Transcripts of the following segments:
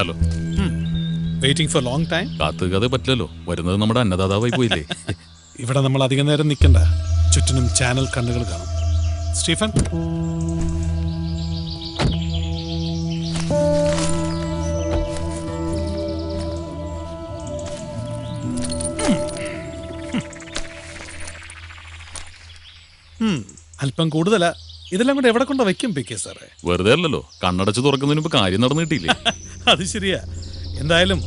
Hello. Waiting for long time. കാത്തുകാതെ പറ്റില്ലല്ലോ, വരുന്നത് നമ്മുടെ അന്നദാതാവായി പോയില്ലേ. ഇവിടെ നമ്മൾ അധികം നേരം നിൽക്കണ്ട, ചുറ്റിനും ചാനൽ കണ്ണുകൾ കാണും. സ്റ്റീഫൻ, അല്പം കൂടുതലാ. ഇതെല്ലാം കൂടെ എവിടെ കൊണ്ട് വയ്ക്കും പി കെ സാറേ? വെറുതെ അല്ലല്ലോ, കണ്ണടച്ച് തുറക്കുന്നതിന് മുമ്പ് കാര്യം നടന്നു കിട്ടിയില്ലേ. അത് ശരിയാ. എന്തായാലും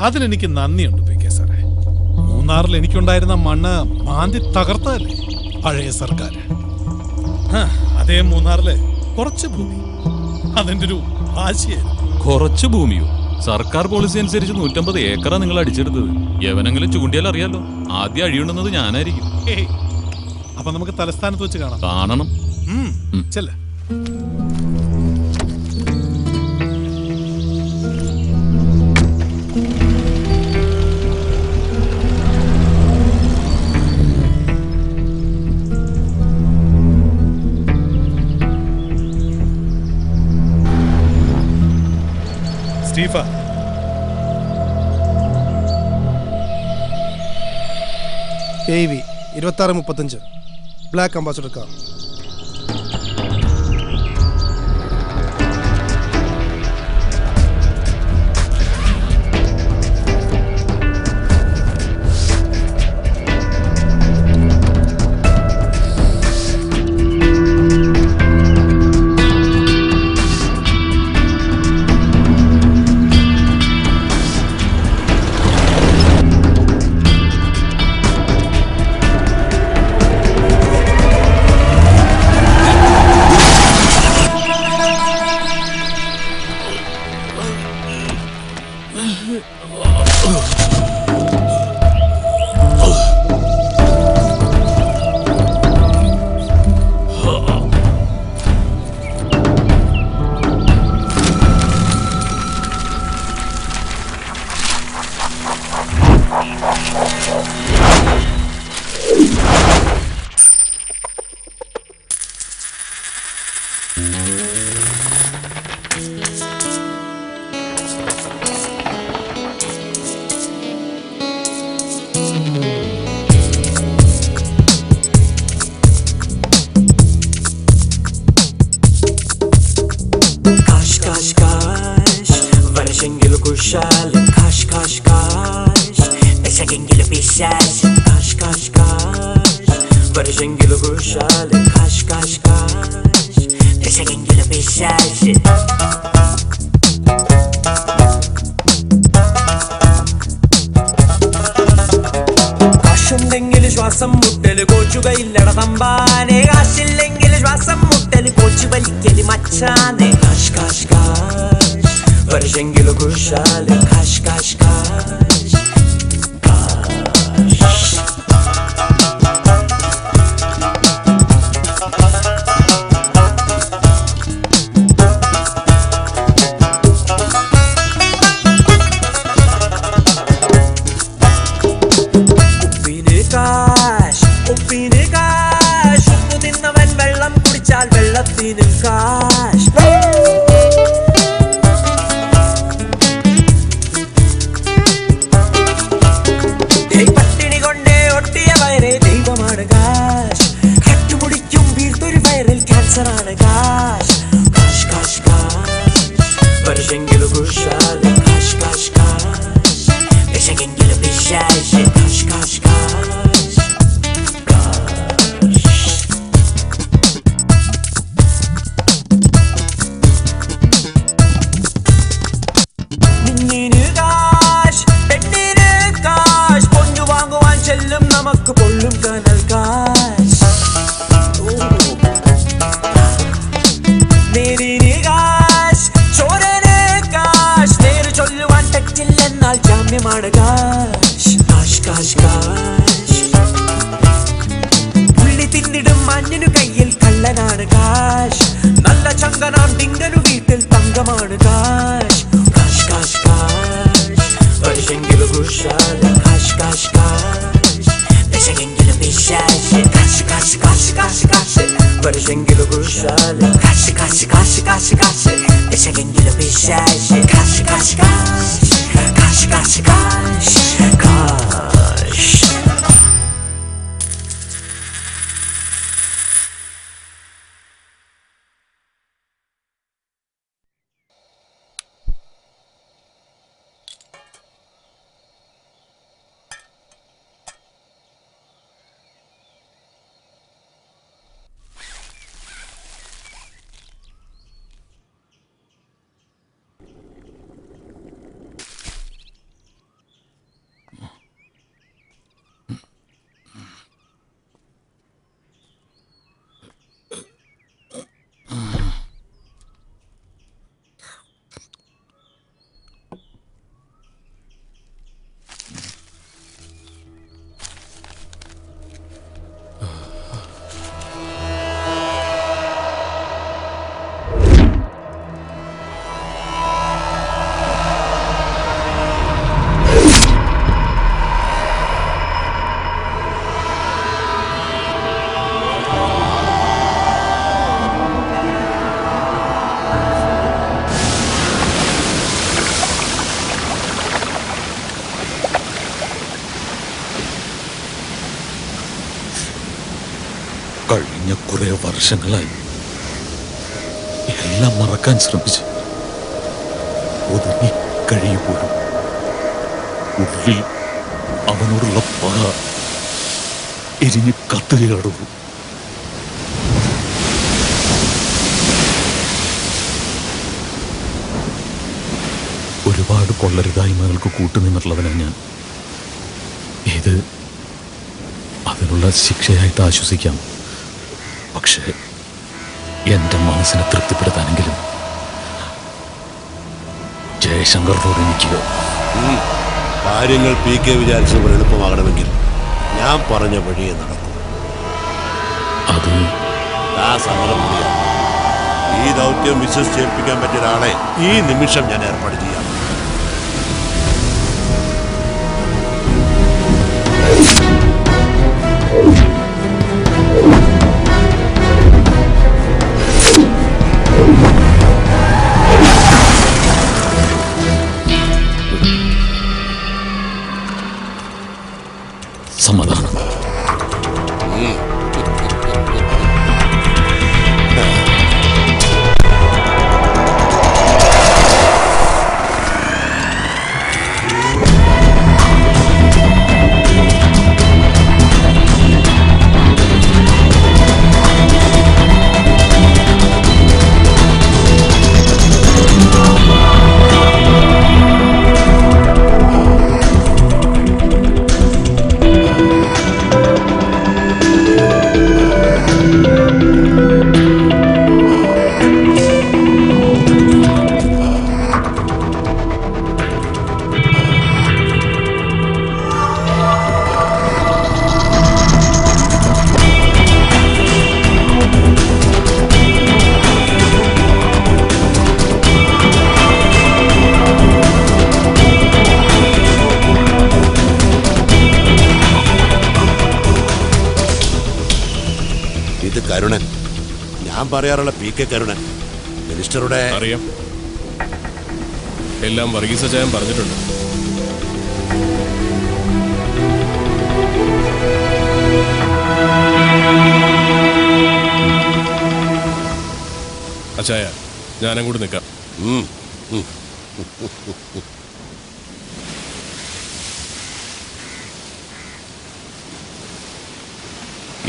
അതിനെനിക്ക് നന്ദിയുണ്ട് പി കെ സാറേ. മൂന്നാറിൽ എനിക്കുണ്ടായിരുന്ന മണ്ണ് മാന്തി തകർത്തതല്ലേ പഴയ സർക്കാർ. അതേ മൂന്നാറില് കുറച്ച് ഭൂമി അതിന്റെ ഒരു ആശയായിരുന്നു. കുറച്ച് ഭൂമിയോ? സർക്കാർ പോളിസി അനുസരിച്ച് 150 ഏക്കറാ നിങ്ങൾ അടിച്ചെടുത്തത്. എവനെങ്കിലും ചൂണ്ടിയാൽ അറിയാലോ, ആദ്യം അഴിയുണ്ടെന്നത് ഞാനായിരിക്കും. അപ്പൊ നമുക്ക് തലസ്ഥാനത്ത് വെച്ച് കാണണം. ചെല്ല. സ്റ്റീഫ, AV 2635 black ambassador car. Kaş kaş kaş Beşegengili pişer Kaş kaş kaş Barışengili kuşal Kaş kaş kaş Beşegengili pişer കാശുണ്ടെങ്കിൽ ശ്വാസം മുട്ടല് കോച്ചുകയില്ലട തമ്പാനെ കാശില്ലെങ്കിൽ ശ്വാസം മുട്ടല് കോച്ചു വലിക്കല് മച്ചാനെ കാശ് കാശ് കാശ് വർഷെങ്കില് കുശാല് കാശ് കാശ് കാശ് ഉപ്പിന് കാശ് ഉപ്പു തിന്നവൻ വെള്ളം കുടിച്ചാൽ വെള്ളത്തിന് കാശ് പട്ടിണി കൊണ്ടേ ഒട്ടിയ വയറേ ദൈവമാണ് കാശ് കട്ടുമുടിക്കും വീർത്തൊരു വയറിൽ ക്യാൻസറാണ് കാശ് കാശ് കാശ് കാശ് വർഷെങ്കിലും കുശാല് കാശ് കാശ് കാശ് വിശകെങ്കിലും വിശാശ് കാശ് കാശ് കാശ് നമുക്ക് പൊള്ളും കനൽ കാശ് നേരിന് കാശ് ചോരന് കാശ് നേര് ചൊല്ലുവാൻ തെറ്റില്ലെന്നാൽ ജാമ്യമാണ് കാശ് കാശ് കാശ് കാശ് പുള്ളി തിന്നിടും മഞ്ഞിനു കയ്യിൽ കള്ളനാണ് കാശ് നല്ല ചങ്കനാം ഡിങ്കനു വീട്ടിൽ തങ്കമാണ് കാശ് കാശ് കാശ് കാശ് വർഷെങ്കിലും കുശാല് കാശ് കാശ് കാശ് Beşegengili bir şey Kaç kaç kaç kaç kaç Barışengilo kuşalı Karşı karşı karşı karşı karşı Eşekengilo pişaşı Karşı karşı karşı Karşı karşı karşı Karşı കഴിഞ്ഞ കുറെ വർഷങ്ങളായി എല്ലാം മറക്കാൻ ശ്രമിച്ച് ഒതുങ്ങി കഴിയുമ്പോഴും ഉള്ളിൽ അവനോടുള്ള പക എരിഞ്ഞ് കത്തുകയാടുന്നു. ഒരുപാട് കൊള്ളരുതായ്മകൾക്ക് കൂട്ടുനിന്നുള്ളവനാണ് ഞാൻ. ഇത് അതിനുള്ള ശിക്ഷയായിട്ട് ആശ്വസിക്കാം. പക്ഷേ എൻ്റെ മനസ്സിനെ തൃപ്തിപ്പെടുത്താനെങ്കിലും ജയശങ്കറിനോട് എനിക്ക് കാര്യങ്ങൾ PK വിചാരിച്ചപ്പോൾ എളുപ്പമാകണമെങ്കിൽ ഞാൻ പറഞ്ഞ വഴിയെ നടക്കും. അത് ആ സമരം മതിയാണ്. ഈ ദൗത്യം വിശ്വസിച്ചേൽപ്പിക്കാൻ പറ്റിയ ഒരാളെ ഈ നിമിഷം ഞാൻ ഏർപ്പാട് ചെയ്യാം. സമാധാനം. ഇത് കരുണൻ, ഞാൻ പറയാറുള്ള PK കരുണൻ, മിനിസ്റ്ററുടെ. അറിയാം, എല്ലാം വർഗീസച്ചായൻ പറഞ്ഞിട്ടുണ്ട്. അച്ചായ, ഞാനും കൂടി നിൽക്കാം.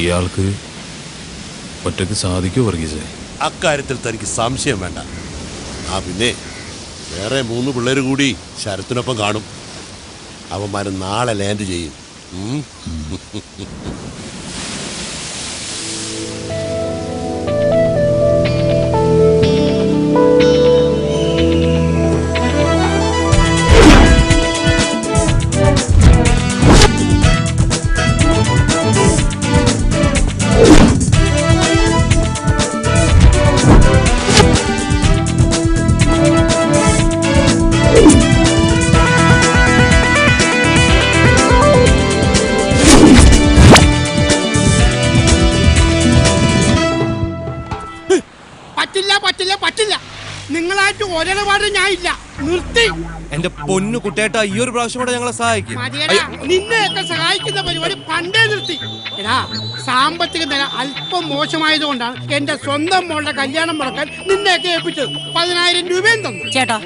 ഇയാൾക്ക് ഒറ്റയ്ക്ക് സാധിക്കൂ വർഗീസേ? അക്കാര്യത്തിൽ തനിക്ക് സംശയം വേണ്ട. പിന്നെ വേറെ 3 പിള്ളേർ കൂടി ശരത്തിനൊപ്പം കാണും. അവന്മാർ നാളെ ലാൻഡ് ചെയ്യും. നിങ്ങളായിട്ട് ഒരിടപാട് ഞാൻ ഇല്ല, നിർത്തി. എന്റെ പൊന്നു കുട്ടേട്ട ഈ ഒരു പ്രാവശ്യം കൂടെ ഞങ്ങളെ സഹായിക്കും. മതിയെടാ, നിന്നെയൊക്കെ സഹായിക്കുന്ന പരിപാടി പണ്ടേ നിർത്തി. എടാ, സാമ്പത്തിക നില അല്പം മോശമായതുകൊണ്ടാണ് എന്റെ സ്വന്തം മോളുടെ കല്യാണം മുടക്കാൻ നിന്നെയൊക്കെ ഏൽപ്പിച്ചത്. 10,000 രൂപയും തന്നു. ചേട്ടാ,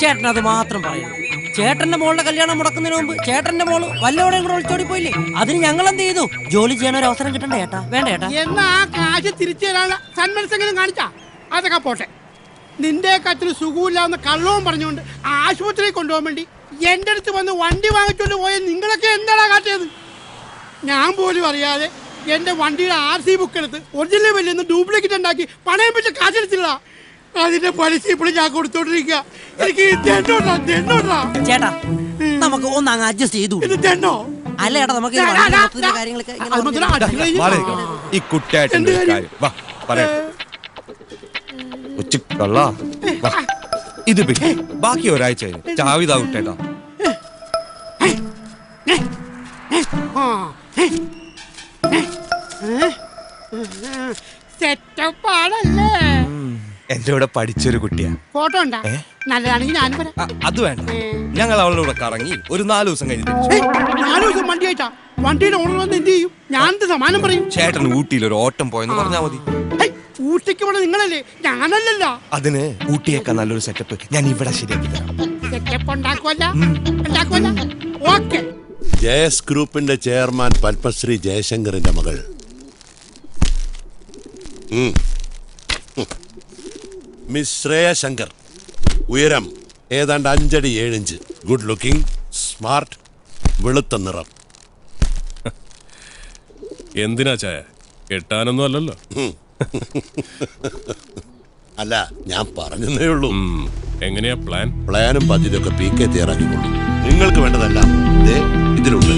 ചേട്ടൻ അത് മാത്രം പറയണം. ചേട്ടന്റെ മോളുടെ കല്യാണം മുടക്കുന്നതിന് മുമ്പ് ചേട്ടന്റെ മോള് വല്ലവടെയും കൂടെ ഒളിച്ചോടി പോയില്ലേ? അതിന് ഞങ്ങൾ എന്ത് ചെയ്തു? ജോലി ചെയ്യാൻ ഒരു അവസരം കിട്ടണ്ടേ ചേട്ടാ? വേണ്ട ചേട്ടാ. എന്നാ ആ കാശ് തിരിച്ചു തരാനുള്ള സന്മനസ്സെങ്കിലും കാണിച്ചാ? അതൊക്കെ പോട്ടെ. നിന്റെ കത്തിന് സുഖമില്ലാന്ന് കള്ളവും പറഞ്ഞുകൊണ്ട് ആശുപത്രിയിൽ കൊണ്ടുപോകാൻ വേണ്ടി എന്റെ അടുത്ത് വന്ന് വണ്ടി വാങ്ങിച്ചോണ്ട് പോയ നിങ്ങളൊക്കെ എന്താണ് കാട്ടിയത്? ഞാൻ പോലും അറിയാതെ എന്റെ വണ്ടിയുടെ RC ബുക്ക് എടുത്ത് ഒറിജിനൽ വലിയ ഡ്യൂപ്ലിക്കേറ്റ് ഉണ്ടാക്കി പണയം വെച്ച് കാശെടുത്തില്ല. അതിന്റെ പലിശ ഇപ്പോഴും ഞാൻ കൊടുത്തോണ്ടിരിക്കുക. എനിക്ക് ചേട്ടാ, നമുക്ക് ഒന്ന് അങ്ങ് അഡ്ജസ്റ്റ് ചെയ്തു. അല്ല ചേട്ടാ, നമുക്ക് കാര്യങ്ങളൊക്കെ ഈ കുട്ടേട്ടന്റെ കാര്യം വാ പറയാം. ഇത് ബാക്കി ഒരാഴ്ച ചാവിതാ കുട്ടേട്ടാ. സെറ്റപ്പാണല്ലേ? എന്റെ കൂടെ പഠിച്ചൊരു കുട്ടിയാ. ഫോട്ടോ ഉണ്ടാ? നല്ലതാണെങ്കിൽ ഞാനും വരാം. അത് വേണ്ട, ഞങ്ങൾ അവളുടെ കൂടെ കറങ്ങി ഒരു 4 ദിവസം കഴിഞ്ഞ് 4 ദിവസം വണ്ടി അയച്ചാ വണ്ടിയുടെ ഓണർ വന്ന് എന്ത് ചെയ്യും? ഞാൻ സമാനം പറയും. ചേട്ടൻ ഊട്ടിയിൽ ഒരു ഓട്ടം പോയെന്ന് പറഞ്ഞാ മതി. ഊട്ടിക്ക് പോണ നിങ്ങളല്ലേ, ഞാനല്ലല്ലോ. അതിന് ഊട്ടിയേക്കാൾ നല്ലൊരു സെറ്റപ്പ് ഞാൻ ഇവിടെ ശരിയാക്കി തരാം. സെറ്റപ്പ് ഉണ്ടാക്കുവല്ല. ഓക്കെ. ജയസ് ഗ്രൂപ്പിന്റെ ചെയർമാൻ പത്മശ്രീ ജയശങ്കറിന്റെ മകൾ മിസ് ശ്രേയ ശങ്കർ. ഉയരം ഏതാണ്ട് 5 അടി 7 ഇഞ്ച്. ഗുഡ് ലുക്കിംഗ്, സ്മാർട്ട്, വെളുത്ത നിറം. എന്തിനാ ചായ? കെട്ടാനൊന്നും അല്ലല്ലോ. അല്ല, ഞാൻ പറഞ്ഞതേ ഉള്ളൂ. എങ്ങനെയാ പ്ലാനും പദ്ധതിയൊക്കെ PK തയ്യാറാക്കിക്കൊള്ളു. നിങ്ങൾക്ക് വേണ്ടതെല്ലാം ഇതിലുണ്ട്.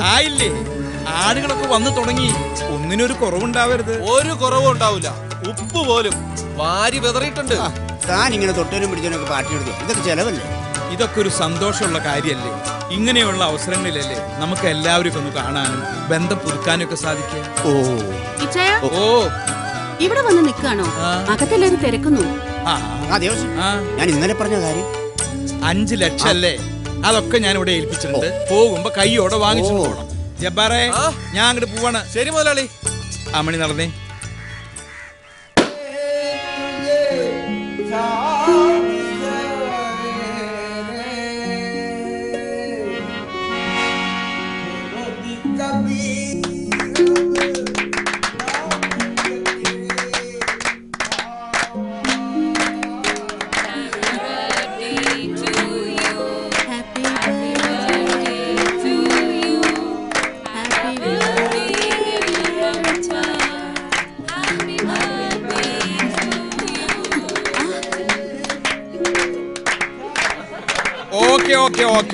ആയില്ലേ, ആടുകളൊക്കെ വന്നു തുടങ്ങി. ഒന്നിനൊരു കുറവുണ്ടാവരുത്. ഒരു കുറവും ഉണ്ടാവില്ല. ഉപ്പ് പോലും വാരി വിതറിയിട്ടുണ്ട്. താൻ ഇങ്ങനെ തൊട്ടനും പിടിച്ചതിനൊക്കെ പാർട്ടി എടുത്തു. ഇതൊക്കെ ചെലവല്ലേ? ഇതൊക്കെ ഒരു സന്തോഷമുള്ള കാര്യല്ലേ? ഇങ്ങനെയുള്ള അവസരങ്ങളിലല്ലേ നമുക്ക് എല്ലാവരും ഒന്ന് കാണാനും ബന്ധം പുതുക്കാനും ഒക്കെ സാധിക്കുക. ഓ, ഇവിടെ വന്ന് നിൽക്കാണോ? അകത്തെല്ലാരും തിരക്കുന്നു. ഞാൻ ഇന്നലെ പറഞ്ഞ കാര്യം 5 ലക്ഷം അല്ലേ? അതൊക്കെ ഞാൻ ഇവിടെ ഏൽപ്പിച്ചിട്ടുണ്ട്. പോകുമ്പോ കൈയോടെ വാങ്ങിച്ചിട്ട് പോകണം. ജബ്ബാറേ, ഞാൻ അങ്ങോട്ട് പോവാണ്. ശരി മുതലാളി. അമ്മണി നടന്നേ.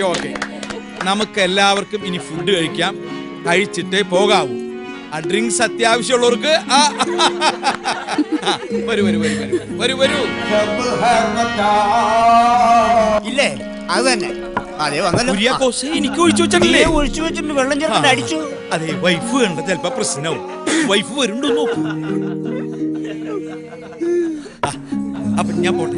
ഓക്കെ, നമുക്ക് എല്ലാവർക്കും ഇനി ഫുഡ് കഴിക്കാം. കഴിച്ചിട്ടേ പോകാവൂ. ആ ഡ്രിങ്ക്സ് അത്യാവശ്യമുള്ളവർക്ക് വരൂ. ഇല്ലേ? അത് തന്നെ. അതെ, വന്നല്ലോ. എനിക്ക് ഒഴിച്ചു വെച്ചിട്ടില്ലേ? ഒഴിച്ചു വെച്ചിട്ട് വെള്ളം ചേർത്തിട്ട് അടിച്ചു. അതെ, വൈഫ് കണ്ട ചിലപ്പോ പ്രശ്നവും. വൈഫ് വരുന്നുണ്ടോ നോക്കൂ. അപ്പൊ ഞാൻ പോട്ടെ.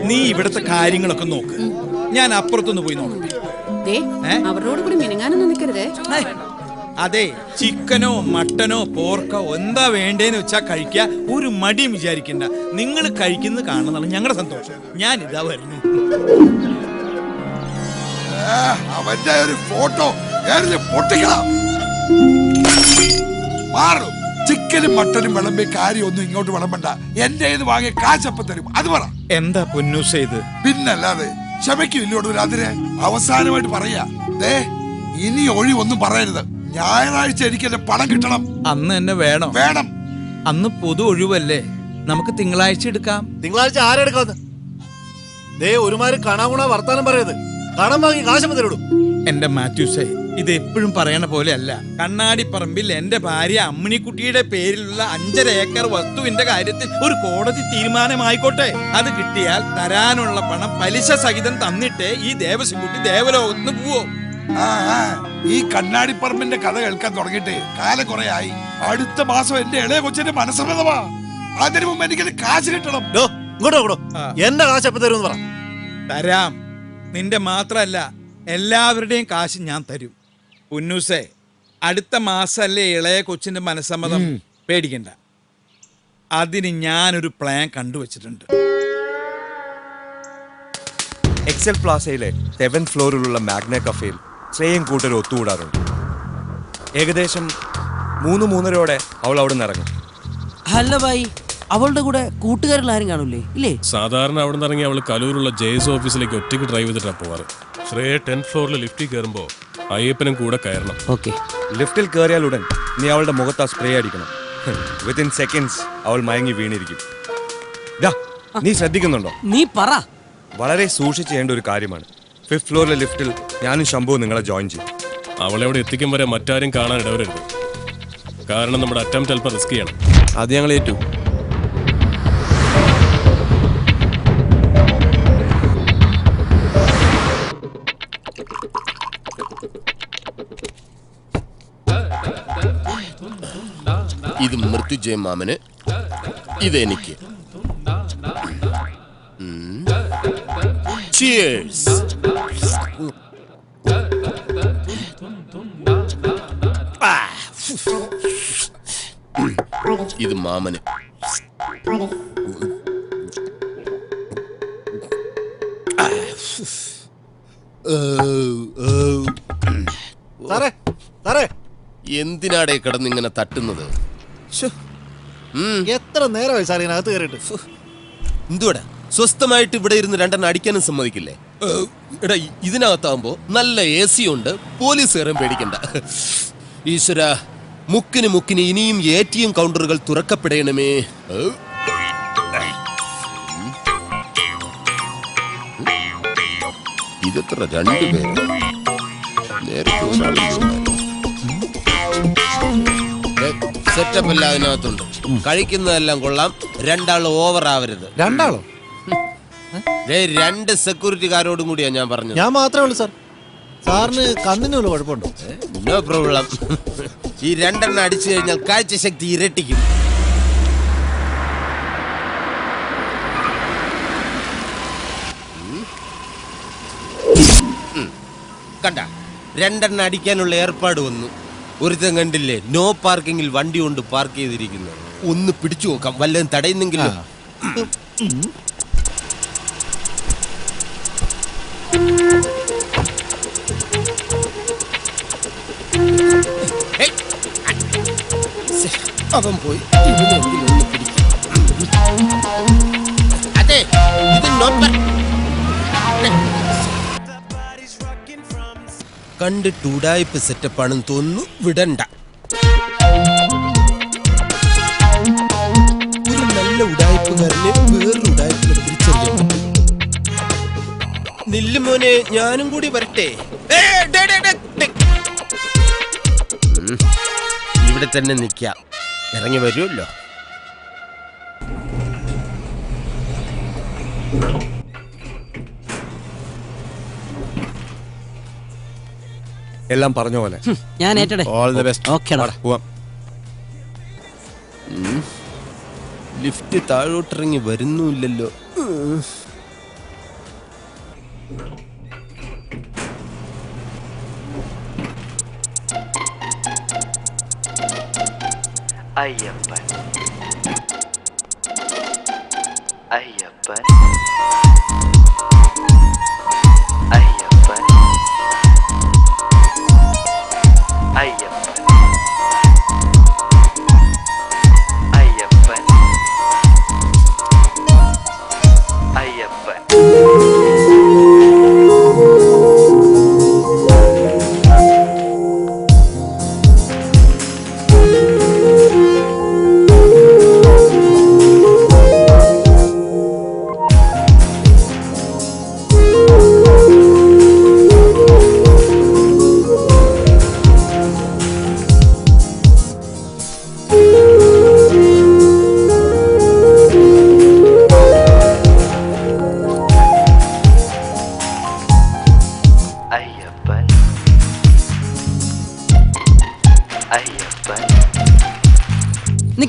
നീ ഇവിടത്തെ കാര്യങ്ങളൊക്കെ നോക്ക്. ഞാൻ അപ്പുറത്തൊന്ന് പോയി നോക്കട്ടെ. അവരോട് കൂടി മിനുങ്ങാനൊന്നും നിൽക്കരുതേ. അതെ, ചിക്കനോ മട്ടനോ പോർക്കോ എന്താ വേണ്ടേന്ന് വെച്ചാ കഴിക്കുക. ഒരു മടിയും വിചാരിക്കണ്ട. നിങ്ങൾ കഴിക്കുന്നത് കാണുന്നതാണ് ഞങ്ങളുടെ സന്തോഷം. ഞാൻ ഇതാ വരുന്നു. അവന്റെ ഒരു ഫോട്ടോ പൊട്ടിക്കണം. മാറും. ചിക്കനും മട്ടനും വിളമ്പി കാര്യമൊന്നും ഇങ്ങോട്ട് വിളമ്പണ്ട. എന്റെ വാങ്ങിയ കാശപ്പം തരും. അത് പറ. എന്താ പൊന്നൂസ ഇത്? പിന്നല്ലാതെ ക്ഷമയ്ക്കില്ലോട് അതിന് അവസാനമായിട്ട് പറയാ, ഇനി ഒഴിവൊന്നും പറയരുത്. ഞായറാഴ്ച എനിക്ക് എന്റെ പണം കിട്ടണം. അന്ന് എന്നെ വേണം. വേണം. അന്ന് പൊതു ഒഴിവല്ലേ, നമുക്ക് തിങ്കളാഴ്ച എടുക്കാം. തിങ്കളാഴ്ച ആരെടുക്കാന്ന്? ഒരുമാതിരി കാണാകുണ വർത്താനം പറയത്. കടം വാങ്ങി കാശപ്പം തരുള്ളൂ. എന്റെ മാത്യൂസേ, ഇത് എപ്പോഴും പറയണ പോലെ അല്ല. കണ്ണാടിപ്പറമ്പിൽ എന്റെ ഭാര്യ അമ്മിണിക്കുട്ടിയുടെ പേരിലുള്ള 5.5 ഏക്കർ വസ്തുവിന്റെ കാര്യത്തിൽ ഒരു കോടതി തീരുമാനമായിക്കോട്ടെ. അത് കിട്ടിയാൽ തരാനുള്ള പണം പലിശ സഹിതം തന്നിട്ടേ ഈ ദേവസ്വംകുട്ടി ദേവലോകത്തിന് പോവോ. ഈ കണ്ണാടിപ്പറമ്പിന്റെ കഥ കേൾക്കാൻ തുടങ്ങിയിട്ട് കാലം കുറെ ആയി. അടുത്ത മാസം എന്റെ ഇളയ കൊച്ചിന്റെ മനസ്സമ്മതമാ. അതിനു മുമ്പ് എനിക്കത് കാശ് കിട്ടണം. എന്റെ കാശ് എപ്പോ തരും? തരാം. നിന്റെ മാത്രല്ല, എല്ലാവരുടെയും കാശ് ഞാൻ തരും. പുന്നൂസേ, അടുത്ത മാസല്ലേ ഇളയ കൊച്ചിന്റെ മനസ്സമ്മതം. പേടിക്കണ്ട, അതിന് ഞാനൊരു പ്ലാൻ കണ്ടുവച്ചിട്ടുണ്ട്. എക്സൽ പ്ലാസയിലെ 7th ഫ്ലോറിലുള്ള മാഗ്ന കഫേയിൽ ശ്രേയം കൂട്ടർ ഒത്തുകൂടാറുണ്ട്. ഏകദേശം 3-3:30 അവൾ അവിടെ നിന്ന് ഇറങ്ങും. അല്ല ഭായി, അവളുടെ കൂടെ കൂട്ടുകാരിൽ ആരും കാണൂലേ? ഇല്ലേ? സാധാരണ അവിടെ നിന്ന് ഇറങ്ങി അവൾ കലൂരുള്ള JS ഓഫീസിലേക്ക് ഒറ്റയ്ക്ക് ഡ്രൈവ് ചെയ്തിട്ടാണ് പോവാറ്. ശ്രേയ 10th ഫ്ലോറിൽ ലിഫ്റ്റിൽ കയറുമ്പോ അയ്യപ്പനും കൂടെ കയറണം. ഓക്കെ. ലിഫ്റ്റിൽ കയറിയാലുടൻ നീ അവളുടെ മുഖത്ത് ആ സ്പ്രേ അടിക്കണം. വിത്തിൻ സെക്കൻഡ്സ് അവൾ മയങ്ങി വീണിരിക്കും. നീ ശ്രദ്ധിക്കുന്നുണ്ടോ? നീ പറ. വളരെ സൂക്ഷിച്ച് ചെയ്യേണ്ട ഒരു കാര്യമാണ്. 5th ഫ്ലോറിലെ ലിഫ്റ്റിൽ ഞാനും ശംഭുവും നിങ്ങളെ ജോയിൻ ചെയ്യും. അവളെ അവിടെ എത്തിക്കും വരെ മറ്റാരും കാണാൻ ഇടവരരുത്. കാരണം നമ്മുടെ അറ്റംപ്റ്റ് അല്പം റിസ്ക് ചെയ്യണം. അത് ഞങ്ങൾ ഏറ്റു. ഇത് മൃത്യുജയ മാമന്, ഇതെനിക്ക്. Cheers. ഇത് മാമന്. എന്തിനാടേ കിടന്നിങ്ങനെ തട്ടുന്നത്? എത്ര നേരമായി സാർ ഇതിനകത്ത് കയറിയിട്ട്? എന്തുവാടാ സ്വസ്ഥമായിട്ട് ഇവിടെ ഇരുന്ന് 2 അടിക്കാനും സമ്മതിക്കില്ലേ? എടാ, ഇതിനകത്താകുമ്പോ നല്ല AC ഉണ്ട്, പോലീസുകാരും പേടിക്കണ്ട. ഈശ്വര, മുക്കിന് ഇനിയും ATM കൗണ്ടറുകൾ തുറക്കപ്പെടണമേ. ഇതെത്ര 2 പേര് സെറ്റപ്പ് എല്ലാം അതിനകത്തുണ്ട്. കഴിക്കുന്നതെല്ലാം കൊള്ളാം. 2 ആൾ ഓവർ ആവരുത്. 2 ആളോ? 2 സെക്യൂരിറ്റിക്കാരോടും കൂടിയാ ഞാൻ പറഞ്ഞത്. ഞാൻ മാത്രമേ ഉള്ളൂ സാർ. സാറിന് കണ്ണിന് വല്ല കുഴപ്പമുണ്ടോ? No problem. ഈ 2 അടിച്ചു കഴിഞ്ഞാൽ കാഴ്ചശക്തി ഇരട്ടിക്കും. കണ്ട, 2 അടിക്കാനുള്ള ഏർപ്പാട് വന്നു. ഒരുത്തൻ കണ്ടില്ലേ, നോ പാർക്കിങ്ങിൽ വണ്ടി കൊണ്ട് പാർക്ക് ചെയ്തിരിക്കുന്നു. ഒന്ന് പിടിച്ചു നോക്കാം, വല്ലതും തടയുന്നെങ്കിലും. അവൻ പോയി. അതെ, ഇത് കണ്ടിട്ട് ഉടായ്പ സെറ്റപ്പാണെന്ന് തോന്നുന്നു. വിടണ്ട. ഒരു നല്ല ഉടായ്പുകാരനെ വേറൊരു ഉടായ്പിനെ തിരിച്ചറിയാൻ പറ്റും. നില്ലുമോനെ, ഞാനും കൂടി വരട്ടെ. ഇവിടെ തന്നെ നിൽക്കാം, ഇറങ്ങി വരുമല്ലോ. എല്ലാം പറഞ്ഞ പോലെ. ഞാൻ ഏറ്റടെ. All the best. ഓക്കേടാ. പോവാം. ലിഫ്റ്റ് താഴോട്ടിറങ്ങി വരുന്നുമില്ലല്ലോ. അയ്യപ്പൻ അയ്യപ്പൻ അയ്യപ്പൻ അയ്യപ്പൻ അയ്യപ്പൻ അയ്യപ്പൻ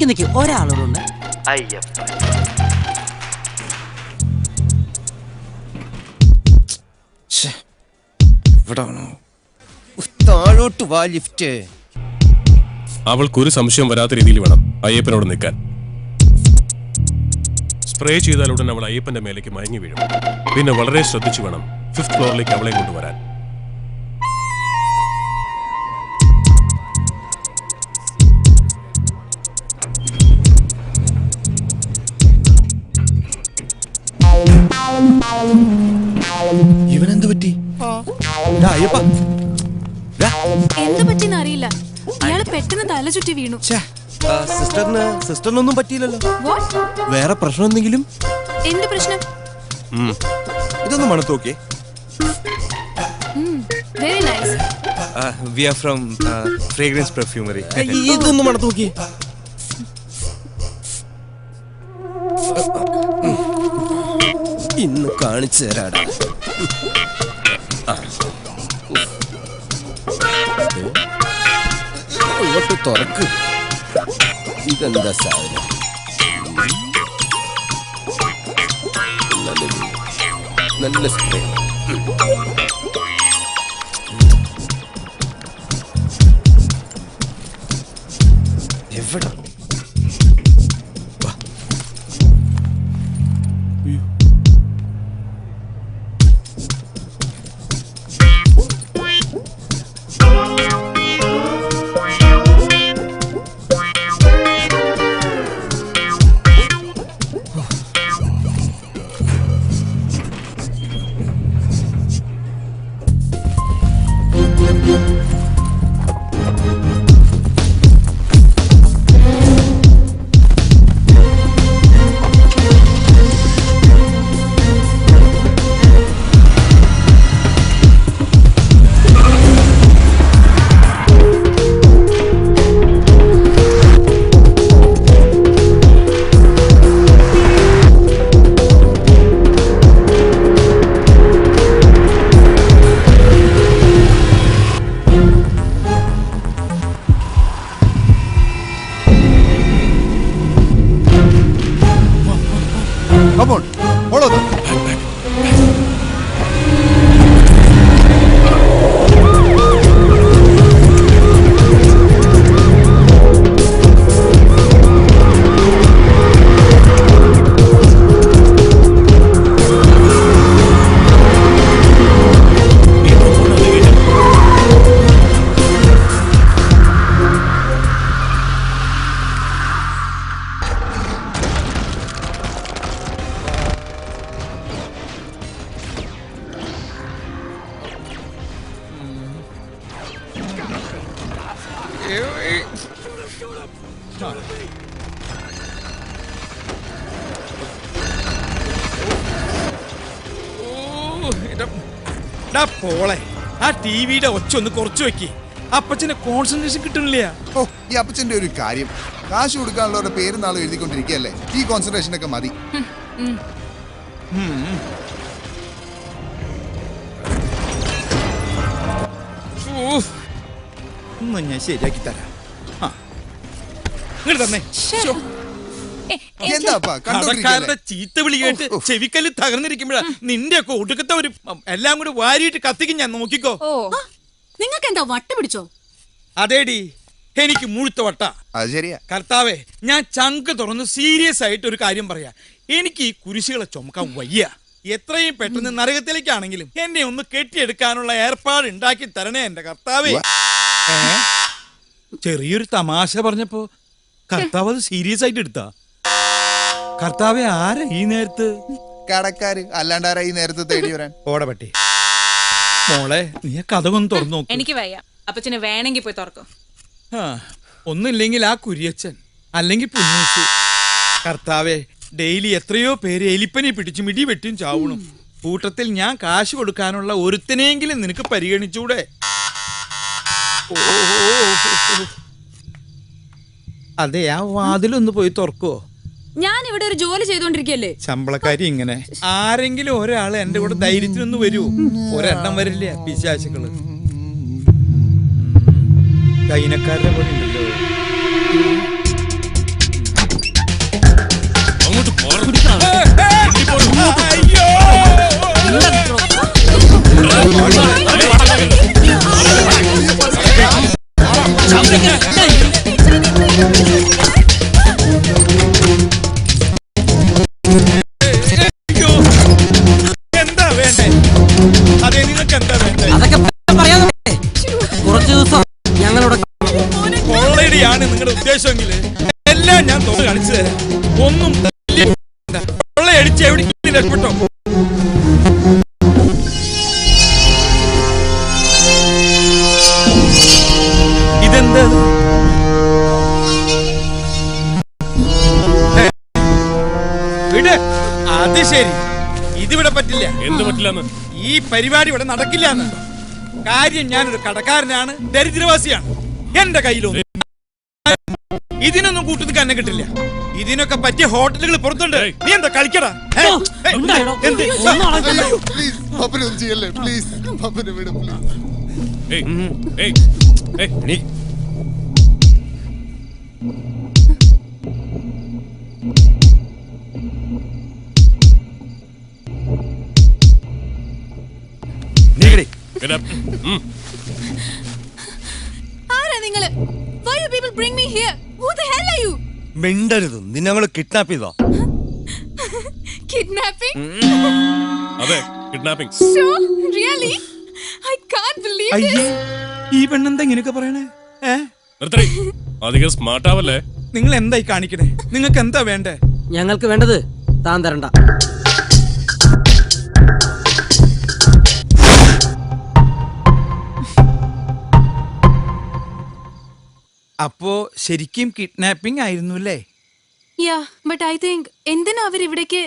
നിക്ക് ഒരാളോടുണ്ട്. അയ്യപ്പൻ താഴോട്ട് വാ ലിഫ്റ്റ്. അവൾക്കൊരു സംശയം വരാത്ത രീതിയിൽ വേണം അയ്യപ്പനോട് നിൽക്കാൻ. സ്പ്രേ ചെയ്താൽ ഉടൻ അവൾ അയ്യപ്പന്റെ മേലേക്ക് മയങ്ങി വീഴും. പിന്നെ വളരെ ശ്രദ്ധിച്ചു വേണം 5th ഫ്ലോറിലേക്ക് അവളെ കൊണ്ടുവരാൻ. ഇവനെന്ത് പറ്റി? എന്ത് പറ്റിന്ന് അറിയില്ല. ഇയാള് പെട്ടെന്ന് തല ചുറ്റി വീണു. സിസ്റ്ററിനൊന്നും പറ്റിയില്ലല്ലോ. What? വേറെ പ്രശ്നം എന്തെങ്കിലും? എന്ത് പ്രശ്നം? ഇതൊന്നും മണത്ത് നോക്കിയേ. Very nice. We are from fragrance perfumery. ഇതൊന്നും മണത്ത് നോക്കിയേ. ഇന്ന് കാണിച്ചു തരാടാ. ഇങ്ങോട്ട് തുറക്ക്. ഇതെന്താ സാധനം? നല്ല സ്പ്രേ. എവിടെ? Come on, follow them. പോളെ ആ ടിവിയുടെ ഒച്ച ഒന്ന് കുറച്ച് വെക്കി. അപ്പച്ചന്റെ കോൺസെൻട്രേഷൻ കിട്ടുന്നില്ല. ഓ, ഈ അപ്പച്ചന്റെ ഒരു കാര്യം, കാശ് കൊടുക്കാനുള്ളവരുടെ പേരും നാളും എഴുതിക്കൊണ്ടിരിക്കുകയല്ലേ. ഈ കോൺസെൻട്രേഷൻ ഒക്കെ മതി. ഞാൻ ശരിയാക്കി തരാം. ഇങ്ങോട്ട് തന്നെ. കടക്കാരുടെ ചീത്ത വിളി കേട്ട് ചെവിക്കല്ല് തകർന്നിരിക്കുമ്പോഴാ നിന്റെ ഒക്കെ ഒടുക്കത്തെ ഒരു എല്ലാം കൂടി വാരിയിട്ട് കത്തിക്കും ഞാൻ. നോക്കിക്കോ. നിങ്ങൾക്ക് എന്താ വട്ട പിടിച്ചോ? അതേടി, എനിക്ക് മുഴുത്ത വട്ട. അത് ശരിയാ. കർത്താവേ, ഞാൻ ചങ്ക് തുറന്ന് സീരിയസ് ആയിട്ട് ഒരു കാര്യം പറയാ. എനിക്ക് ഈ കുരിശുകളെ ചുമക്കാൻ വയ്യ. എത്രയും പെട്ടെന്ന് നരകത്തിലേക്കാണെങ്കിലും എന്നെ ഒന്ന് കെട്ടിയെടുക്കാനുള്ള ഏർപ്പാട് ഉണ്ടാക്കി തരണേ എന്റെ കർത്താവേ. ചെറിയൊരു തമാശ പറഞ്ഞപ്പോ കർത്താവ് അത് സീരിയസ് ആയിട്ട് എടുത്താ. കർത്താവെ, ആരാ ഈ നേരത്ത്? കടക്കാര്, അല്ലാണ്ടാരാ ഈ നേരത്തെ തേടി വരാൻ? ഓടപട്ടി മോളെ, നീ കഥകൊന്ന് തുറന്നു നോക്ക്. എനിക്ക് വയ്യ, അപ്പച്ചന് വേണമെങ്കിൽ പോയി തുറക്കും. ഒന്നില്ലെങ്കിൽ ആ കുരിയച്ചൻ, അല്ലെങ്കിൽ പുന്നൂസ്. കർത്താവെ, ഡെയിലി എത്രയോ പേര് എലിപ്പനി പിടിച്ച് മിടി വെട്ടിയും ചാവണം. കൂട്ടത്തിൽ ഞാൻ കാശ് കൊടുക്കാനുള്ള ഒരുത്തനെങ്കിലും നിനക്ക് പരിഗണിച്ചൂടെ? അതെ, ആ വാതിലൊന്ന് പോയി തുറക്കോ? ഞാൻ ഇവിടെ ഒരു ജോലി ചെയ്തോണ്ടിരിക്കല്ലേ. ശമ്പളക്കാരി ഇങ്ങനെ ആരെങ്കിലും ഒരാള് എന്റെ കൂടെ ധൈര്യത്തിനൊന്ന് വരൂ. ഒരെണ്ണം വരില്ല പിശാചുക്കള്. കൈനക്കാരുടെ പോലെ ഉണ്ടല്ലോ. എന്താ വേണ്ടേ? അതെ, നിങ്ങൾക്ക് എന്താ വേണ്ടേ? അതൊക്കെ പറയാതെ കുറച്ചു ദിവസം ഞങ്ങളുടെ കൊള്ളടിയാണ് നിങ്ങളുടെ ഉദ്ദേശമെങ്കിൽ എല്ലാം ഞാൻ തോന്നു കാണിച്ചു തരാം. ഒന്നും കൊള്ളയടിച്ച് എവിടെ രക്ഷപ്പെട്ടോ? ഇതെന്താ? വിട്. അത് ശരി, ഇതിവിടെ പറ്റില്ല. എന്ത് പറ്റില്ലെന്ന്? ഈ പരിപാടി ഇവിടെ നടക്കില്ല. കാര്യം, ഞാനൊരു കടക്കാരനാണ്, ദരിദ്രവാസിയാണ്. എന്റെ കയ്യിലൊന്നും ഇതിനൊന്നും കൂട്ടു നിൽക്കാൻ എന്നെ കിട്ടില്ല. ഇതിനൊക്കെ പറ്റിയ ഹോട്ടലുകൾ പുറത്തുണ്ട്. നീ എന്താ കളിക്കടാ? ആരാ നിങ്ങള്? Why you people bring me here? Who the hell are you? മിണ്ടരുത്, നിന്നെ ഞങ്ങള് കിഡ്നാപ്പ് ചെയ്തോ? Kidnapping? അതെ, kidnapping. Sure? Really? I can't believe അയ്യേ, this. ഈ പെണ്ണെന്താ ഇങ്ങനെയൊക്കെ പറയണേ? അധികം സ്മാർട്ട് ആവല്ലേ? നിങ്ങൾ എന്തായി കാണിക്കണേ? നിങ്ങൾക്ക് എന്താ വേണ്ടേ? ഞങ്ങൾക്ക് വേണ്ടത് താൻ തരണ്ട. അപ്പോ ശരിക്കും കിഡ്നാപ്പിംഗ് ആയിരുന്നു അല്ലേ? Yeah, but I think എന്തിനാ അവർ ഇവിടേക്ക്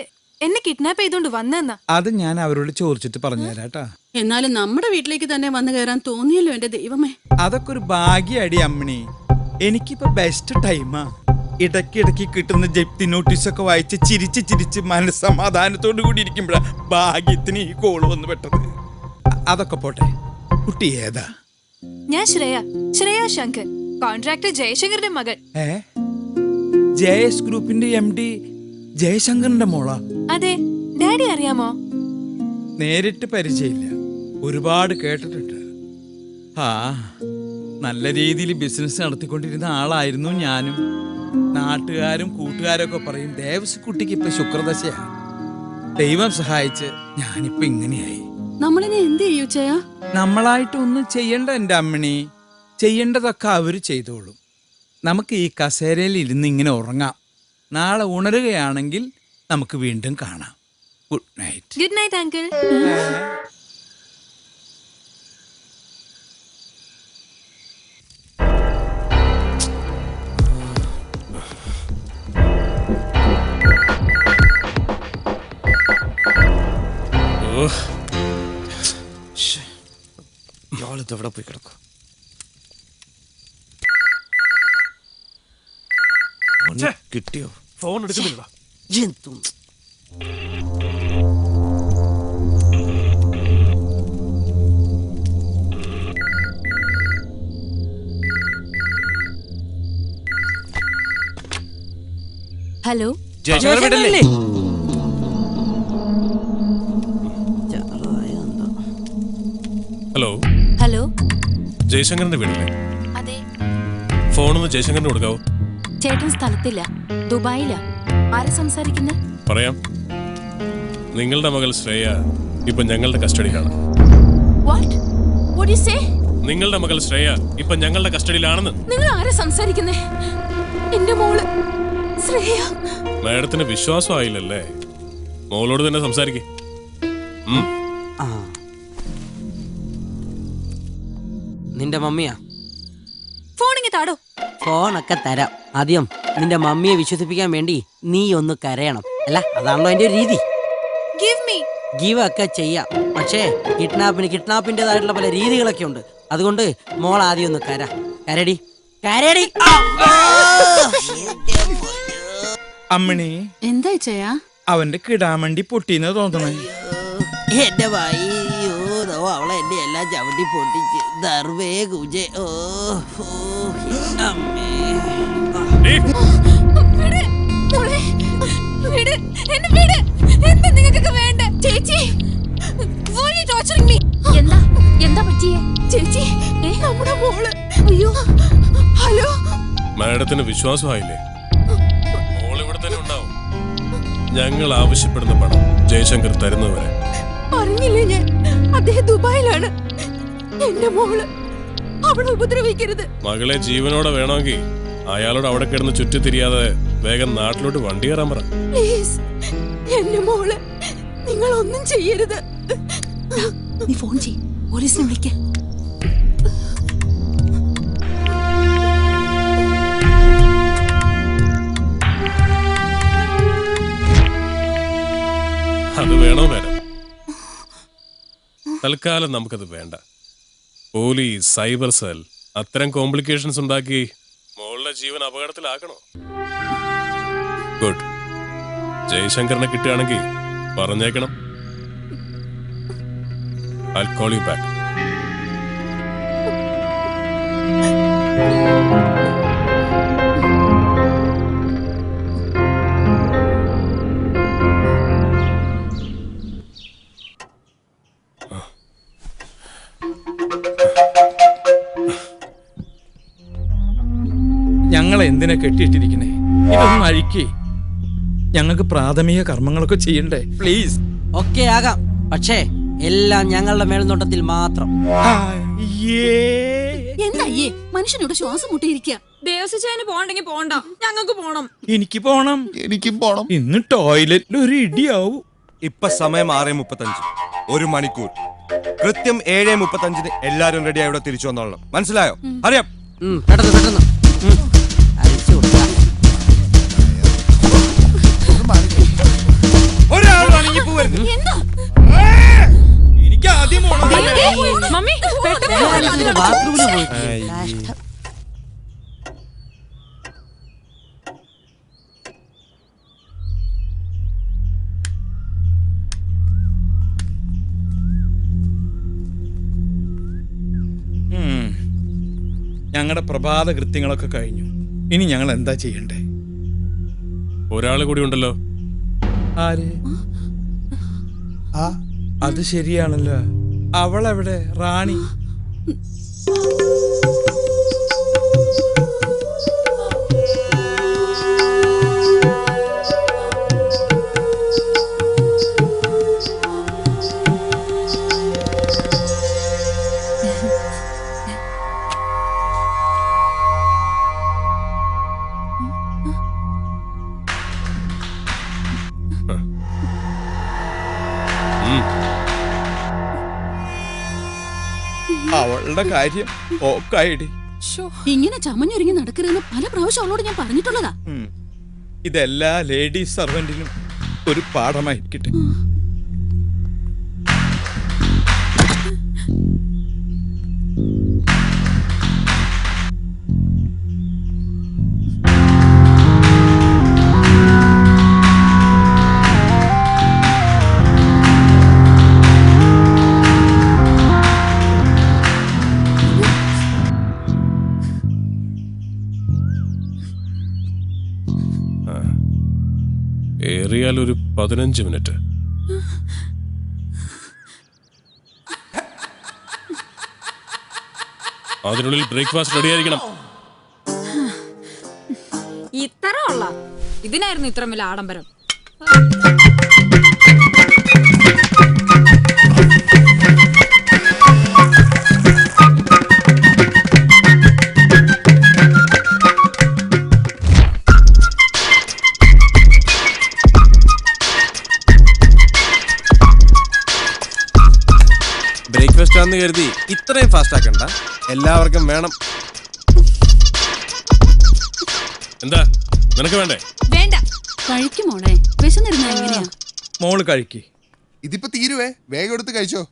എന്നെ കിഡ്നാപ്പ് ചെയ്തോണ്ട് വന്നെന്നാ? അത് ഞാൻ അവരോട് ചോദിച്ചിട്ട് പറഞ്ഞുതരാട്ടാ. എന്നാലും നമ്മുടെ വീട്ടിലേക്ക് തന്നെ വന്നു കയറാൻ തോന്നിയല്ലോ എന്റെ ദൈവമേ. അതൊക്കെ ഒരു ഭാഗ്യടി അമ്മണി. എനിക്കിപ്പോ ബെസ്റ്റ് ടൈമാ. ഇടയ്ക്കിടയ്ക്ക് കിട്ടുന്ന ജപ്തി നോട്ടീസൊക്കെ വായിച്ച് ചിരിച്ച് ചിരിച്ച് മനസ്സമാധാനത്തോടു കൂടി ഇരിക്കുമ്പോഴാ ഭാഗ്യത്തിന് ഈ കോള് വന്ന് പെട്ടത്. അതൊക്കെ പോട്ടെ, കുട്ടി ഏതാ? ഞാൻ ശ്രേയ ശങ്കർ, കോൺട്രാക്ടർ ജയശങ്കറിന്റെ മകൾ. ജയസ് ഗ്രൂപ്പിന്റെ MD ജയശങ്കറിന്റെ മോളാ? അതെ. ഡാഡി അറിയാമോ? നേരിട്ട് പരിചയമില്ല, ഒരുപാട് കേട്ടിട്ടുണ്ട്. നല്ല രീതിയിൽ ബിസിനസ് നടത്തിക്കൊണ്ടിരുന്ന ആളായിരുന്നു ഞാനും. നാട്ടുകാരും കൂട്ടുകാരൊക്കെ പറയും ദേവസ് കുട്ടിക്ക് ഇപ്പൊ ശുക്രദശയാണ്. ദൈവം സഹായിച്ച് ഞാനിപ്പോ ഇങ്ങനെയായി. നമ്മളിനെ എന്ത് ചെയ്യൂ ചെയ്യാ? നമ്മളായിട്ടൊന്നും ചെയ്യണ്ട എന്റെ അമ്മണി. ചെയ്യേണ്ടതൊക്കെ അവര് ചെയ്തോളും. നമുക്ക് ഈ കസേരയിൽ ഇരുന്ന് ഇങ്ങനെ ഉറങ്ങാം. നാളെ ഉണരുകയാണെങ്കിൽ നമുക്ക് വീണ്ടും കാണാം. Good night. Good night uncle. ഇയാളിത് എവിടെ പോയി കിടക്കും? കിട്ടിയോ? ഫോൺ എടുക്കുന്നില്ല. ഹലോ, ജയശങ്കരല്ലേ? Hello hello. ജയശങ്കറിന്റെ വീടല്ലേ? അതെ. ഫോണൊന്ന് ജയശങ്കറിന് കൊടുക്കാവോ? ചേട്ടൻ സ്ഥലത്തില്ല, ദുബായിലാ. ആരാ സംസാരിക്കുന്നത്? പറയാം. നിങ്ങളുടെ മകൾ ശ്രേയ ഇപ്പൊ ഞങ്ങളുടെ കസ്റ്റഡിയിലാണ്. നിങ്ങളുടെ മകൾ ശ്രേയ ഇപ്പൊ ഞങ്ങളുടെ കസ്റ്റഡിയിലാണെന്ന്. നിങ്ങൾ ആരാ സംസാരിക്കുന്നേ? എന്റെ മോള് ശ്രേയ. മാഡത്തിന് വിശ്വാസമായില്ലല്ലേ? മോളോട് തന്നെ സംസാരിക്കേ. നിന്റെ മമ്മിയാ? ഫോണിങ്ങ് താടോ. ഫോണൊക്കെ തരാം. ആദ്യം നിന്റെ മമ്മിയെ വിശ്വസിപ്പിക്കാൻ വേണ്ടി നീ ഒന്ന് കരയണം. അല്ല, അതാണല്ലോ എന്റെ രീതി. ഗീവ് ഒക്കെ ചെയ്യാം, പക്ഷേ കിഡ്നാപ്പിന്റേതായിട്ടുള്ള പല രീതികളൊക്കെ ഉണ്ട്. അതുകൊണ്ട് മോൾ ആദ്യം ഒന്ന് കരടി. അമ്മണി, എന്താ ചെയ്യാ? അവന്റെ കിടാമണ്ടി പൊട്ടിന്ന് തോന്നണേ. എന്റെ വയ്യോ, അവളെ എന്റെ എല്ലാം ചവിട്ടി പൊട്ടിച്ച് ദർവേ കുജേ. ഓ അമ്മേ. എന്താ പറ്റിയേ ചേച്ചി? നമ്മുടെ മോള്. അയ്യോ, ഹലോ. മാഡത്തിന് വിശ്വാസമായില്ലേ? മോൾ ഇവിടെ തന്നെ ഉണ്ടാവും. ഞങ്ങൾ ആവശ്യപ്പെടുന്ന പണം ജയശങ്കർ തരുന്നവരെ. അറിഞ്ഞില്ലേ ഞാൻ? അദ്ദേഹം ദുബായിലാണ്. എന്റെ മോള്, അവളെ ഉപദ്രവിക്കരുത്. മകളെ ജീവനോടെ വേണമെങ്കിൽ അയാളോട് അവിടെ കിടന്ന് ചുറ്റിത്തിരിയാതെ വേഗം നാട്ടിലോട്ട് വണ്ടി കയറാൻ പറ. പ്ലീസ്, എന്റെ മോള്, നിങ്ങൾ ഒന്നും ചെയ്യരുത്. നീ ഫോൺ ചെയ്യ്, പോലീസിനെ വിളിക്ക. അത് വേണോ വേണം? തൽക്കാലം നമുക്കത് വേണ്ട. പോലീസ്, സൈബർ സെൽ അത്തരം കോംപ്ലിക്കേഷൻസ് ഉണ്ടാക്കി മോളുടെ ജീവൻ അപകടത്തിലാക്കണോ? ഗുഡ്. ജയശങ്കറിനെ കിട്ടുകയാണെങ്കിൽ പറഞ്ഞേക്കണം. I'll call you back. ഞങ്ങളെ എന്തിനാ കെട്ടിയിട്ടിരിക്കണേ? ഇതൊന്നും അഴിക്കേ. ഞങ്ങൾക്ക് പ്രാഥമിക കർമ്മങ്ങളൊക്കെ ചെയ്യണ്ടേ? പ്ലീസ്. ഒക്കെ ആകാം, പക്ഷേ എല്ലാം ഞങ്ങളുടെ മേൽനോട്ടത്തിൽ മാത്രം. എന്തായേ മനുഷ്യനോട് ശ്വാസം മുട്ടിയിരിക്കുക? ദേവസ്വന് പോണ്ടെങ്കിൽ പോണ്ട, ഞങ്ങൾക്ക് പോണം. എനിക്കും പോണം. ഇന്ന് ടോയ്ലറ്റിൽ ഒരു ഇടിയാവും. ഇപ്പൊ സമയം 6:35. 1 മണിക്കൂർ. കൃത്യം 7:35 എല്ലാരും റെഡിയായി ഇവിടെ തിരിച്ചു വന്നോളണം. മനസ്സിലായോ? അറിയാം. പെട്ടെന്ന് എനിക്ക് ആദ്യം ബാത്റൂമിൽ പോയി. ഞങ്ങളുടെ പ്രഭാത കൃത്യങ്ങളൊക്കെ കഴിഞ്ഞു. ഇനി ഞങ്ങൾ എന്താ ചെയ്യണ്ടേ? ഒരാള് കൂടി ഉണ്ടല്ലോ. ആര്? അത് ശരിയാണല്ലോ. അവളെവിടെ? റാണി. അവളുടെ കാര്യം ഓക്കായിടി. ഇങ്ങനെ ചമഞ്ഞൊരുങ്ങി നടക്കരുതെന്ന് പല പ്രാവശ്യം അവളോട് ഞാൻ പറഞ്ഞിട്ടുള്ളതാ. ഇതെല്ലാ ലേഡീസ് സർവന്റിനും ഒരു പാഠമായിരിക്കട്ടെ. ഏറിയാൽ ഒരു 15 മിനിറ്റ്. അതിനുള്ളിൽ ബ്രേക്ക്ഫാസ്റ്റ് റെഡി ആയിരിക്കണം. തള്ള. ഇതിനായിരുന്നു ഇത്ര വലിയ ആഡംബരം. ബ്രേക്ക്ഫാസ്റ്റ് ആണെന്ന് കരുതി ഇത്രയും ഫാസ്റ്റ് ആക്കണ്ട, എല്ലാവർക്കും വേണം. എന്താ നിനക്ക് വേണ്ടേ? വേണ്ട, കഴിക്കും മോളെ. വിശന്നിരുന്ന എങ്ങനെയാ? മോള് കഴിക്ക്. ഇതിപ്പോ തീരുവേ, വേഗം എടുത്ത് കഴിച്ചോ.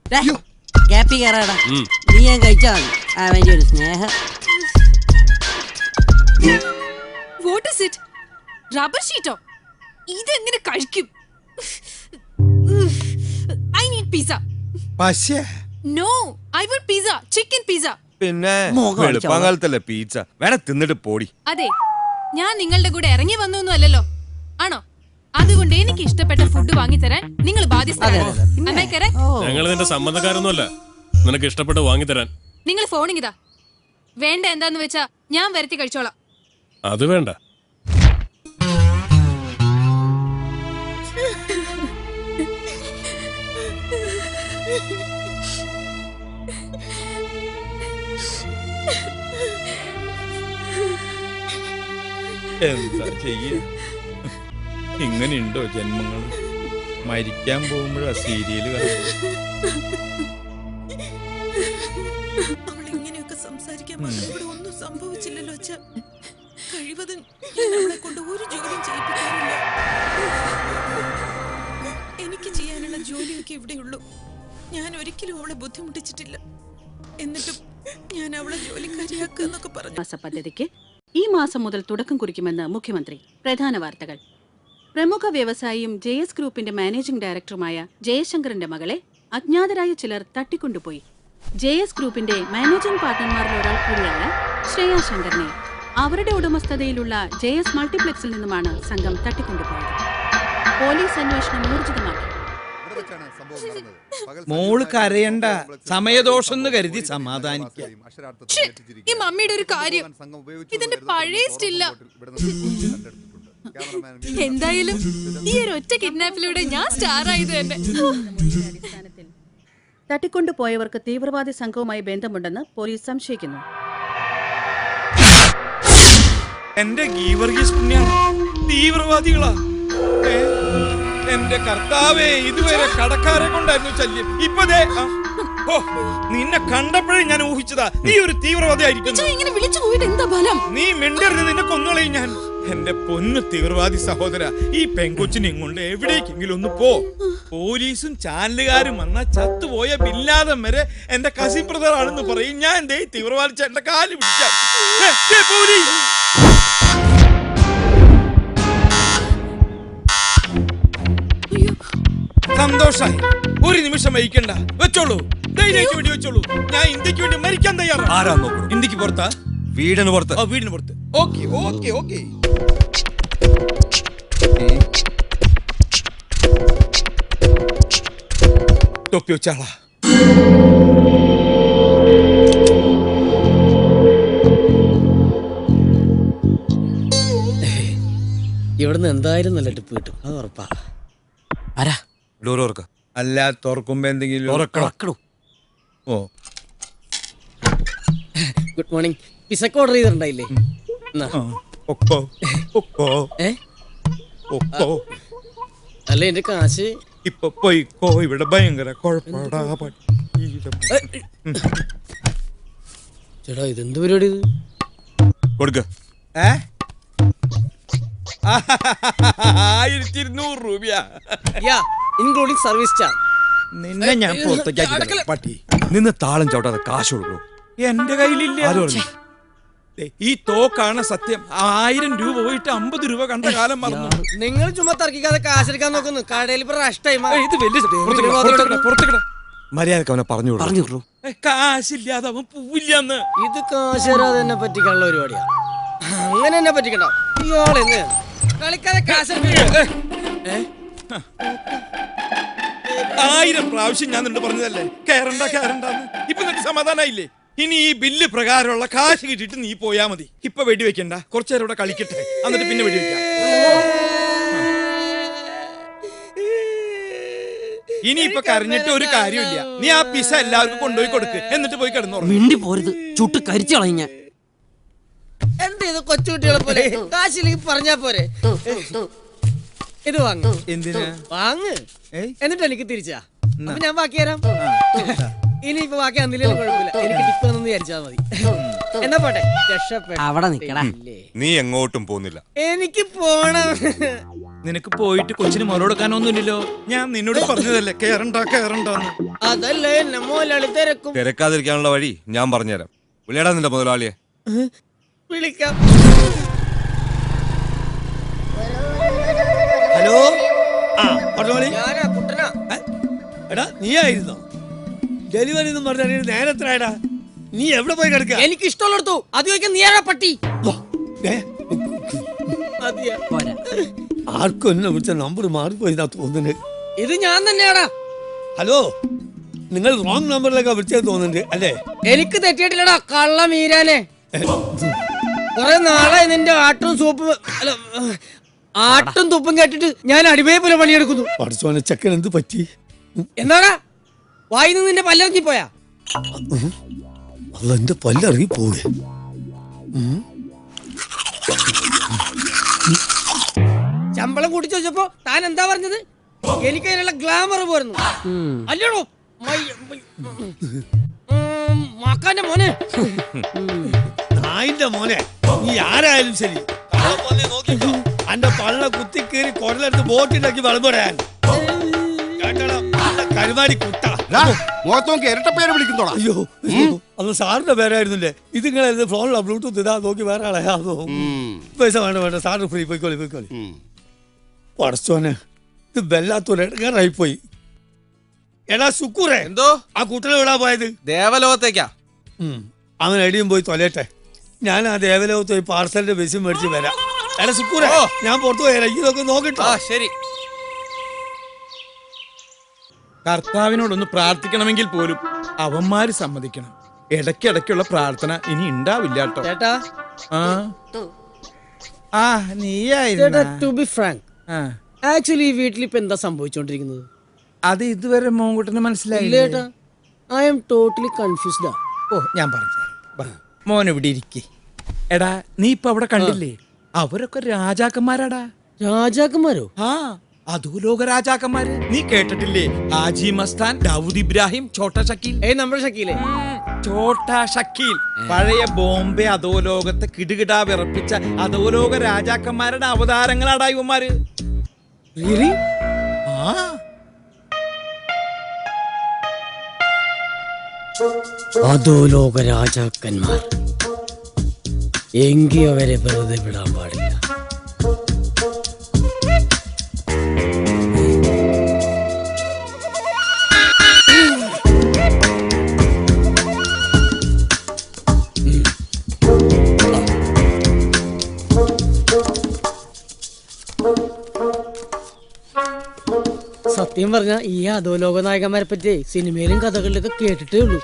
ഗ്യാപ്പി കയറാടാ. നീ ഞാൻ കഴിച്ചാ മതി. അവന്റെ ഒരു സ്നേഹം. What is it? റബ്ബർ ഷീറ്റോ? ഇതെങ്ങനെ കഴിക്കും? I need pizza. പക്ഷേ No, I want pizza. Chicken pizza. പിന്നെ വെളുപ്പാങ്കാലത്തല്ലേ പീച്ച, വേണേ തിന്നിട്ട് പോടി. അതെ, ഞാൻ നിങ്ങളുടെ കൂടെ ഇറങ്ങി വന്നൊന്നും അല്ലല്ലോ, ആണോ? അതുകൊണ്ട് എനിക്ക് ഇഷ്ടപ്പെട്ട ഫുഡ് വാങ്ങിത്തരാൻ നിങ്ങൾ ബാധ്യസ്ഥരാണ്. ഞങ്ങൾ നിന്റെ സമ്മതക്കാരൊന്നുമല്ല നിനക്ക് ഇഷ്ടപ്പെട്ട് വാങ്ങിത്തരാൻ. നിങ്ങൾ ഫോണിങ്ങിതാ. വേണ്ട എന്താന്ന് വെച്ചാ ഞാൻ വരുത്തി കഴിച്ചോളാം. അത് വേണ്ട. എന്താ ചെയ്യ, ഇങ്ങനെയുണ്ടോ ജന്മങ്ങൾ? മരിക്കാൻ പോകുമ്പോഴാ സീരിയല് അവളിങ്ങനെയൊക്കെ സംസാരിക്കാൻ ഇവിടെ ഒന്നും സംഭവിച്ചില്ലല്ലോ അച്ഛ. കഴിവതും ഞാൻ അവളെ കൊണ്ട് ഒരു ജോലിയും ചെയ്യിപ്പിക്കാറില്ല. എനിക്ക് ചെയ്യാനുള്ള ജോലിയൊക്കെ ഇവിടെയുള്ളൂ. ഞാൻ ഒരിക്കലും അവളെ ബുദ്ധിമുട്ടിച്ചിട്ടില്ല. എന്നിട്ടും ഞാൻ അവളെ ജോലിക്കാരിയാക്കുക എന്നൊക്കെ പറഞ്ഞു. പദ്ധതിക്ക് ഈ മാസം മുതൽ തുടക്കം കുറിക്കുമെന്ന് മുഖ്യമന്ത്രി. പ്രധാന വാർത്തകൾ. പ്രമുഖ വ്യവസായിയും JS ഗ്രൂപ്പിന്റെ മാനേജിംഗ് ഡയറക്ടറുമായ ജയശങ്കറിന്റെ മകളെ അജ്ഞാതരായ ചിലർ തട്ടിക്കൊണ്ടുപോയി. JS ഗ്രൂപ്പിന്റെ മാനേജിംഗ് പാർട്ണർമാരിൽ ഒരാൾ കൂടിയായ ശ്രേയ ശങ്കറിനെ അവരുടെ ഉടമസ്ഥതയിലുള്ള JS മൾട്ടിപ്ലക്സിൽ നിന്നുമാണ് സംഘം തട്ടിക്കൊണ്ടുപോയത്. പോലീസ് അന്വേഷണം ഊർജിതമാക്കി. മോള് കരയണ്ട, സമയദോഷം എന്ന് കരുതി സമാധാനിക്കാം. ഈ മമ്മിയുടെ ഒരു കാര്യം, ഇതിന്റെ പഴയ സ്റ്റില്ല. എന്തായാലും ഈ ഒരു ഒറ്റ കിഡ്നാപ്പിലൂടെ ഞാൻ സ്റ്റാർ ആയത് തന്നെ. തട്ടിക്കൊണ്ടുപോയവർക്ക് തീവ്രവാദി സംഘവുമായി ബന്ധമുണ്ടെന്ന് പോലീസ് സംശയിക്കുന്നു. എന്റെ ഗീവർഗീസ് പുണ്യാണ്, തീവ്രവാദികളാ. എന്റെ കർത്താവേ, ഇതുവരെ കടക്കാരെ കൊണ്ടായിരുന്നു ശല്യം. ഇപ്പൊ നിന്നെ കണ്ടപ്പോഴേ ഞാൻ ഊഹിച്ചതാ നീ ഒരു തീവ്രവാദി ആയിരിക്കും. നീ മിണ്ടരുത്, നിന്നെ കൊന്നുകളയും ഞാൻ. എന്റെ പൊന്നു തീവ്രവാദി സഹോദര, ഈ പെങ്കൊച്ചിനെ കൊണ്ട് എവിടേക്കെങ്കിലും ഒന്ന് പോ. പോലീസും ചാനലുകാരും വന്ന ചത്തുപോയ ബില്ലാദം വരെ എന്റെ കസിൻ ബ്രദർ ആണെന്ന് പറയും. ഞാൻ ദേ തീവ്രവാദിച്ച എന്റെ കാല് പിടിക്കാം. സന്തോഷായി, ഒരു നിമിഷം വഹിക്കണ്ട, വെച്ചോളൂ, ധൈര്യമായിട്ട് വേണ്ടി വെച്ചോളൂ. ഞാൻ ഇന്ത്യക്ക് വേണ്ടി മരിക്കാൻ തയ്യാറാണ്. ആരാ നോക്കൂ? ഇന്ത്യക്ക് പുറത്താ? വീടിന് പുറത്ത്. വീടിന് പുറത്ത്. Okay okay okay. തൊപ്പി വെച്ചാളാ. ഇവിടുന്ന് എന്തായാലും നല്ല ടിപ്പ് കിട്ടും, അത് ഉറപ്പാ. ആരാ? ഡോർ തുറക്ക. അല്ല, തുറക്കുമ്പോ എന്തെങ്കിലും ഓ. Good morning. പിസക്ക് ഓർഡർ ചെയ്തിട്ടുണ്ടായില്ലേ? അല്ല, എന്റെ കാശ് ഇപ്പൊ പോയിക്കോ, ഇവിടെ ഭയങ്കര കുഴപ്പടാ. ചേട്ടാ, ഇതെന്ത് പരിപാടി ഇത്? കൊടുക്ക. 1200 രൂപയാ, ഇൻക്ലൂഡിംഗ് സർവീസ് ചാർജ്. നിന്നെ ഞാൻ പുറത്തേക്ക് പട്ടി. നിന്ന് താളം ചവിട്ടാതെ കാശ് കൊടുക്കൂ. എന്റെ കയ്യിലില്ല. ഈ തോക്കാണ് സത്യം. 1000 രൂപ പോയിട്ട് 50 രൂപ കണ്ട കാലം മറന്നു. നിങ്ങൾ ചുമ്മാ തർക്കിക്കാതെ കാശെടുക്കാൻ നോക്കുന്നു. കടയിൽ മര്യാദക്ക് അവനെ പറഞ്ഞു കൊടുക്കും. കാശില്ലാതെ അവൻ പോവില്ലെന്ന്. ഇത് കാശ് തരാതെ തന്നെ പറ്റിക്കാനുള്ള പരിപാടിയാ. അങ്ങനെ തന്നെ പറ്റിക്കണ്ട. ഇയാളെന്ന് കളിക്കാതെ കാശ് 1000 പ്രാവശ്യം ഞാൻ നിന്നോട് പറഞ്ഞതല്ലേ കേറണ്ട കേറണ്ടെന്ന്. ഇപ്പൊ നിനക്ക് സമാധാനായില്ലേ? ഇനി ഈ ബില്ല് പ്രകാരമുള്ള കാശ് കിട്ടിയിട്ട് നീ പോയാ മതി. ഇപ്പൊ വെടിവെക്കണ്ട, കുറച്ചു നേരം ഇവിടെ കളിക്കട്ടെ, എന്നിട്ട് പിന്നെ വെടിവെക്കാം. ഇനിയിപ്പൊ കരഞ്ഞിട്ട് ഒരു കാര്യമില്ല. നീ ആ പിസ എല്ലാവർക്കും കൊണ്ടുപോയി കൊടുക്ക്, എന്നിട്ട് പോയി കിടന്നു. മിണ്ടി പോരുത്, ചുട്ട് കരിച്ചു കളഞ്ഞ. എന്ത് ഇത് കൊച്ചുകുട്ടികളെ പോലെ കാശിലേക്ക് പറഞ്ഞാ പോരെ? ഇത് വാങ്ങ്. എന്തിനാ വാങ്ങ്, എന്നിട്ട് എനിക്ക് തിരിച്ചാ. അപ്പൊ ഞാൻ ബാക്കി തരാം. ഇനിയിപ്പോ ബാക്കി തന്നില്ലേലും കുഴപ്പമില്ല, എനിക്ക് ടിപ്പ് തന്നു വിചാരിച്ചാ മതി. എന്നാ പോട്ടെ, അവിടെ നിക്കടാ. നീ എങ്ങോട്ടും പോകുന്നില്ല. എനിക്ക് പോണം. നിനക്ക് പോയിട്ട് കൊച്ചിന് മുറ കൊടുക്കാനൊന്നുമില്ലല്ലോ. ഞാൻ നിന്നോട് പറഞ്ഞതല്ലേ കേറണ്ടെന്ന്. അതല്ലേ എന്നെ മുതലാളി തിരക്കും. തിരക്കാതിരിക്കാനുള്ള വഴി ഞാൻ പറഞ്ഞുതരാം. വിളിയടാ നിന്റെ മുതലാളിയെ. വിളിക്കാം. ഹലോ, ആ പറഞ്ഞോളി. ഞാനാ കുട്ടനാ. എടാ നീ ആയിരുന്നോ? ഡെലിവറി എന്ന് പറഞ്ഞാൽ നേരത്തിലായടാ. നീ എവിടെ പോയി കിടക്ക? എനിക്ക് ഇഷ്ടമുള്ളടത്തു. അത് ചോദിക്കാൻ നീ ആരാ പട്ടി? ആർക്കും എന്നെ വിളിച്ച നമ്പർ മാറിപ്പോയിന്നാ തോന്നുന്നത്. ഇത് ഞാൻ തന്നെയാടാ. ഹലോ, നിങ്ങൾ റോങ് നമ്പറിലൊക്കെ വിളിച്ചത് തോന്നുന്നുണ്ട് അല്ലേ? എനിക്ക് തെറ്റിയിട്ടില്ലടാ കള്ള മീരാനെ. കൊറേ നാളെ നിന്റെ ആട്ടും സൂപ്പും അല്ല ആട്ടും തുപ്പും കേട്ടിട്ട് ഞാൻ അടിമയെ പോലെ പണിയെടുക്കുന്നു. പഠിച്ചോനെ ചെക്കൻ എന്ത് പറ്റി? എന്നാടാ വായിന്ന് നിന്റെ പല്ലിറങ്ങി പോയാ? അല്ല എന്റെ പല്ലിറങ്ങി പോവേ. ശമ്പളം കൂട്ടി ചോദിച്ചപ്പോ താൻ എന്താ പറഞ്ഞത്? എനിക്ക് അതിനുള്ള ഗ്ലാമർ പോരുന്നു അല്ലടോ മക്കാന്റെ മോനെ. നായിന്റെ മോനെ, നീ ആരായാലും ശരി അന്റെ പള്ള കുത്തിക്കേറി കുടലെടുത്ത് ബോട്ടിണ്ടാക്കി വളർന്നോടാൻ കരുമാടി കുട്ട മുഖത്തോക്കി ഇരട്ടപ്പേര് വിളിക്കുന്നോടാ. അയ്യോ അന്ന് സാറിന്റെ പേരായിരുന്നില്ലേ? ഇത് നിങ്ങളെ ഫോണിലാ ബ്ലൂടൂത്ത് ഇതാ നോക്കി വേറെ ആളെ. അതോ പൈസ വേണ്ട സാറിന് ഫ്രീ. പോയിക്കോളി. പടച്ചോനെ, ഇത് വല്ലാത്തൊരു ഇടങ്ങാറായിപ്പോയി. എടാ സുക്കൂറേ, എന്തോ ആ കുട്ടനെ വിടാ പോയത്? ദേവലോകത്തേക്കാ. അവൻ എടിയും പോയി തൊലയട്ടെ. ഞാൻ ആ ദേവലോകത്ത് പോയി പാർസലിന്റെ ബസ് മേടിച്ച് വരാം. എടാ സുക്കൂറേ, ഞാൻ പുറത്തു പോയാലോ, ഇതൊക്കെ നോക്കിട്ടോ. ശരി. കർത്താവിനോടൊന്ന് പ്രാർത്ഥിക്കണമെങ്കിൽ പോലും അവന്മാര് സമ്മതിക്കണം. ഇടയ്ക്കിടയ്ക്കുള്ള പ്രാർത്ഥന ഇനി ഉണ്ടാവില്ല കേട്ടോ. ചേട്ടാ, നീയായിരുന്നു. ആക്ച്വലി ഈ വീട്ടിൽ ഇപ്പൊ എന്താ സംഭവിച്ചോണ്ടിരിക്കുന്നത്? അത് ഇതുവരെ മോൻകുട്ടന് മനസ്സിലായില്ല. ചേട്ടാ, ഐ ആം ടോട്ടലി കൺഫ്യൂസ്ഡ്. ഓ, ഞാൻ പറഞ്ഞു മോൻ ഇവിടെ ഇരിക്കേ. എടാ നീ ഇപ്പൊ അവിടെ കണ്ടില്ലേ? അവരൊക്കെ രാജാക്കന്മാരാടാ. രാജാക്കന്മാരോ? ആ, അധോലോക രാജാക്കന്മാര്. നീ കേട്ടിട്ടില്ലേ? ഹാജി മസ്താൻ, ദാവൂദ് ഇബ്രാഹിം, ഛോട്ടാ ഷക്കീൽ. നമ്മുടെ ഷക്കീലേ? ഛോട്ടാ ഷക്കീൽ പഴയ ബോംബെ അധോലോകത്തെ കിടുകിടാ വിറപ്പിച്ച അധോലോക രാജാക്കന്മാരുടെ അവതാരങ്ങളാടാ ഇവന്മാര്. അധോലോക രാജാക്കന്മാർ എങ്കി അവരെ വെറുതെ വിടാൻ പാടില്ല. സത്യം പറഞ്ഞ ഈ അധോലോക നായകന്മാരെ പറ്റി സിനിമയിലും കഥകളിലൊക്കെ കേട്ടിട്ടേ ഉള്ളൂ.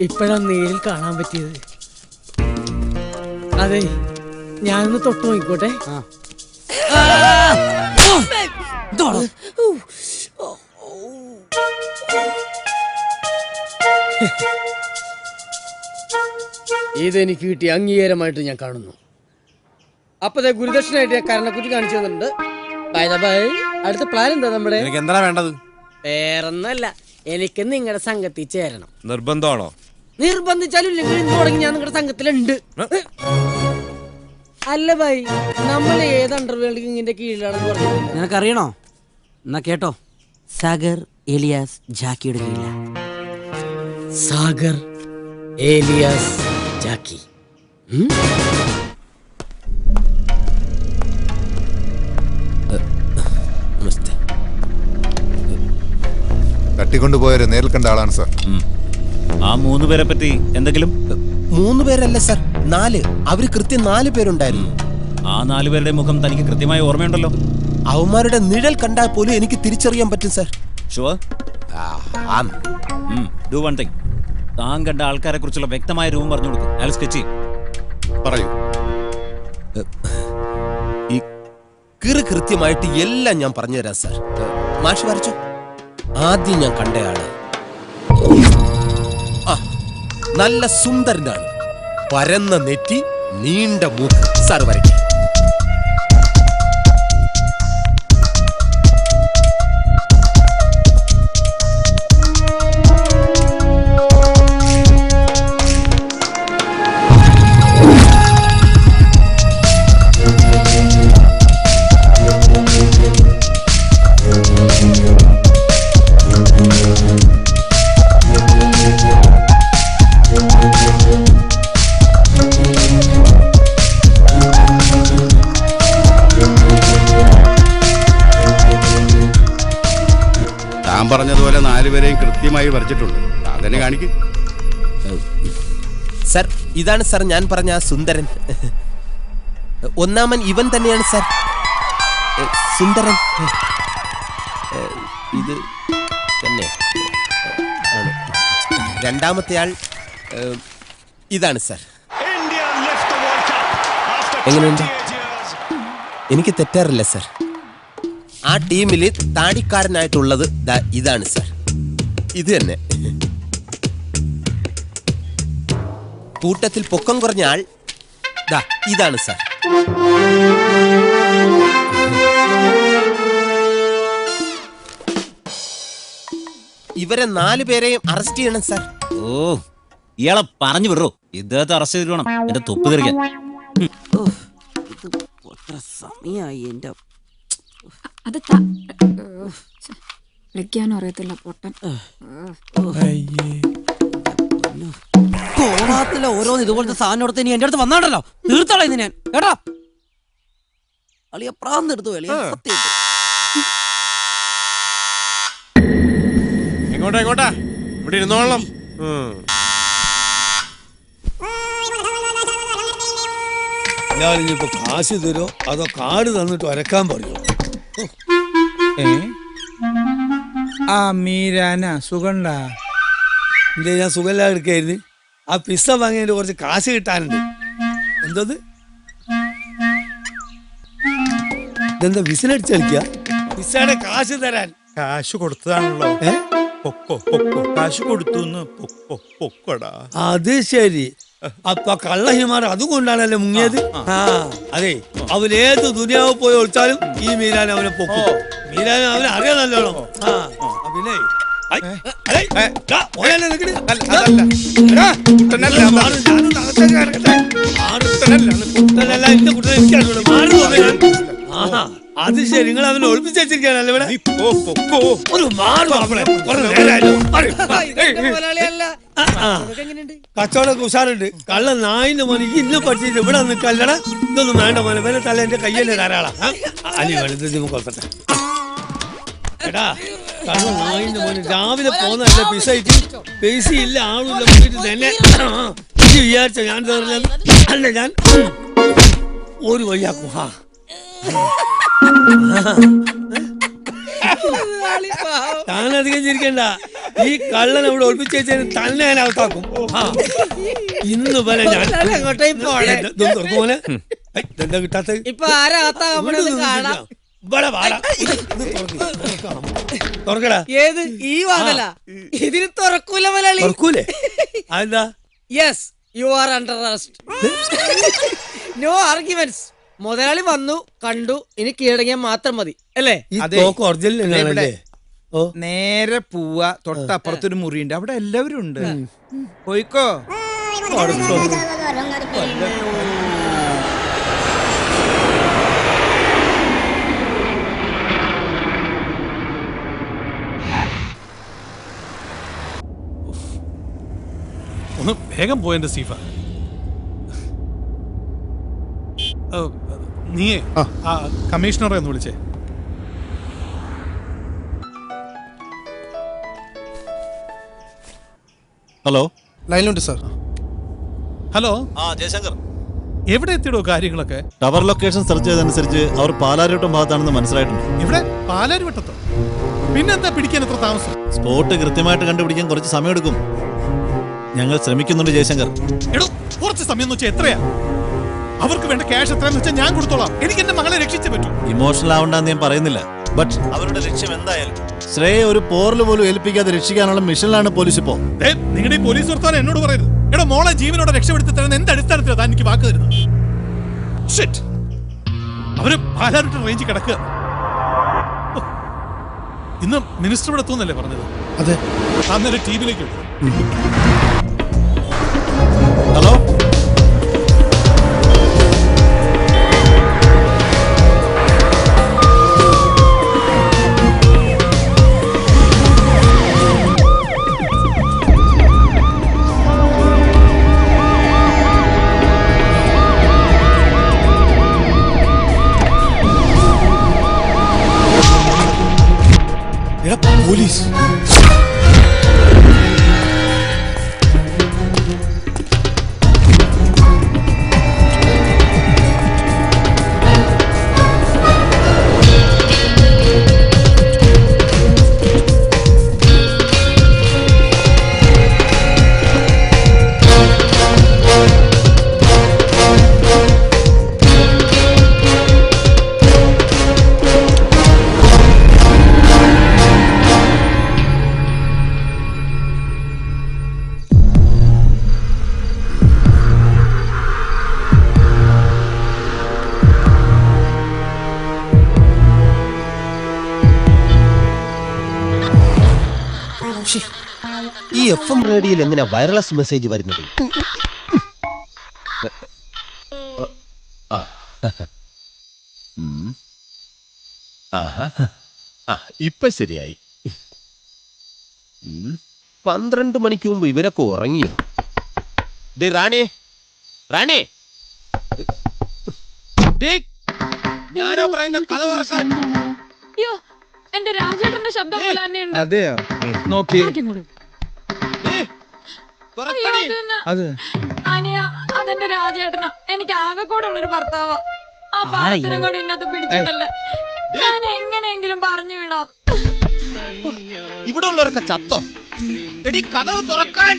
ഇപ്പോഴാണ് നേരിൽ കാണാൻ പറ്റിയത്. അതെ, ഞാനൊന്ന് തൊട്ട് നോക്കിക്കോട്ടെ. ഇതെനിക്ക് കിട്ടിയ അംഗീകാരമായിട്ട് ഞാൻ കാണുന്നു. അപ്പതേ ഗുരുദക്ഷിണായിട്ട് ഞാൻ കരണക്കുറ്റി കാണിച്ചു തന്നിട്ടുണ്ട്. അടുത്ത പ്ലാൻ എന്താ നമ്മുടെ? എന്താ വേണ്ടത്? വേറൊന്നല്ല, എനിക്ക് നിങ്ങളുടെ സംഘത്തിൽ ചേരണം. നിർബന്ധമാണോ? നിർബന്ധിച്ചാലും ഇല്ലെങ്കിൽ ഇന്ന് തുടങ്ങി ഞാൻ നിങ്ങളുടെ സംഘത്തിലുണ്ട്. അല്ല ഭായി, നമ്മൾ ഏത് അണ്ടർവേൾഡ് കിങ്ങിന്റെ കീഴിലാണെന്ന് പറഞ്ഞില്ല. നിനക്കറിയണോ? എന്നാ കേട്ടോ, സാഗർ ഏലിയാസ് ജാക്കിയുടെ കീഴില. സാഗർ ഏലിയാസ് ജാക്കി. തട്ടിക്കൊണ്ടുപോയവരെ നേരിൽ കണ്ട ആളാണ് സാർ. ആ 3 പേരെ പറ്റി എന്തെങ്കിലും? 3 പേരല്ല സാർ, 4. അവര് കൃത്യം 4 പേരുണ്ടായിരുന്നു. ആ 4 പേരുടെ മുഖം തനിക്ക് കൃത്യമായി ഓർമ്മയുണ്ടല്ലോ? അവന്മാരുടെ നിഴൽ കണ്ടാൽ പോലും എനിക്ക് തിരിച്ചറിയാൻ പറ്റും sir. Sure? Do one thing. താൻ കണ്ട ആൾക്കാരെ കുറിച്ചുള്ള വ്യക്തമായ രൂപം പറഞ്ഞു കൊടുക്കും. അയാൾ സ്കെച്ച് ചെയ്യും. പറയൂ. ഈ കൃത്യമായിട്ട് എല്ലാം ഞാൻ പറഞ്ഞുതരാം സാർ. മാഷ് വരച്ചോ. ആദ്യം ഞാൻ കണ്ടയാള് നല്ല സുന്ദരനാണ്. പരന്ന നെറ്റി, നീണ്ട മൂക്ക്. സാർ വരയ്ക്കും. പറഞ്ഞതുപോലെ 4 പേരെയും കൃത്യമായി വരച്ചിട്ടുണ്ട്. അതന്നെ കാണിക്കും. സർ, ഇതാണ് സർ ഞാൻ പറഞ്ഞ ആ സുന്ദരൻ. ഒന്നാമൻ ഇവൻ തന്നെയാണ് സർ, സുന്ദരൻ. ഇത് തന്നെ ആണ്. രണ്ടാമത്തെ ആൾ ഇതാണ് സർ. എങ്ങനെയുണ്ട്? എനിക്ക് തെറ്റാറില്ല സർ. ആ ടീമിൽ താടിക്കാരനായിട്ടുള്ളത് ഇതാണ് സർ. ഇത് തന്നെ. കൂട്ടത്തിൽ പൊക്കം കുറഞ്ഞ ആൾ ഇതാണ് സർ. ഇവരെ 4 പേരെയും അറസ്റ്റ് ചെയ്യണം സർ. ഓ, ഇയാളെ പറഞ്ഞു വിടറോ. ഇദ്ദേഹത്തെ അറസ്റ്റ് ചെയ്തിട്ട് വേണം എന്റെ തൊപ്പ് തെറിക്കാൻ. സമയായി എന്റെ അത് വിളിക്കാനും അറിയത്തില്ല പൊട്ടൻ. കോണാത്തിലെ ഓരോന്ന് ഇതുപോലത്തെ സാധനം എടുത്ത് ഇനി എന്റെ അടുത്ത് വന്നാണ്ടല്ലോ തീർത്തോളാം ഇന്ന് ഞാൻ. കേട്ടോ അളിയ പ്രാന്തെടുത്തു വേളിയ. എങ്ങോട്ടാ? ഇവിടെ ഇരുന്നോളാം. ഞാനിപ്പോ കാശ് തരോ അതോ കാർഡ് തന്നിട്ട് വരക്കാൻ പറയോ? ആ മീരാന സുഖണ്ട. ഇല്ലേ, ഞാൻ സുഖമില്ലാതെ എടുക്കായിരുന്നു. ആ പിസ്സ വാങ്ങിയതിന്റെ കുറച്ച് കാശ് കിട്ടാനുണ്ട്. എന്തത്? ഇതെന്താ വിസിലടിച്ച് കളിക്ക? പിസ്സയുടെ കാശ് തരാൻ കാശ് കൊടുത്തതാണല്ലോ. കാശ് കൊടുത്തു. പൊക്കോടാ. അത് ശരി. അപ്പൊ കള്ളഹിമാർ അതുകൊണ്ടാണല്ലേ മുങ്ങിയത്. അതെ, അവനേത് ദുനിയാവ് പോയി ഒളിച്ചാലും ഈ മീരാൻ അവനെ പൊക്കും. മീരാൻ അവനെ അറിയാൻ നല്ലോണം. പിന്നെ അത് ശരി, നിങ്ങൾ അവനെ ഒളിപ്പിച്ച് വെച്ചിരിക്കാനല്ലേ ഇവിടെ? ഒരു മാറും. കച്ചവടം ഉഷാറുണ്ട്. കള്ള നായിന്റെ മോനെ ഇന്ന് പഠിച്ചിട്ട് ഇവിടെ നിൽക്കല്ലടാ. ഇതൊന്നും വേണ്ട മോനെ, വേറെ തല എന്റെ കയ്യല്ലേ ധാരാളം. അനി വേണം കൊടുക്കട്ടെ. എടാ, കള്ള നായിന്റെ മോനെ രാവിലെ പോന്നല്ല പിസൈറ്റ് പൈസ ഇല്ല, ആളുമില്ല. പോയിട്ട് തന്നെ വിചാരിച്ച ഞാൻ തീർന്നത് അല്ല. ഞാൻ ഒരു വഴിയാക്കും. താനധികം ചിരിക്കണ്ട. ഈ കള്ളൻ അവിടെ ഒളിപ്പിച്ച് വെച്ചതിന് തന്നെ ഞാൻ അകത്താക്കും. ഇന്ന് പോലെ ഞാൻ പോലെ എന്താ കിട്ടാത്ത ഇപ്പൊ തുറക്കടാ. ഏത് ഈ വാങ്ങല ഇതിന് തുറക്കൂല മലയാളി. തുറക്കൂലേ? അതെന്താ? Yes, you are under arrest. No arguments. മുതലാളി വന്നു, കണ്ടു, ഇനി കീഴടങ്ങിയാൽ മാത്രം മതി അല്ലേ? നേരെ പോവാ. തൊട്ടപ്പുറത്തൊരു മുറിയുണ്ട്, അവിടെ എല്ലാവരും ഉണ്ട്. പോയിക്കോ. ഒന്ന് വേഗം പോയെന്റെ സ്റ്റീഫ. നീയേ കമ്മീഷണറെ ഒന്ന് വിളിച്ചേ. ഹലോ, ലൈനിലുണ്ട് സാർ. ഹലോ, ജയശങ്കർ. എവിടെ എത്തിയിടോ കാര്യങ്ങളൊക്കെ? ടവർ ലൊക്കേഷൻ സെർച്ച് ചെയ്തതനുസരിച്ച് അവർ പാലാരിവട്ടം ഭാഗത്താണെന്ന് മനസ്സിലായിട്ടുണ്ട്. ഇവിടെ പാലാരിവട്ടത്തോ? പിന്നെന്താ പിടിക്കാൻ എത്ര താമസം? സ്പോട്ട് കൃത്യമായിട്ട് കണ്ടുപിടിക്കാൻ കുറച്ച് സമയമെടുക്കും. ഞങ്ങൾ ശ്രമിക്കുന്നുണ്ട് ജയശങ്കർ. എടോ കുറച്ച് സമയം എന്ന് വെച്ചാൽ എത്രയാ? അവർക്ക് വേണ്ട ക്യാഷ് എത്രയെന്ന് വെച്ചാൽ ഞാൻ കൊടുത്തോളാം. എനിക്ക് എന്റെ മകളെ രക്ഷിച്ചേ പറ്റൂ. ഇമോഷണൽ ആവണ്ടെന്ന് ഞാൻ പറയുന്നില്ല, ബട്ട് അവരുടെ ലക്ഷ്യം എന്തായാലും ശ്രേയെ ഒരു പോറിൽ പോലും ഏൽപ്പിക്കാതെ രക്ഷിക്കാനുള്ള മിഷനിലാണ് പോലീസ് ഇപ്പോ. നിങ്ങളുടെ ഈ പോലീസ് വർത്താനം എന്നോട് പറയരുത്. എടോ മോളെ ജീവനോടെ രക്ഷപ്പെടുത്തി തരുന്ന എന്ത് അടിസ്ഥാനത്തിലാണ് താൻ എനിക്ക് വാക്ക് തരുന്നത്? ഷിറ്റ്. അവര് പാലാരിട്ട് റേഞ്ച് കിടക്കുക. ഇന്ന് മിനിസ്റ്റർ ഇവിടെ എത്തുന്നല്ലേ പറഞ്ഞത്? അതെ. അന്നേരം ടീമിലേക്ക് ഹലോ, പോലീസ്. ഈ FM റേഡിയോയിൽ എങ്ങനെയാ വയർലെസ് മെസ്സേജ് വരുന്നത്? ഇപ്പൊ ശരിയായി. 12 മണിക്ക് മുമ്പ് ഇവരൊക്കെ ഉറങ്ങിയോ? റാണി, റാണി, ഞാനോ പറയുന്ന കഥ പറക്കാൻ. എന്റെ രാജേട്ടന്റെ ശബ്ദം പോലെ തന്നെയുണ്ട്. അതെയോ? നോക്കി. അതെന്റെ രാജേട്ടനാ. എനിക്ക് ആകെ കൂടെ ഉള്ളൊരു ഭർത്താവാ. ആ പാത്രത്തിനും കൂടി ഇന്നത്തെ പിടിച്ചിട്ടല്ല. ഞാൻ എങ്ങനെയെങ്കിലും പറഞ്ഞു വിടാം. ഇവിടെ ഉള്ളവരൊക്കെ ചത്തോ? എടി കഥ തുറക്കാൻ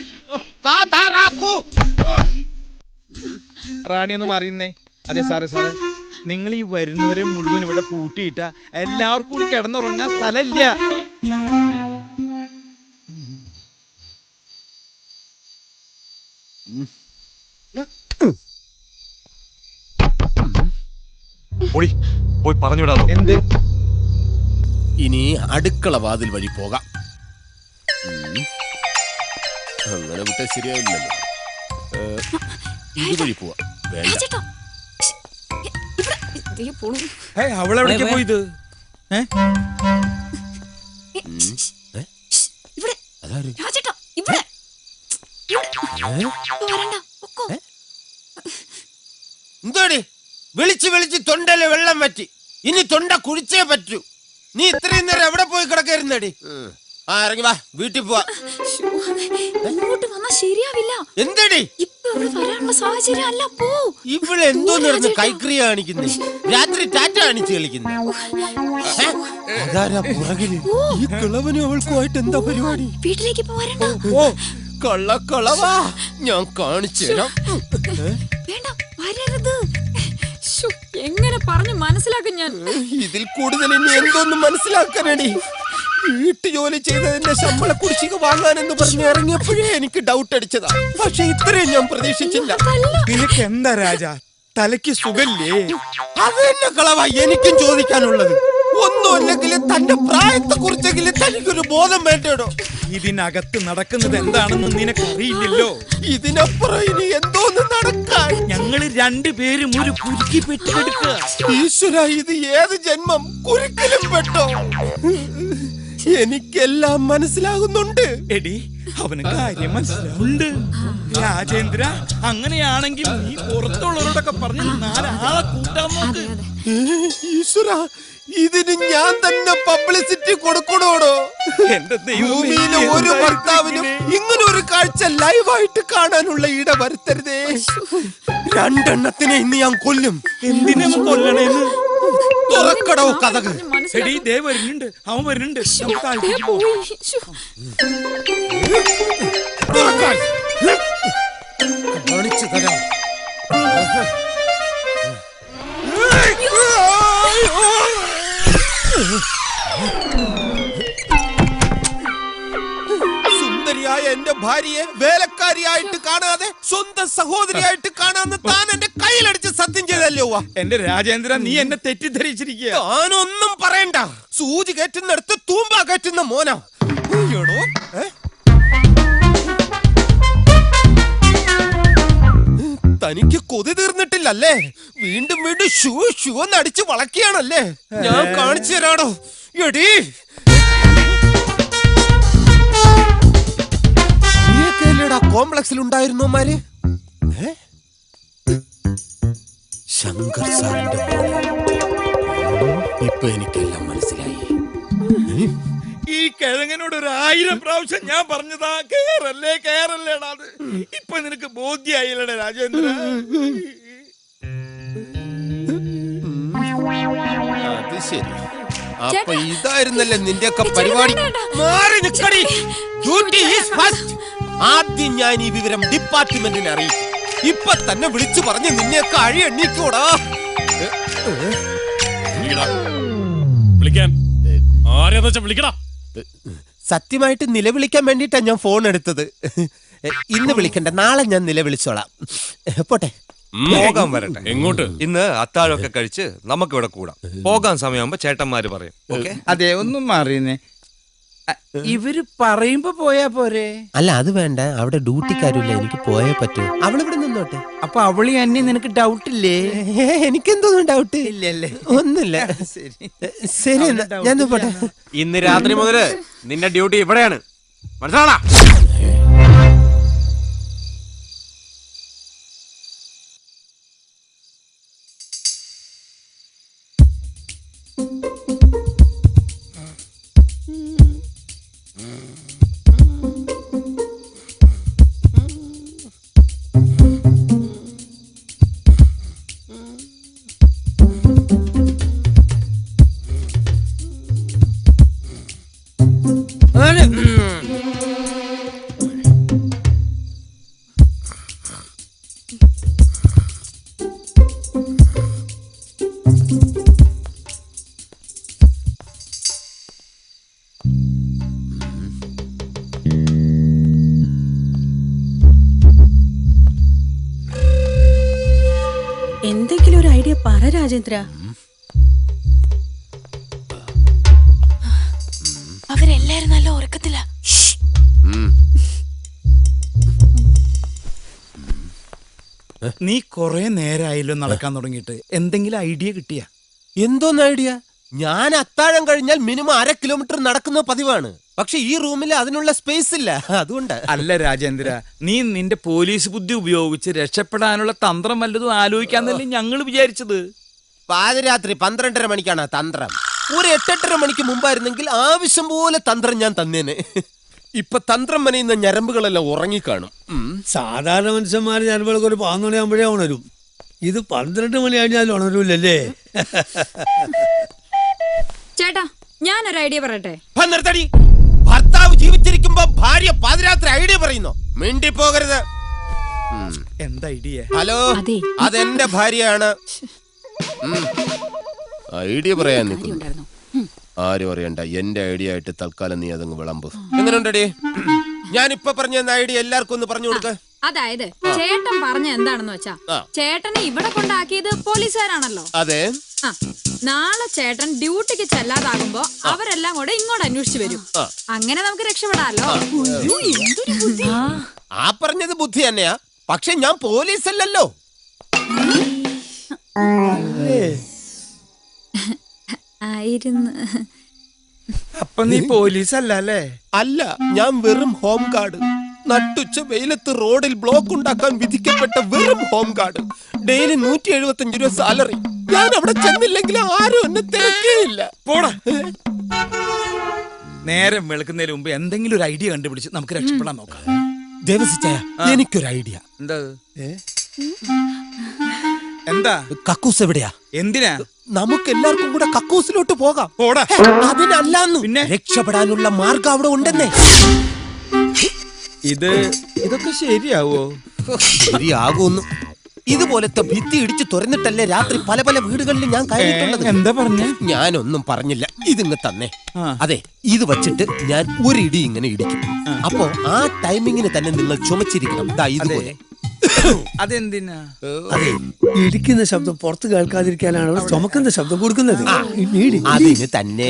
റാണി ഒന്ന് മാറിയുന്നേ. അതെ സാറേ, സാറേ, നിങ്ങൾ ഈ വരുന്നവരെ മുഴുവൻ ഇവിടെ പൂട്ടിയിട്ട എല്ലാവർക്കും കിടന്നുറങ്ങാൻ സ്ഥലമില്ല. പോയി പറഞ്ഞുവിടാമോ? എന്ത്? ഇനി അടുക്കള വാതിൽ വഴി പോകാം. അങ്ങനെ വിട്ടാൽ ശരിയാവില്ലല്ലോ. ഇതുവഴി പോവാ. അവളെവിടേക്ക് പോയത്? എന്തോടി വിളിച്ച് വിളിച്ച് തൊണ്ടയിലെ വെള്ളം പറ്റി. ഇനി തൊണ്ട കുഴിച്ചേ പറ്റൂ. നീ ഇത്രയും നേരം എവിടെ പോയി കിടക്കായിരുന്നടി? ഇറങ്ങി വാ, വീട്ടിൽ പോവാ. ഇങ്ങോട്ട് വന്നാ ശരിയാവില്ല. എന്തടി ഇപ്പൊ ഇവിടെ വരാനുള്ള സാഹചര്യം അല്ല. പോ. ഇവിടെ എന്തോ നടന്ന് കൈക്രിയ കാണിക്കുന്നേ? രാത്രി ടാറ്റ കാണിച്ച് കളിക്കുന്നേ? അതാരാ പുറകില്? ഈ കിളവനും അവൾക്കുമായിട്ട് എന്താ പരിപാടി? വീട്ടിലേക്ക് പോരണ്ട. ഓ കള്ളക്കളവാ, ഞാൻ കാണിച്ചു തരാം. വേണ്ട, വരരുത്. എങ്ങനെ പറഞ്ഞു മനസ്സിലാക്കും ഞാൻ? ഇതിൽ കൂടുതൽ ഇനി എന്തോന്നും മനസ്സിലാക്കാനടി? വീട്ടു ജോലി ചെയ്തതിന്റെ ശമ്പള കുടിശ്ശിക വാങ്ങാനെന്ന് പറഞ്ഞ് ഇറങ്ങിയപ്പോഴേ എനിക്ക് ഡൗട്ട് അടിച്ചതാ. പക്ഷെ ഇത്രയും ഞാൻ പ്രതീക്ഷിച്ചില്ല. നിനക്ക് എന്താ രാജ, തലയ്ക്ക് സുഖല്ലേ? അത് തന്നെ കളവാ എനിക്കും ചോദിക്കാനുള്ളത്. ഒന്നുമല്ലെങ്കിൽ തന്റെ പ്രായത്തെ കുറിച്ചെങ്കിലും തനിക്കൊരു ബോധം വേണ്ടോ? ഇതിനകത്ത് നടക്കുന്നത് എന്താണെന്ന് നിനക്കറിയില്ലല്ലോ. ഇതിനപ്പുറം ഇനി എന്തോന്ന് നടക്കാൻ? ഞങ്ങള് രണ്ടുപേരും ഒരു കുരുക്കി പെട്ടെടുക്കുക. ഈശ്വര, ഇത് ഏത് ജന്മം? കുരുക്കിലും പെട്ടോ? എനിക്കെല്ലാം മനസ്സിലാകുന്നുണ്ട്. എടി, അവന് കാര്യം മനസ്സിലാവുന്നുണ്ട്. രാജേന്ദ്ര, അങ്ങനെയാണെങ്കിൽ നീ പുറത്തുള്ളവരോടൊക്കെ പറഞ്ഞ് 4 ആളെ കൂട്ടാൻ നോക്ക്. ഈശ്വര, ഇതിന് ഞാൻ തന്നെ പബ്ലിസിറ്റി കൊടുക്കണോടോ? എന്റെ ഭൂമിയിലെ ഒരു ഭർത്താവിനും ഇങ്ങനെ ഒരു കാഴ്ച ലൈവായിട്ട് കാണാനുള്ള ഇട വരുത്തരുതേ. 2 എണ്ണത്തിനെ ഇന്ന് ഞാൻ കൊല്ലും. എന്തിനാ കൊല്ലണേന്ന്? തുറക്കടോ കഥക്. എടി, ദേ വരുന്നുണ്ട്, അവൻ വരുന്നുണ്ട്. തുറക്കാൻ. കാണിച്ചു തരാം. സുന്ദരിയായ എന്റെ ഭാര്യയെ വേലക്കാരിയായിട്ട് കാണാതെ സ്വന്തം സഹോദരിയായിട്ട് കാണാന്ന് താൻ എന്റെ കയ്യിലടിച്ച് സത്യം ചെയ്തല്ലോ. എന്റെ രാജേന്ദ്ര, നീ എന്നെ തെറ്റിദ്ധരിച്ചിരിക്കുക. താനൊന്നും പറയണ്ട. സൂചി കയറ്റുന്നിടത്ത് തൂമ്പ കയറ്റുന്ന മോനാ. തനിക്ക് കൊതി തീർന്നിട്ടില്ലല്ലേ? വീണ്ടും വീണ്ടും ഷൂ ഷൂ എന്നടിച്ച് വളക്കിയാണല്ലേ? ഞാൻ കാണിച്ചു തരാടോ. എടീ, നീയൊക്കെയല്ലേടാ കോംപ്ലക്സിൽ ഉണ്ടായിരുന്നോമാര്? ശങ്കർ സാറിന്റെ ഇപ്പൊ എനിക്കെല്ലാം മനസ്സിലായി. ഈ കിഴങ്ങനോട് 1000 പ്രാവശ്യം ഞാൻ പറഞ്ഞതാ, കേറല്ലേടാ. ഇപ്പൊ നിനക്ക് ബോധ്യായില്ലടേ രാജേന്ദ്ര. അത് ശരി. അപ്പൊ ഇതായിരുന്നല്ലേ നിന്റെയൊക്കെ പരിപാടി. മാറി നിക്കടി. Duty is first. ആദ്യം ഞാൻ ഈ വിവരം ഡിപ്പാർട്ട്മെന്റിനെ അറിയിക്കും. ഇപ്പൊ തന്നെ വിളിച്ചു പറഞ്ഞ് നിന്നെയൊക്കെ അഴി എണ്ണീക്കൂടാ. വിളിക്കാൻ ആരെയാന്ന് വെച്ചാ വിളിക്കടാ. സത്യമായിട്ട് നിലവിളിക്കാൻ വേണ്ടിട്ടാ ഞാൻ ഫോൺ എടുത്തത്. ഇന്ന് വിളിക്കണ്ട, നാളെ ഞാൻ നിലവിളിച്ചോളാം. പോട്ടെ. പോകാൻ വരട്ടെ. എങ്ങോട്ട്? ഇന്ന് അത്താഴമൊക്കെ കഴിച്ച് നമുക്കിവിടെ കൂടാം. പോകാൻ സമയമാകുമ്പോ ചേട്ടന്മാര് പറയും. ഓക്കെ? അതെ, ഒന്നും മാറിയെന്നെ. ഇവര് പറയുമ്പോ പോയാ പോരെ? അല്ല, അത് വേണ്ട. അവിടെ ഡ്യൂട്ടിക്കാരില്ല, എനിക്ക് പോയേ പറ്റൂ. അവളിവിടെ നിന്നോട്ടെ. അപ്പൊ അവളി അന്നെ നിനക്ക് ഡൗട്ടില്ലേ? എനിക്കെന്തോന്നും ഡൗട്ട് ഇല്ലല്ലേ? ഒന്നുമില്ല. ശരി, ഞാൻ പോട്ടെ. ഇന്ന് രാത്രി മുതല് നിന്റെ ഡ്യൂട്ടി ഇവിടെയാണ്, മനസ്സിലാടാ? എന്തെങ്കിലും ഒരു ഐഡിയ പറ രാജേന്ദ്ര. അവരെല്ലാരും നല്ല ഉറക്കത്തില്ല. നീ കൊറേ നേരായല്ലോ നടക്കാൻ തുടങ്ങിയിട്ട്. എന്തെങ്കിലും ഐഡിയ കിട്ടിയ? എന്തോന്ന് ഐഡിയ? ഞാൻ അത്താഴം കഴിഞ്ഞാൽ മിനിമം 1/2 കിലോമീറ്റർ നടക്കുന്ന പതിവാണ്. പക്ഷെ ഈ റൂമിൽ അതിനുള്ള സ്പേസ് ഇല്ല, അതുകൊണ്ട്. അല്ല രാജേന്ദ്ര, നീ നിന്റെ പോലീസ് ബുദ്ധി ഉപയോഗിച്ച് രക്ഷപ്പെടാനുള്ള തന്ത്രം വല്ലതും ആലോചിക്കാന്നല്ലേ ഞങ്ങൾ വിചാരിച്ചത്. പാതിരാത്രി 12:30 മണിക്കാണ് തന്ത്രം. ഒരു 8-8:30 മണിക്ക് മുമ്പായിരുന്നെങ്കിൽ ആവശ്യം പോലെ തന്ത്രം ഞാൻ തന്നേനെ. ഇപ്പൊ തന്ത്രം മനയുന്ന ഞരമ്പുകളെല്ലാം ഉറങ്ങിക്കാണും. സാധാരണ മനുഷ്യന്മാർ ഞരമ്പുകളൊക്കെ ഒരു 11 മണിയാകുമ്പോഴേ ഉണരും. ഇത് 12 മണി കഴിഞ്ഞാൽ ഉണരൂലല്ലേ? ചേട്ടാ, ഞാനൊരു ഐഡിയ പറയട്ടെ. നിർത്തടി. ഭർത്താവ് ജീവിച്ചിരിക്കുമ്പോ ഭാര്യ പാതിരാത്രി ഐഡിയ പറയുന്നു. മിണ്ടി പോകരുത്. എന്താ ഐഡിയ? ഹലോ, അതെന്റെ ഭാര്യയാണ്. ഐഡിയ പറയാൻ നിൽക്കുന്നു. ആരും അറിയണ്ട, എന്റെ ഐഡിയ ആയിട്ട് തൽക്കാലം നീ അതങ്ങ് വിളമ്പ്. എങ്ങനെയുണ്ടടി? ഞാനിപ്പൊ പറഞ്ഞ ഐഡിയ എല്ലാവർക്കും ഒന്ന് പറഞ്ഞു കൊടുക്ക. അതായത് ചേട്ടൻ പറഞ്ഞ എന്താണെന്ന് വെച്ചാ, ചേട്ടനെ ഇവിടെ കൊണ്ടാക്കിയത് പോലീസുകാരാണല്ലോ. അതെ. നാളെ ചേട്ടൻ ഡ്യൂട്ടിക്ക് ചെല്ലാതാകുമ്പോ അവരെല്ലാം കൂടെ ഇങ്ങോട്ട് അന്വേഷിച്ചു വരും. അങ്ങനെ നമുക്ക് രക്ഷപ്പെടാലോ. ആ പറഞ്ഞത് ബുദ്ധി തന്നെയാ, പക്ഷെ ഞാൻ പോലീസ് അല്ലല്ലോ. ആയിരുന്നു. അപ്പൊ നീ പോലീസ് അല്ല അല്ലേ? അല്ല, ഞാൻ വെറും ഹോം ഗാർഡ്. നട്ടുച്ച വെയിലത്ത് റോഡിൽ ബ്ലോക്ക് ഉണ്ടാക്കാൻ വിധിക്കപ്പെട്ട വെറും ഹോം ഗാർഡ്. ഡെയിലി 175 രൂപ സാലറി. ഞാൻ അവിടെ ചെന്നില്ലെങ്കിൽ ആരും എന്നെ തിരക്കേയില്ല. പോടാ. നേരം വെളുക്കുന്നതിന് മുമ്പ് എന്തെങ്കിലും ഒരു ഐഡിയ കണ്ടുപിടിച്ച് നമുക്ക് രക്ഷപ്പെടാൻ നോക്കാം. ദേവസിച്ചായ, എനിക്കൊരു ഐഡിയ. എന്താ? എന്താ? കക്കൂസ് എവിടെയാ? എന്തിനാ? നമുക്ക് എല്ലാവർക്കും കൂടെ കക്കൂസിലോട്ട് പോകാം. പോടാ. അതിനല്ലാന്ന്, പിന്നെ രക്ഷപ്പെടാനുള്ള മാർഗം അവിടെ ഉണ്ടെന്നേ. ഇത് ഇതൊക്കെ ശരിയാവോ? ശരിയാകുന്നു. ഇതുപോലത്തെ ഭിത്തി ഇടിച്ച് തുറന്നിട്ടല്ലേ രാത്രി പല പല വീടുകളിൽ ഞാൻ കയറിയിട്ടുള്ളത്. എന്താ പറഞ്ഞ? ഞാനൊന്നും പറഞ്ഞില്ല, ഇതിങ്ങ് തന്നെ. അതെ, ഇത് വച്ചിട്ട് ഞാൻ ഒരു ഇടി ഇങ്ങനെ ഇടിക്കും. അപ്പോ ആ ടൈമിങ്ങിന് തന്നെ നിങ്ങൾ ചുമച്ചിരിക്കണം. ദാ ഇതുപോലെ. അതെന്തിനാ? അതെ, ഇടിക്കുന്ന ശബ്ദം പുറത്ത് കേൾക്കാതിരിക്കാനാണ് ചുമക്കുന്ന ശബ്ദം കൊടുക്കുന്നത്. അതിന് തന്നെ.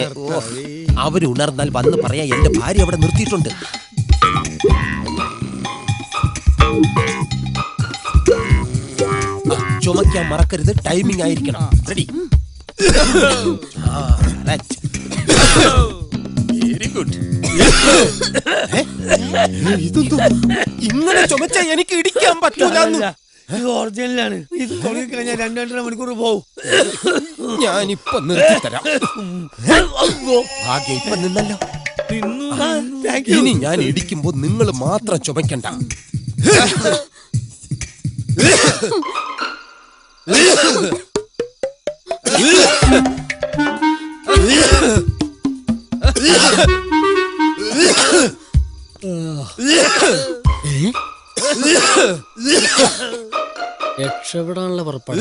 അവരുണർന്നാൽ വന്ന് പറയാ എന്റെ ഭാര്യ അവിടെ നിർത്തിയിട്ടുണ്ട്. ചുമക്കാൻ മറക്കരുത്, ടൈമിംഗ് ആയിരിക്കണം. റെഡി? Very good. ഇതെന്തോ ഇങ്ങനെ ചുമച്ചാ എനിക്ക് ഇടിക്കാൻ പറ്റൂല. ഇത് ഒറിജിനലാണ്. ഇത് തുടങ്ങി കഴിഞ്ഞാൽ 2-2.5 മണിക്കൂർ പോവും. ഞാനിപ്പൊ നിർത്തിത്തരാം. ഭാഗ്യം ഇപ്പൊ നിന്നല്ലോ. ഇനി ഞാൻ ഇടിക്കുമ്പോ നിങ്ങൾ മാത്രം ചുമക്കണ്ട. രക്ഷപ്പെടാനുള്ള പുറപ്പാട്.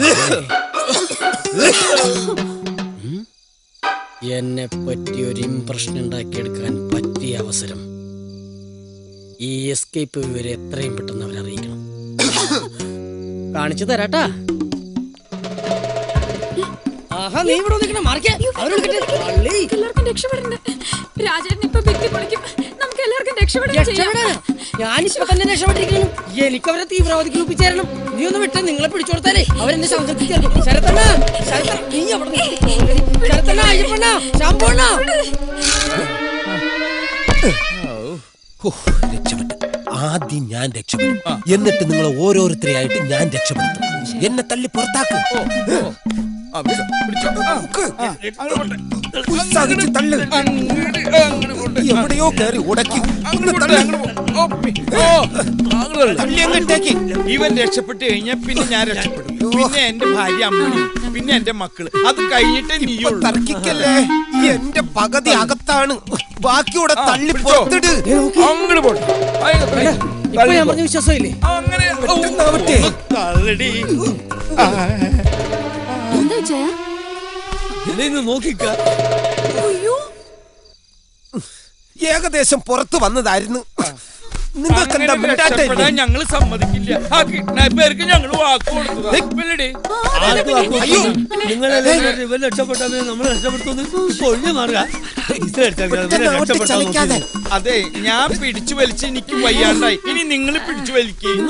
എന്നെ പറ്റി ഒരു ഇംപ്രഷൻ ഉണ്ടാക്കിയെടുക്കാൻ പറ്റിയ അവസരം. ഈ എസ്കേപ്പ് വിവരം എത്രയും പെട്ടെന്ന് അവരറിയിക്കണം. കാണിച്ചു തരാട്ടാ. ആഹാ, നീ ഇവിടെ നിൽക്കണം. എല്ലാവർക്കും രക്ഷപ്പെടണ്ടേ? രാജേട്ടൻ ഇപ്പൊ ഭിത്തി പൊളിക്കും. നമുക്ക് എല്ലാവർക്കും രക്ഷപ്പെടാൻ. ഞാനിപ്പോ തന്നെ രക്ഷപ്പെട്ടിരിക്കുന്നു. എനിക്ക് അവരെ തീവ്രവാദി ഗ്രൂപ്പിൽ ചേരണം. നീ ഒന്ന് വിട്ട് നിങ്ങളെ പിടിച്ചോടുത്താലേ അവരെന്നെ ശബ്ദത്തിൽ ശരത്തണ്ണ, നീ അവിടെ ശരത്തണ്ണ, അയ്യപ്പണ്ണ, ശാമ്പണ്ണ. രക്ഷപ്പെട്ടു. ആദ്യം ഞാൻ രക്ഷപ്പെടും, എന്നിട്ട് നിങ്ങൾ ഓരോരുത്തരെയായിട്ട് ഞാൻ രക്ഷപ്പെടുത്തും. എന്നെ തള്ളി പുറത്താക്കും. എവിടെയോ കയറി ഉടക്കി. ഇവൻ രക്ഷപ്പെട്ട് കഴിഞ്ഞാൽ പിന്നെ ഞാൻ രക്ഷപ്പെടും. പിന്നെ എന്റെ ഭാര്യ അമ്മണി, പിന്നെ എന്റെ മക്കള്. അത് കഴിഞ്ഞിട്ട് നീ തർക്കിക്കല്ലേ. എന്റെ പകുതി അകത്താണ്, ബാക്കിയൂടെ തള്ളി പുറത്തിട്. അങ്ങോട്ട് പോട്ടെ. ഞാൻ പറഞ്ഞ വിശ്വാസമില്ലേ? അങ്ങനെ നോക്കിക്ക. ഏകദേശം പുറത്തു വന്നതായിരുന്നു. നിങ്ങൾക്ക് ഞങ്ങള് സമ്മതിക്കില്ല. ആ കിഡ്നാപ്പേർക്ക് ഞങ്ങള് വാക്ക് കൊടുത്തതാ. ഇവൻ രക്ഷപ്പെട്ടാൽ നമ്മൾ രക്ഷപ്പെടുത്തുന്നു. അതെ, ഞാൻ പിടിച്ചു വലിച്ച് എനിക്ക് വയ്യാണ്ടായി. ഇനി നിങ്ങൾ പിടിച്ചു വലിക്കുക.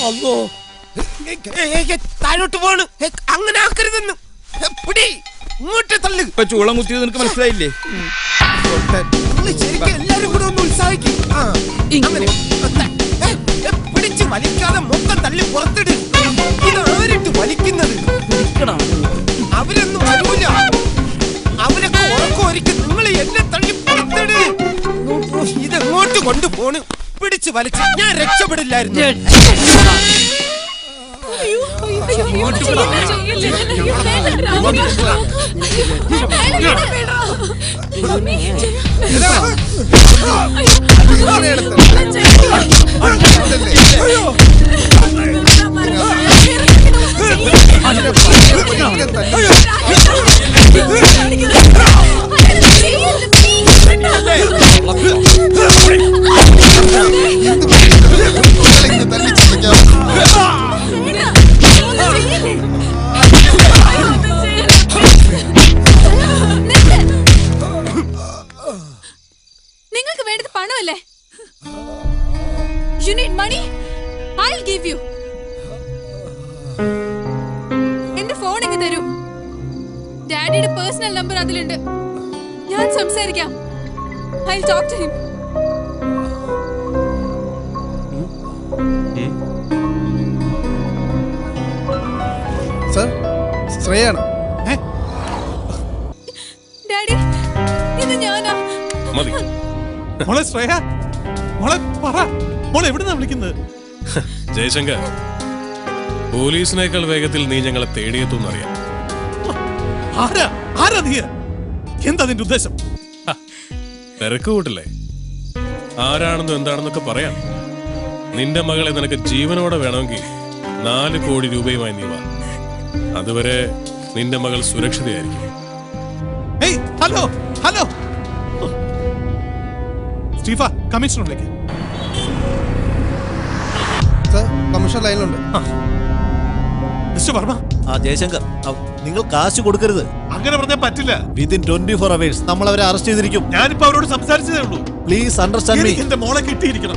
അല്ലോ, താഴോട്ട് പോണ്. അങ്ങനെ ആക്കരുതെന്ന്. പിടി, ഇങ്ങോട്ട് തള്ളു. ഇപ്പൊ ചൂളം കുത്തിയത് നിനക്ക് മനസ്സിലായില്ലേ? ശരിക്കും എല്ലാരും കൂടെ ഒന്ന് ഉത്സാഹിക്കും. പിടിച്ച് വലിക്കാതെ മൊത്തം തള്ളി പുറത്തിട്. ഇത് ആരിട്ട് വലിക്കുന്നത്? അവരൊന്നും വരൂല. അവരൊക്കെ ഉറക്കമൊരിക്കും. നിങ്ങൾ എന്നെ തള്ളി പുറത്തിട്. ഇതെങ്ങോട്ട് കൊണ്ടുപോണ്? പിടിച്ച് വലിച്ച് ഞാൻ രക്ഷപ്പെടില്ലായിരുന്നു. നിങ്ങൾക്ക് വേണ്ടത് പണമല്ലേ? You need money? I'll give you. എന്റെ ഫോൺ ഇങ്ങ് തരൂ. ഡാഡിയുടെ പേഴ്സണൽ നമ്പർ അതിലുണ്ട്. ഞാൻ സംസാരിക്കാം. I'll talk to him. Sir, ശ്രേയാണ്. ഡാഡി, ഇത് ഞാനാ. മതി. മോളെ ശ്രേയ, മോളെ പറ, മോളെ എവിടുന്നാ വിളിക്കുന്നത്? ജയശങ്കർ, പോലീസിനേക്കാൾ വേഗത്തിൽ നീ ഞങ്ങളെ തേടിയെത്തുന്നറിയാം. ആരാ നീ? എന്താ നിന്റെ ഉദ്ദേശം? തിരക്ക് കൂട്ടില്ലേ? ആരാണെന്നും എന്താണെന്നൊക്കെ പറയാം. നിന്റെ മകളെ നിനക്ക് ജീവനോടെ വേണമെങ്കിൽ 4 കോടി രൂപയുമായി നീ വാ. അതുവരെ നിന്റെ മകൾ സുരക്ഷിതയായിരിക്കും. ഹലോ ഹലോ സ്റ്റീഫ, കമ്മീഷണറിലേക്ക്. കമ്മീഷൻ ലൈനിലുണ്ട്. മിസ്റ്റർ വർമ്മ. ജയശങ്കർ, നിങ്ങൾ കാശ് കൊടുക്കരുത്. അങ്ങനെ പറഞ്ഞാൽ പറ്റില്ല. വിത്തിൻ 24 hours നമ്മൾ അവരെ അറസ്റ്റ് ചെയ്തിരിക്കും. ഞാനിപ്പോ അവരോട് സംസാരിച്ചതേ ഉള്ളൂ. Please understand me. എന്റെ മോളെ കിട്ടിയിരിക്കണം.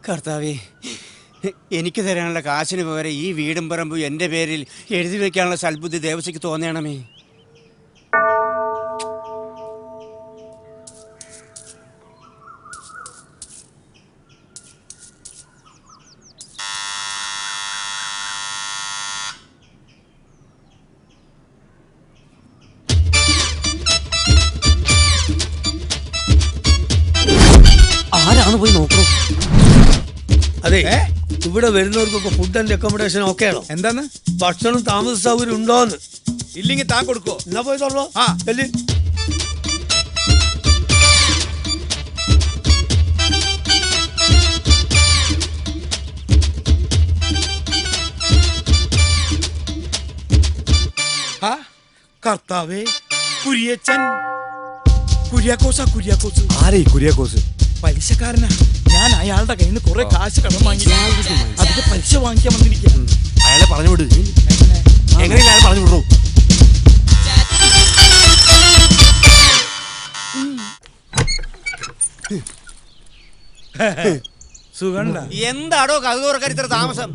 കർത്താവേ, എനിക്ക് തരാനുള്ള കാശിന് പകരം ഈ വീടും പറമ്പും എൻ്റെ പേരിൽ എഴുതി വെക്കാനുള്ള സൽബുദ്ധി ദേവസ്വയ്ക്ക് തോന്നണമേ. ആരാണ് പോയി നോക്കണോ? അതെ, ഇവിടെ വരുന്നവർക്കൊക്കെ ഫുഡ് ആൻഡ് അക്കോമഡേഷൻ ഓക്കെ ആണോ? എന്താന്ന്? ഭക്ഷണം താമസ സൗകര്യം ഉണ്ടോന്ന്? ഇല്ലെങ്കിൽ താൻ കൊടുക്കോ? എന്നാ പോയി തുറന്നോ. കർത്താവേ, കുര്യച്ചൻ. കുര്യാക്കോസാ, കുര്യാക്കോസ്. ആരേ കുര്യാക്കോസ്? പലിശക്കാരനാ. ഞാൻ അയാളുടെ കയ്യിൽ നിന്ന് കുറെ കാശ് കടം വാങ്ങി അതിന്റെ പലിശ വാങ്ങിക്കാൻ വന്നിരിക്കുക. അയാളെ പറഞ്ഞു വിട്. എങ്ങനെയില്ല അയാൾ പറഞ്ഞു വിടൂ. സുഖണ്ട. എന്താടോ കഥോറക്കാർ ഇത്ര താമസം?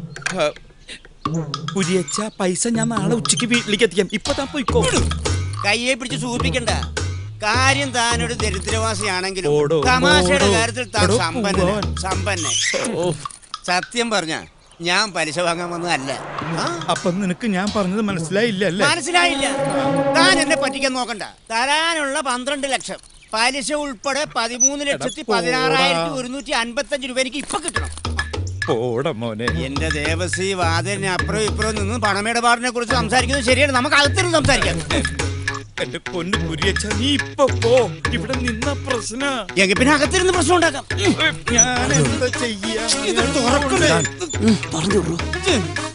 കുര്യച്ച, പൈസ ഞാൻ നാളെ ഉച്ചയ്ക്ക് വീട്ടിലേക്ക് എത്തിക്കാം. ഇപ്പൊ താൻ പോയിക്കോ. കയ്യെ പിടിച്ച് സൂചിപ്പിക്കണ്ട. കാര്യം താനൊരു ദരിദ്രവാസിയാണെങ്കിലും തമാശയുടെ കാര്യത്തിൽ താൻ സമ്പന്നൻ. സത്യം പറഞ്ഞ ഞാൻ പലിശ വാങ്ങാൻ വന്നതല്ല. അപ്പൊ നിനക്ക് ഞാൻ പറഞ്ഞത് മനസ്സിലായില്ല? മനസ്സിലായില്ല. താൻ എന്നെ പറ്റിക്കാൻ നോക്കണ്ട. തരാനുള്ള 12 ലക്ഷം പലിശ ഉൾപ്പെടെ 13,16,155 രൂപ എനിക്ക് ഇപ്പൊ കിട്ടണം. എന്റെ ദേവസി വാതിലിന് അപ്പുറം ഇപ്പുറം നിന്ന് പണമിടപാടിനെ കുറിച്ച് സംസാരിക്കുന്നത് ശരിയാണ്. നമുക്ക് അകത്തിരുന്ന് സംസാരിക്കാം. എന്റെ പൊന്നു കുര്യച്ച, നീ ഇപ്പൊ പോ. ഇവിടെ നിന്ന പ്രശ്ന എങ്കിൽ പിന്നെ അകത്തിരുന്ന് പ്രശ്നം ഉണ്ടാക്കാം. ഞാൻ എന്താ ചെയ്യാ?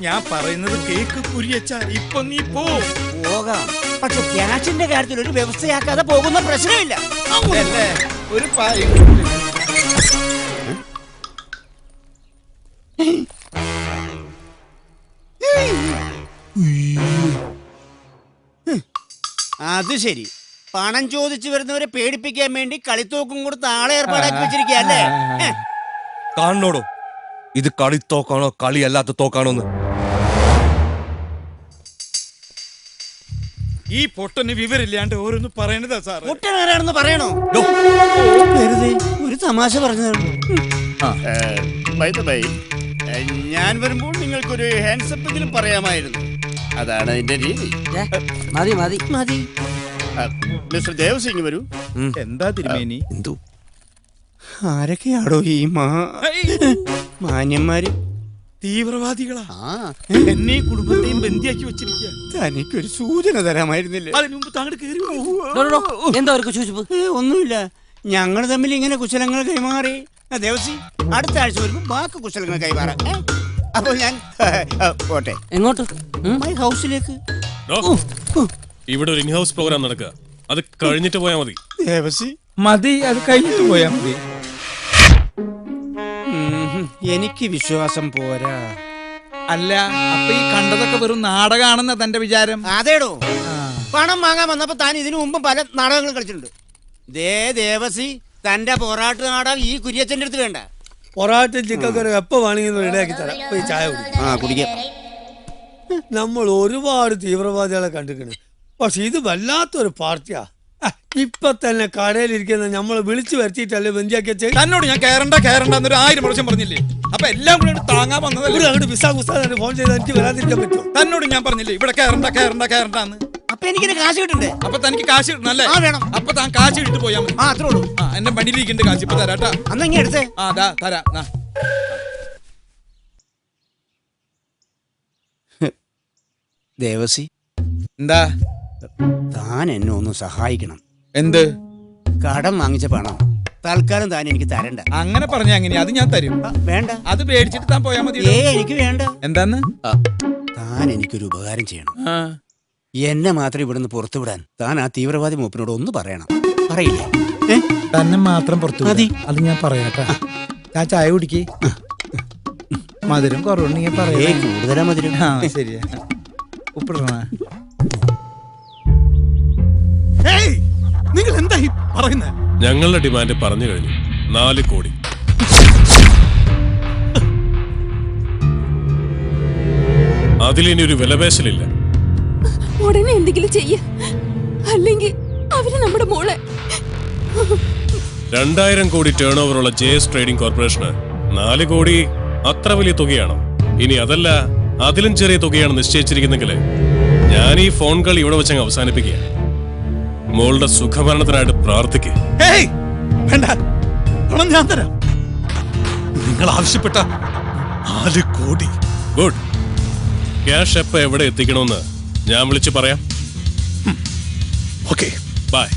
ഞാൻ പറയുന്നത് കേക്ക് കുര്യച്ച. ഇപ്പൊ നീ പോകാം. പക്ഷെ ക്യാഷിന്റെ കാര്യത്തിൽ ഒരു വ്യവസ്ഥയാക്കാതെ പോകുന്ന പ്രശ്നമില്ല. ഒരു അത് ശരി. പണം ചോദിച്ചു വരുന്നവരെ പേടിപ്പിക്കാൻ വേണ്ടി കളിത്തോക്കും കൊടുത്ത് ആളെ ഏർപ്പാടാക്കി വെച്ചിരിക്കല്ലേ? കാണണോടോ, ഇത് കളിത്തോക്കാണോ കളിയല്ലാത്ത തോക്കാണോന്ന്? ഈ പൊട്ടന് വിവരില്ലാണ്ട് ഓരോന്ന് പറയണതാ സാർ. പൊട്ടനാരാണെന്ന് പറയണോ? വെറുതെ ഒരു തമാശ പറഞ്ഞതാണ്. ഞാൻ വരുമ്പോൾ നിങ്ങൾക്കൊരു ഹാൻഡ്സപ്പ് എങ്കിലും പറയാമായിരുന്നു. അതാണ് അതിന്റെ രീതി. മതി മതി മതി. മിസ്റ്റർ ദേവസിംഗ് വരൂ. എന്താ തിരുമേനി? ആരൊക്കെയാടോ ഈ മാന്യന്മാര്? തീവ്രവാദികളാ എന്നെ കുടുംബത്തെയും ബന്ധിയാക്കി വെച്ചിരിക്കുക. തനിക്കൊരു സൂചന തരാമായിരുന്നില്ലേ? അതിനു മുമ്പ് താങ്കൾ കയറി എന്താ ഒരു കുശുശുപ്പ്? ഒന്നുമില്ല, ഞങ്ങൾ തമ്മിൽ ഇങ്ങനെ കുശലങ്ങൾ കൈമാറി. ദേവസി, അടുത്ത ആഴ്ച വരുമ്പോ ബാക്കി കുശലങ്ങൾ കൈമാറാം. അപ്പോൾ ഞാൻ പോട്ടെ. എങ്ങോട്ട്? മൈ ഹൗസിലേക്ക്. ഇവിടെ ഒരു ഇൻഹൗസ് പ്രോഗ്രാം നടക്കുക, അത് കഴിഞ്ഞിട്ട് പോയാൽ മതി. ദേവസി മതി, അത് കഴിഞ്ഞിട്ട് പോയാ മതി. എനിക്ക് വിശ്വാസം പോരാ. അല്ല, അപ്പൊ ഈ കണ്ടതൊക്കെ വെറും നാടകമാണെന്ന തന്റെ വിചാരം? അതേടോ, പണം വാങ്ങാൻ വന്നപ്പോ താൻ ഇതിനു മുമ്പ് പല നാടകങ്ങളും കളിച്ചിട്ടുണ്ട്. ദേവസി, തന്റെ പൊറാട്ട് നാടകം ഈ കുര്യച്ചന്റെ അടുത്ത് വേണ്ട. പൊറാട്ടും ചിക്കൻ കറി എപ്പോ വേണമെങ്കിൽ റെഡിയാക്കി തരാം. പോയി ചായ കുടിക്കാം. നമ്മൾ ഒരുപാട് തീവ്രവാദികളെ കണ്ടിരിക്കണ്, പക്ഷെ ഇത് വല്ലാത്തൊരു പാർട്ടിയാ. ഇപ്പൊ തന്നെ കടയിലിരിക്കുന്ന നമ്മളെ വിളിച്ചു വരുത്തിയിട്ടല്ലേ ബന്ധിയാക്കി വെച്ചേ. തന്നോട് ഞാൻ കയറണ്ട എന്നൊരു 1000 പ്രാവശ്യം പറഞ്ഞില്ലേ? അപ്പൊ എല്ലാം കൂടെ താങ്ങാൻ വന്നതല്ലേ? അങ്ങോട്ട് വിസാഖുസ്താൻ ഫോൺ ചെയ്ത് എനിക്ക് വരാതിരിക്കാൻ പറ്റുമോ? തന്നോട് ഞാൻ പറഞ്ഞില്ലേ ഇവിടെ കയറണ്ടെന്ന്? അപ്പൊ എനിക്ക് കാശ് കിട്ടണ്ടേ? അപ്പൊ തനിക്ക് കാശ് കിട്ടണല്ലേ? വേണം. അപ്പൊ താൻ കാശ് ഇട്ട് പോയാ മതി. അത്രേ ഉള്ളൂ. എന്റെ വണ്ടിയിലിരിക്കുന്നുണ്ട് കാശ്, ഇപ്പൊ തരാട്ടാ. അന്നെങ്കിൽ എടുത്തേ. തരാം. ദേവസി, എന്താ? താൻ എന്നെ ഒന്ന് സഹായിക്കണം. എന്ത്? കടം വാങ്ങിച്ച പണം തൽക്കാലം താൻ എനിക്ക് തരണ്ട. അങ്ങനെ പറഞ്ഞ അങ്ങനെ അത് ഞാൻ തരും. വേണ്ട, അത് പേടിച്ചിട്ട് താൻ പോയാ മതി. എനിക്ക് വേണ്ട. എന്താന്ന്? താൻ എനിക്കൊരു ഉപകാരം ചെയ്യണം. എന്നെ മാത്രം ഇവിടുന്ന് പുറത്തുവിടാൻ താൻ ആ തീവ്രവാദി മൂപ്പനോട് ഒന്ന് പറയണം. പറയില്ലേ? തന്നെ മാത്രം പുറത്തു മതി. അത് ഞാൻ പറയാട്ടാ. ഞാൻ ചായ കുടിക്കേ. മധുരം കുറവുണ്ടെങ്കിൽ പറയാ. കൂടുതലാ മധുരം. ശരിയാ. ഉപ്പിടണ. നിങ്ങൾ എന്താ പറയുന്നത്? ഞങ്ങളുടെ ഡിമാൻഡ് പറഞ്ഞു കഴിഞ്ഞു, 4 കോടി. അതിലിനി ഒരു വിലപേശലില്ല. ഉടനെ എന്തെങ്കിലും ചെയ്യ, അല്ലെങ്കിൽ അവര് നമ്മുടെ മോളെ. 2000 കോടി ടേൺ ഓവറുള്ള JS ട്രേഡിംഗ് കോർപ്പറേഷന് 4 കോടി അത്ര വലിയ തുകയാണോ? ഇനി അതല്ല, അതിലും ചെറിയ തുകയാണ് നിശ്ചയിച്ചിരിക്കുന്നെങ്കിൽ ഞാൻ ഈ ഫോൺ കളി ഇവിടെ വെച്ചങ്ങ് അവസാനിപ്പിക്കുക. മോളുടെ സുഖഭരണത്തിനായിട്ട് പ്രാർത്ഥിക്കുക. വേണ്ട, പണം ഞാൻ തരാം. നിങ്ങൾ ആവശ്യപ്പെട്ട 4 കോടി. ഗുഡ്. ക്യാഷ് എപ്പോ എവിടെ എത്തിക്കണമെന്ന് ഞാൻ വിളിച്ചു പറയാം. Okay, bye.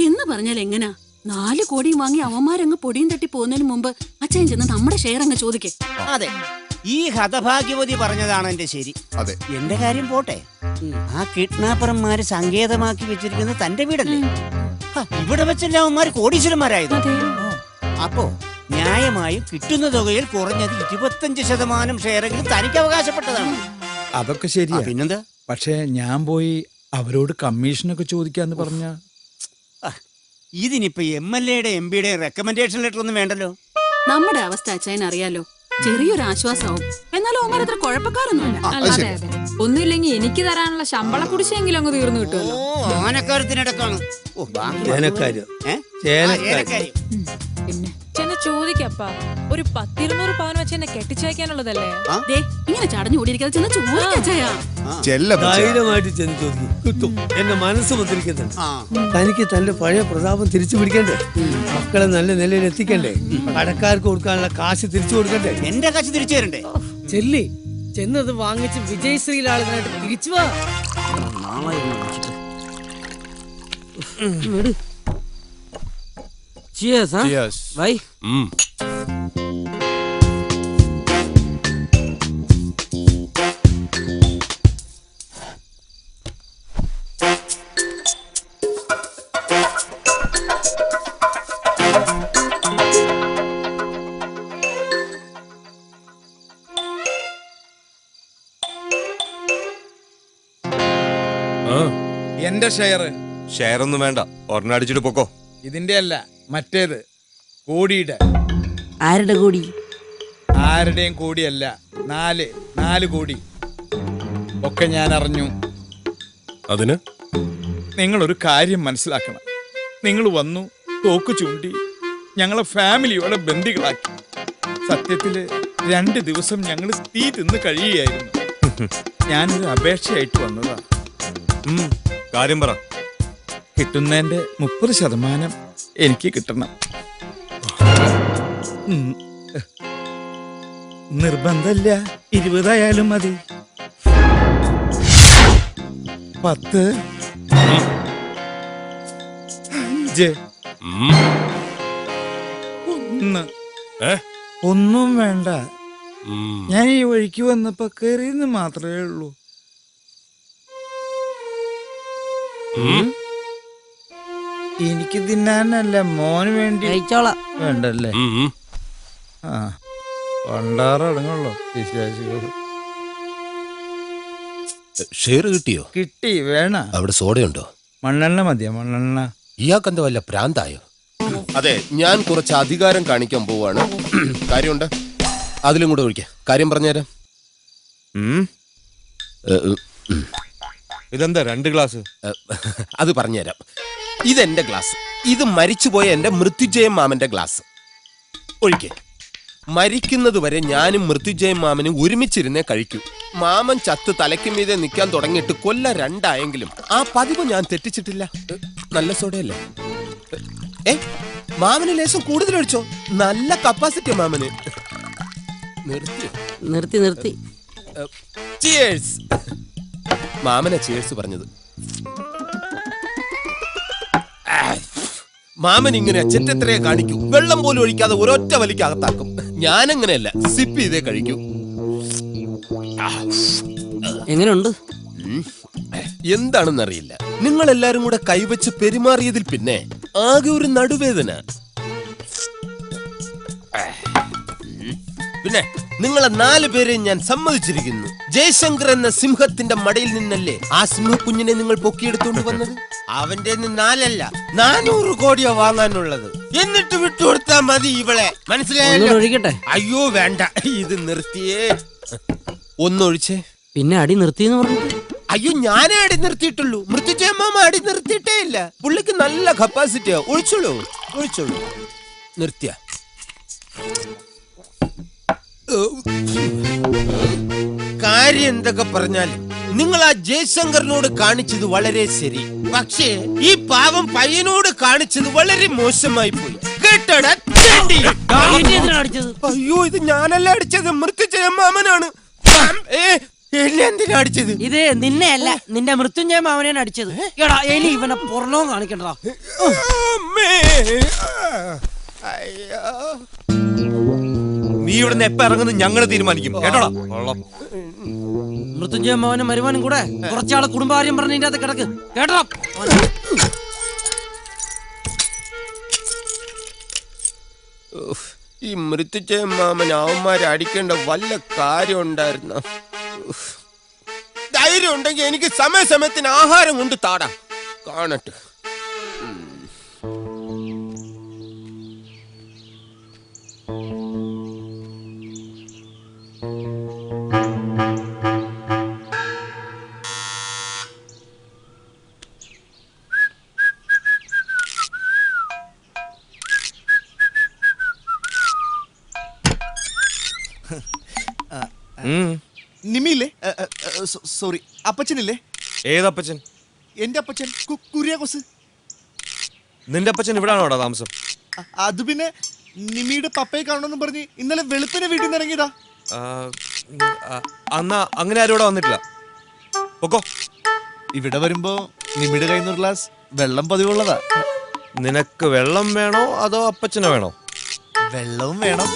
എന്ന് പറഞ്ഞാൽ എങ്ങനാ? 4 കോടിയും വാങ്ങി അവന്മാരങ്ങ് പൊടിയും തട്ടി പോകുന്നതിന് മുമ്പ് അച്ഛൻ ചെന്ന് നമ്മുടെ ഷെയർ അങ്ങ് ചോദിക്കേ. അതെ, ഈ ഹതഭാഗ്യവതി പറഞ്ഞതാണ് എന്റെ ശരി. അതെ, എന്റെ കാര്യം പോട്ടെ. ആ കിഡ്നാപ്പർമാര് സങ്കേതമാക്കി വെച്ചിരിക്കുന്നത് തന്റെ വീടല്ലേ? ഇവിടെ വെച്ചല്ല അവന്മാര് കോടീശ്വരന്മാരായത്. അപ്പോ ന്യായമായും കിട്ടുന്ന തുകയിൽ കുറഞ്ഞത് 25% ഷെയറെങ്കിലും തനിക്ക് അവകാശപ്പെട്ടതാണ്. അതൊക്കെ ശരിയാ. പിന്നെന്താ? പക്ഷേ ഞാൻ പോയി അവരോട് കമ്മീഷനൊക്കെ ചോദിക്കാന്ന് പറഞ്ഞ ഇതിനിപ്പോ MLA-യുടെ MP-യുടെ റെക്കമെൻഡേഷൻ ലെറ്റർ ഒന്നും വേണ്ടല്ലോ. നമ്മുടെ അവസ്ഥ അച്ഛൻ അറിയാലോ. ചെറിയൊരു ആശ്വാസമാവും. എന്നാലും അവന്മാർ അത്ര കുഴപ്പക്കാരൊന്നുമില്ല. ഒന്നുമില്ലെങ്കിൽ എനിക്ക് തരാനുള്ള ശമ്പള കുടിശ്ശെങ്കിലും അങ്ങ് തീർന്നു കിട്ടുമല്ലോ. ആനക്കാര്യത്തിനടക്കാണ്. പിന്നെ ചെന്ന് ചോദിക്കപ്പാ, ഒരു 10-200 പവൻ വെച്ച് എന്നെ കെട്ടിച്ചയക്കാനുള്ളതല്ലേ? ഇങ്ങനെ ചടഞ്ഞു കൂടിയിരിക്കാതെ ചെന്ന് ചോദിക്കച്ചാ. ധൈര്യമായിട്ട് ചെന്ന് ചോദിക്കും, കിട്ടും. എന്റെ മനസ്സ് മുദ്രിക്കുന്നുണ്ട്. തനിക്ക് തന്റെ പഴയ പ്രതാപം തിരിച്ചു പിടിക്കണ്ടേ? മക്കളെ നല്ല നിലയിൽ എത്തിക്കണ്ടേ? കടക്കാർക്ക് കൊടുക്കാനുള്ള കാശ് തിരിച്ചു കൊടുക്കണ്ടേ? എന്റെ കാശ് തിരിച്ചു തരണ്ടേ? ചെല്ലി ചെന്നത് വാങ്ങിച്ച് വിജയശ്രീലാളിനായിട്ട് തിരിച്ചു വാ. Cheers, huh? Cheers. Bye. എന്റെ ഷെയർ ഒന്നും വേണ്ട, ഒരെണ്ണടിച്ചിട്ട് പൊക്കോ. ഇതിന്റെ അല്ല, മറ്റേത് കോടിയുടെ. ആരുടെ കോടി? ആരുടെയും കോടിയല്ല, 4 കോടി ഒക്കെ ഞാൻ അറിഞ്ഞു. അതിന് നിങ്ങളൊരു കാര്യം മനസ്സിലാക്കണം. നിങ്ങൾ വന്നു, തോക്ക് ചൂണ്ടി ഞങ്ങളെ ഫാമിലിയോടെ ബന്ദികളാക്കി. സത്യത്തില് 2 ദിവസം ഞങ്ങൾ തീ തിന്ന് കഴിയുകയായിരുന്നു. ഞാനൊരു അപേക്ഷയായിട്ട് വന്നതാ. കാര്യം പറ. കിട്ടുന്നതിന്റെ 30% എനിക്ക് കിട്ടണം. നിർബന്ധമില്ല, 20 ആയാലും മതി. 10, 5, 1. ഒന്നും വേണ്ട, ഞാൻ ഈ വഴിക്ക് വന്നപ്പോ കയറിയെന്ന് മാത്രമേ ഉള്ളൂ. എനിക്ക് തിന്നാനല്ല, മോന് വേണ്ടി വേണ്ടല്ലേ? ആ, പണ്ടാറടങ്ങുള്ളൂ വിശ്വാസികൾ. ഷെയർ കിട്ടിയോ? കിട്ടി. വേണ? അവിടെ സോഡയുണ്ടോ? മണ്ണെണ്ണ മതിയോ? മണ്ണെണ്ണ. ഇയാൾക്കെന്താ വല്ല പ്രാന്തായോ? അതെ, ഞാൻ കുറച്ച് അധികാരം കാണിക്കാൻ പോവാണ്. കാര്യമുണ്ട്, അതിലും കൂടെ ഒഴിക്കാം. കാര്യം പറഞ്ഞുതരാം. ഇതെന്താ 2 ഗ്ലാസ്? അത് പറഞ്ഞുതരാം. ഇതെന്റെ ഗ്ലാസ്, ഇത് മരിച്ചുപോയ എന്റെ മൃത്യുജയ മാമന്റെ ഗ്ലാസ്. ഒഴിക്കേ. മരിക്കുന്നത് വരെ ഞാനും മൃത്യുജയ മാമനും ഒരുമിച്ചിരുന്നേ കഴിക്കൂ. മാമൻ ചത്ത് തലയ്ക്ക് മീതെ നിൽക്കാൻ തുടങ്ങിയിട്ട് കൊല്ല 2 ആയെങ്കിലും ആ പതിവ് ഞാൻ തെറ്റിച്ചിട്ടില്ല. നല്ല സോഡയല്ലേ? മാമന് ലേശം കൂടുതൽ ഒഴിച്ചോ, നല്ല കപ്പാസിറ്റി മാമന്. നിർത്തി. ചിയേഴ്സ്. മാമനെ ചിയേഴ്സ് പറഞ്ഞത്. മാമൻ ഇങ്ങനെ ചെറ്റത്രയെ കാണിക്കൂ, വെള്ളം പോലും ഒഴിക്കാതെ ഒരൊറ്റ വലിക്ക് അകത്താക്കും. ഞാനങ്ങനെയല്ല, സിപ്പ് ചെയ്തേ കഴിക്കൂ. എങ്ങനെയുണ്ട്? എന്താണെന്നറിയില്ല, നിങ്ങൾ എല്ലാരും കൂടെ കൈവച്ച് പെരുമാറിയതിൽ പിന്നെ ആകെ ഒരു നടുവേദന. പിന്നെ നിങ്ങളെ 4 പേരെയും ഞാൻ സമ്മതിച്ചിരിക്കുന്നു. ജയശങ്കർ എന്ന സിംഹത്തിന്റെ മടയിൽ നിന്നല്ലേ ആ സിംഹക്കുഞ്ഞിനെ നിങ്ങൾ പൊക്കിയെടുത്തോണ്ട് വന്നത്? അവന്റെ 4 അല്ല 400 കോടിയോ വാങ്ങാനുള്ളത്. എന്നിട്ട് വിട്ടുകൊടുത്താ മതി ഇവളെ, മനസ്സിലായല്ലോ? അയ്യോ വേണ്ട, ഇത് നിർത്തിയേ. ഒന്നൊഴിച്ചേ. പിന്നെ അടി നിർത്തിയെന്ന് പറഞ്ഞു. അയ്യോ, ഞാനേ അടി നിർത്തിയിട്ടുള്ളൂ, മൃത്യുജയ മാമ അടി നിർത്തിയിട്ടേ ഇല്ല. പുള്ളിക്ക് നല്ല കപ്പാസിറ്റിയാ. ഒഴിച്ചോളൂ. നിർത്തിയ കാര്യം എന്തൊക്കെ പറഞ്ഞാലും നിങ്ങൾ ആ ജയശങ്കറിനോട് കാണിച്ചത് വളരെ ശരി. പക്ഷേ ഈ പാവം പയ്യനോട് കാണിച്ചത് വളരെ മോശമായി പോയി. കേട്ടോടാ? അയ്യോ, ഇത് ഞാനല്ല അടിച്ചത്, മൃത്യുജയ മാമനാണ്. എന്തിനാ അടിച്ചത്? ഇത് നിന്നെ അല്ല, നിന്റെ മൃത്യുഞ്ജയ മാമനെയാണ് അടിച്ചത്. എടാ എലി, ഇവനെ പുറണവും കാണിക്കണ്ടാ. നീ ഇവിടുന്ന് എപ്പ ഇറങ്ങുന്നത് ഞങ്ങള് തീരുമാനിക്കും, കേട്ടോടാ? മൃത്യുഞ്ജയ മാമനും മരുമാനും കൂടെ കുറച്ചാളെ കുടുംബകാര്യം പറഞ്ഞ ഇതിന്റെ അകത്ത് കിടക്ക്, കേട്ടോ? ഈ മൃത്യുജയ മാമൻ അവന്മാരെ അടിക്കേണ്ട വല്ല കാര്യം ഉണ്ടായിരുന്ന? ധൈര്യം ഉണ്ടെങ്കിൽ എനിക്ക് സമയത്തിന് ആഹാരം കൊണ്ട് താടാ, കാണട്ടെ. നിമിയില്ലേ? സോറി, അപ്പച്ചനില്ലേ? ഏതപ്പച്ചൻ? എന്റെ അപ്പച്ചൻ കുര്യാക്കോസ്. നിന്റെ അപ്പച്ചൻ ഇവിടാണോടാ താമസം? അത് പിന്നെ നിമിയുടെ പപ്പയെ കാണണമെന്ന് പറഞ്ഞ് ഇന്നലെ വെളുപ്പിനെ വീട്ടിൽ നിന്ന് ഇറങ്ങിയതാ. അന്നാ അങ്ങനെ ആരും ഇവിടെ വന്നിട്ടില്ല. പൊക്കോ. ഇവിടെ വരുമ്പോ നിമിയുടെ കയ്യിൽ നിന്ന് ഗ്ലാസ് വെള്ളം പതിവുള്ളതാ. നിനക്ക് വെള്ളം വേണോ അതോ അപ്പച്ചനെ വേണോ? വെള്ളവും വേണം,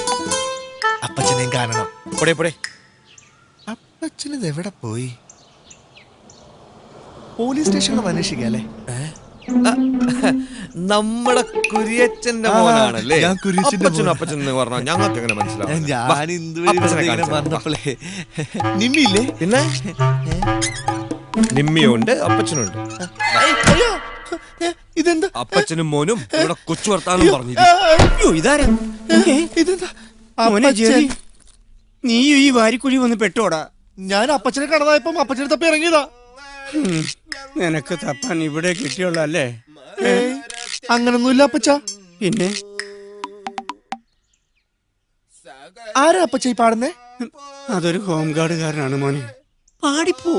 അപ്പച്ചനെയും കാണണം. പൊടേ അപ്പച്ചനിത് എവിടെ പോയി? പോലീസ് സ്റ്റേഷനിൽ അന്വേഷിക്കാല്ലേ? നമ്മുടെ കുര്യച്ചന്റെ മോനാണല്ലേ? ഞാൻ കുര്യച്ചന്റെ അപ്പച്ചനും അപ്പച്ചൻ പറഞ്ഞാൽ ഞങ്ങൾക്ക് എങ്ങനെ മനസ്സിലാവും? ഞാൻ പറഞ്ഞപ്പോഴേ നിമ്മിയില്ലേ? പിന്നെ നിമ്മിയുണ്ട്, അപ്പച്ചനുണ്ട്. ഇതെന്താ? അപ്പച്ചനും മോനും ഇവിടെ കൊച്ചു വർത്താനം പറഞ്ഞു. നീ ഈ വാരിക്കുഴി വന്ന് പെട്ടോടാ. ഞാൻ അപ്പച്ചനെ കടതായപ്പം അപ്പച്ചനെ തപ്പി ഇറങ്ങിയതാ. നിനക്ക് തപ്പാൻ ഇവിടെ കിട്ടിയുള്ളല്ലേ? അങ്ങനൊന്നുമില്ല അപ്പച്ച. പിന്നെ ആരാ അപ്പച്ച ഈ പാടുന്നേ? അതൊരു ഹോം ഗാർഡുകാരനാണ് മോനെ. പാടിപ്പോ.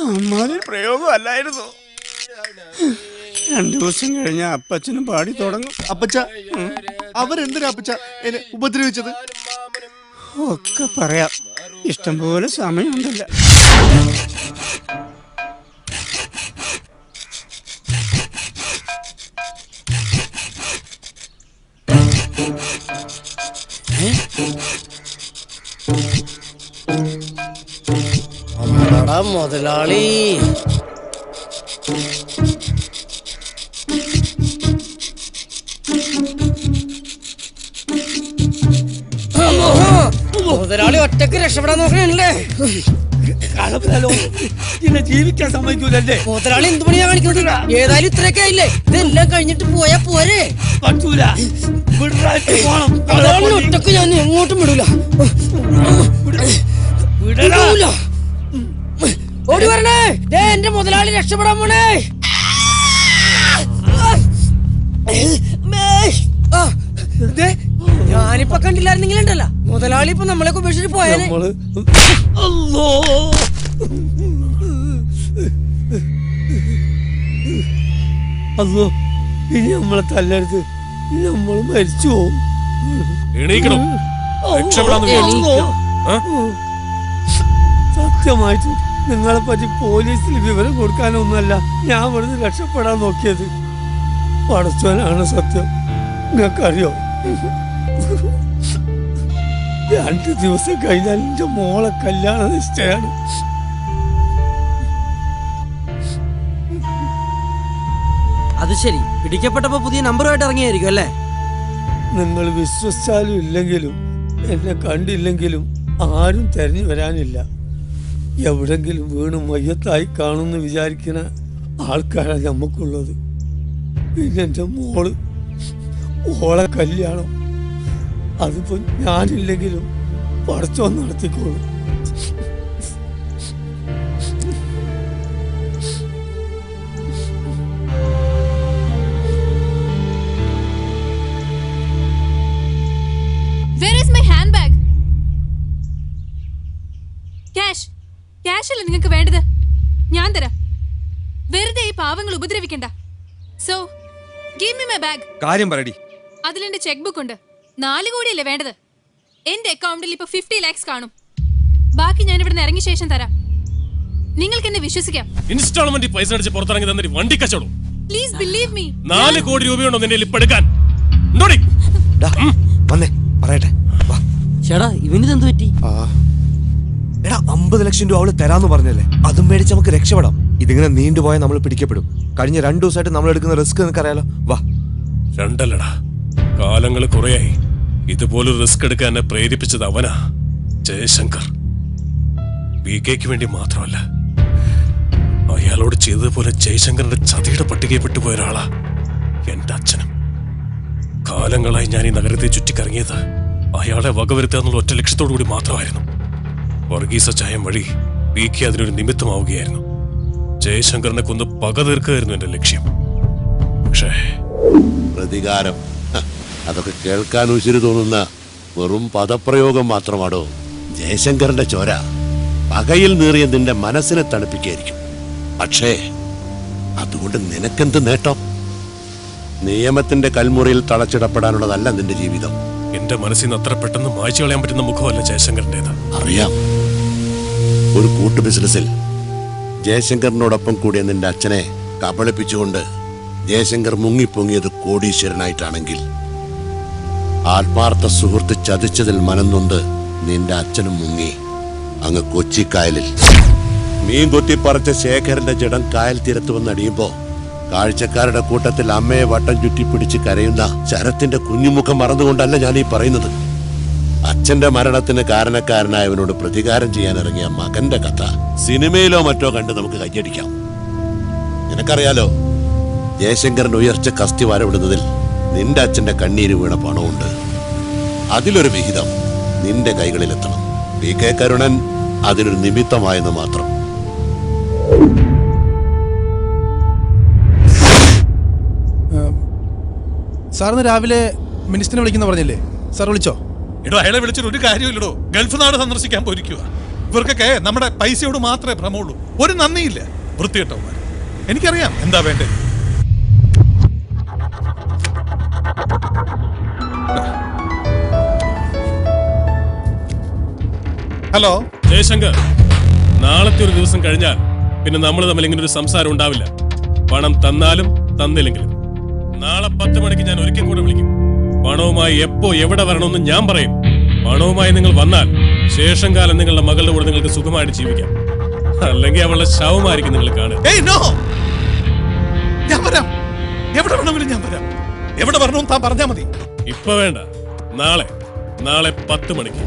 അമ്മാതിരി പ്രയോഗം അല്ലായിരുന്നു. 2 ദിവസം കഴിഞ്ഞ അപ്പച്ചനും പാടി തുടങ്ങും. അപ്പച്ച, അവരെന്തിനാ അപ്പച്ച എന്നെ ഉപദ്രവിച്ചത്? ഒക്കെ പറയാം, ഇഷ്ടംപോലെ സമയമുണ്ടല്ലോ. മുതലാളി മുതലാളി ഒറ്റക്ക് രക്ഷപ്പെടാൻ നോക്കണല്ലേ? ഇന്നെ ജീവിക്കാൻ സമ്മതിക്കൂലല്ലേ? മുതലാളി എന്ത് പണിയാ കാണിക്കുന്നില്ല? ഏതായാലും ഇത്രയൊക്കെ ആയില്ലേ, ഇതെല്ലാം കഴിഞ്ഞിട്ട് പോയാ പോരെ? പറ്റൂല, മുതലാളി ഒറ്റക്ക് ഞാൻ എങ്ങോട്ടും വിടൂല. വിടൂല. ഓടി വരണേ, എന്റെ മുതലാളി രക്ഷപ്പെടാൻ പോണേ. ഞാനിപ്പൊ കണ്ടില്ലായിരുന്നെങ്കിലുണ്ടല്ല, മുതലാളി ഇപ്പൊ നമ്മളെയൊക്കെ ഉപേക്ഷിച്ചിട്ട് പോയാലേ. അല്ലോ, ഇനി നമ്മളെ തല്ലരുത്, നമ്മള് മരിച്ചു പോവും. സത്യമായിട്ടും നിങ്ങളെ പറ്റി പോലീസിൽ വിവരം കൊടുക്കാനൊന്നുമല്ല ഞാൻ ഇവിടുന്ന് രക്ഷപ്പെടാൻ നോക്കിയത്. പടച്ചോനാണ് സത്യം. നിങ്ങൾക്കറിയോ, 2 ദിവസം കഴിഞ്ഞാൽ എന്റെ മോളെ കല്യാണ നിശ്ചയാണ്. അത് ശരി, പിടിക്കപ്പെട്ടപ്പോ പുതിയ നമ്പറുമായിട്ട് ഇറങ്ങിയായിരിക്കും അല്ലേ? നിങ്ങൾ വിശ്വസിച്ചാലും ഇല്ലെങ്കിലും എന്നെ കണ്ടില്ലെങ്കിലും ആരും തെരഞ്ഞു വരാനില്ല. എവിടെങ്കിലും വീണ് മയ്യത്തായി കാണുമെന്ന് വിചാരിക്കുന്ന ആൾക്കാരാണ് നമുക്കുള്ളത്. പിന്നെ എൻ്റെ ഓളെ കല്യാണം അതിപ്പോ ഞാനില്ലെങ്കിലും പടച്ചോൻ നടത്തിക്കോളും. Where is my handbag? Cash അല്ല നിങ്ങൾക്ക് വേണ്ടത്, ഞാൻ തരാം. വെറുതെ ഈ പാവങ്ങൾ ഉപദ്രവിക്കണ്ട. So, give me my bag. കാര്യം പറയടി. അതിലെന്റെ ചെക്ക് ബുക്ക് ഉണ്ട്. 4 കോടിയല്ലേ വേണ്ടത്? എന്റെ അക്കൗണ്ടിൽ ഇപ്പൊ 50 lakhs കാണും. ബാക്കി ഞാൻ ഇവിടുന്ന് ഇറങ്ങിയ ശേഷം തരാം. നിങ്ങൾക്ക് എന്നെ വിശ്വസിക്കാം. ഇൻസ്റ്റാൾമെന്റ് പൈസ അടിച്ച് പുറത്തിറങ്ങി തന്നിട്ട് വണ്ടി കച്ചവടം. Please believe me. 4 കോടി രൂപയുണ്ടോ നിന്റെ ലിപ്പ് എടുക്കാൻ? വന്നേ പറയട്ടെ. ചേടാ, ഇവനിതെന്ത് പറ്റി? എടാ, 50 ലക്ഷം രൂപ അവള് തരാന്ന് പറഞ്ഞല്ലേ, അതും മേടിച്ച് നമുക്ക് രക്ഷപ്പെടാം. ഇതിങ്ങനെ നീണ്ടുപോയാൽ നമ്മൾ പിടിക്കപ്പെടും. കഴിഞ്ഞ 2 ദിവസമായിട്ട് നമ്മൾ എടുക്കുന്ന റിസ്ക് നിനക്കറിയാലോ. വാ. 2 അല്ലടാ, കാലങ്ങൾ കുറയായി ഇതുപോലൊരു റിസ്ക് എടുക്കാൻ എന്നെ പ്രേരിപ്പിച്ചത് അവനാ, ജയശങ്കർ. BKക്ക് വേണ്ടി മാത്രമല്ല, അയാളോട് ചെയ്തതുപോലെ ജയശങ്കറിന്റെ ചതിയുടെ പട്ടികയിൽ പെട്ടുപോയ ഒരാളാ എന്റെ അച്ഛനും. കാലങ്ങളായി ഞാൻ ഈ നഗരത്തെ ചുറ്റിക്കറങ്ങിയത് അയാളെ വകവരുത്തുക ഒറ്റ ലക്ഷ്യത്തോടു കൂടി മാത്രമായിരുന്നു. വർഗീസ ചായം വഴി BK അതിനൊരു നിമിത്തമാവുകയായിരുന്നു. ജയശങ്കറിനെ കൊന്ന് പക തീർക്കുകയായിരുന്നു എന്റെ ലക്ഷ്യം. പക്ഷേ പ്രതികാരം, അതൊക്കെ കേൾക്കാൻ ഉശിരി തോന്നുന്ന വെറും പദപ്രയോഗം മാത്രമാണോ. ജയശങ്കറിന്റെ ചോര പകയിൽ നീറിയ നിന്റെ മനസ്സിനെ തണുപ്പിക്കായിരിക്കും. പക്ഷേ അതുകൊണ്ട് നിനക്കെന്ത് നേട്ടം? നിയമത്തിന്റെ കൽമുറിയിൽ തളച്ചിടപ്പെടാനുള്ളതല്ല നിന്റെ ജീവിതം. എന്റെ മനസ്സിൽ നിന്ന് അത്ര പെട്ടെന്ന് മായ്ച്ചു കളയാൻ പറ്റുന്ന മുഖമല്ല ജയശങ്കറിന്റേത്. അറിയാം, ഒരു കൂട്ടു ബിസിനസ്സിൽ ജയശങ്കറിനോടൊപ്പം കൂടിയ നിന്റെ അച്ഛനെ കബളിപ്പിച്ചുകൊണ്ട് ജയശങ്കർ മുങ്ങിപ്പൊങ്ങിയത് കോടീശ്വരനായിട്ടാണെങ്കിൽ, ആത്മാർത്ഥ സുഹൃത്ത് ചതിച്ചതിൽ മനംനൊന്ത് നിന്റെ അച്ഛനും മുങ്ങി അങ്ങ് കൊച്ചിക്കായലിൽ. മീൻ കൊത്തിപ്പറിച്ച ശേഖരന്റെ ജഡം കായൽ തീരത്ത് വന്നടിയുമ്പോ കാഴ്ചക്കാരുടെ കൂട്ടത്തിൽ അമ്മയെ വട്ടം ചുറ്റിപ്പിടിച്ച് കരയുന്ന ശരത്തിന്റെ കുഞ്ഞുമുഖം മറന്നുകൊണ്ടല്ല ഞാൻ ഈ പറയുന്നത്. അച്ഛന്റെ മരണത്തിന് കാരണക്കാരനായവനോട് പ്രതികാരം ചെയ്യാൻ ഇറങ്ങിയ മകന്റെ കഥ സിനിമയിലോ മറ്റോ കണ്ട് നമുക്ക് കയ്യടിക്കാം. നിനക്കറിയാലോ, ജയശങ്കറിന്റെ ഉയർച്ച കസ്തി വരവിടുന്നതിൽ നിന്റെ അച്ഛന്റെ കണ്ണീര് വീണ പണമുണ്ട്. അതിലൊരു വിഹിതം നിന്റെ കൈകളിലെത്തണം. PK കരുണൻ അതിനൊരു നിമിത്തമായെന്ന് മാത്രം. സാറിന് രാവിലെ മിനിസ്റ്ററിനെ വിളിക്കുന്ന പറഞ്ഞില്ലേ? സാർ വിളിച്ചോ? എടോ, അയാളെ വിളിച്ചിട്ട് ഒരു കാര്യമില്ലടോ. ഗൾഫ് നാട് സന്ദർശിക്കാൻ പോയിരിക്കുക. ഇവർക്കൊക്കെ നമ്മുടെ പൈസയോട് മാത്രമേ ഭ്രമമുള്ളൂ, ഒരു നന്ദിയില്ല. വൃത്തികെട്ടവന്മാർ. എനിക്കറിയാം എന്താ വേണ്ടത്. ഹലോ ജയശങ്കർ, നാളത്തെ ഒരു ദിവസം കഴിഞ്ഞാൽ പിന്നെ നമ്മൾ തമ്മിൽ ഇങ്ങനെ ഒരു സംസാരം ഉണ്ടാവില്ല. പണം തന്നാലും തന്നില്ലെങ്കിലും നാളെ 10 മണിക്ക് ഞാൻ ഒരിക്കൽ കൂടെ വിളിക്കും. പണവുമായി എപ്പോ എവിടെ വരണമെന്ന് ഞാൻ പറയും. പണവുമായി നിങ്ങൾ വന്നാൽ ശേഷം കാലം നിങ്ങളുടെ മകളുടെ കൂടെ നിങ്ങൾക്ക് സുഖമായിട്ട് ജീവിക്കാം. അല്ലെങ്കിൽ അവളുടെ ശവമായിരിക്കും നിങ്ങൾ കാണുക. ഞാൻ വരാം, എവിടെ വേണമെങ്കിലും ഞാൻ വരാം. എവിടെ വരണമെന്ന് താൻ പറഞ്ഞാൽ മതി. ഇപ്പൊ വേണ്ട, നാളെ 10 മണിക്ക്.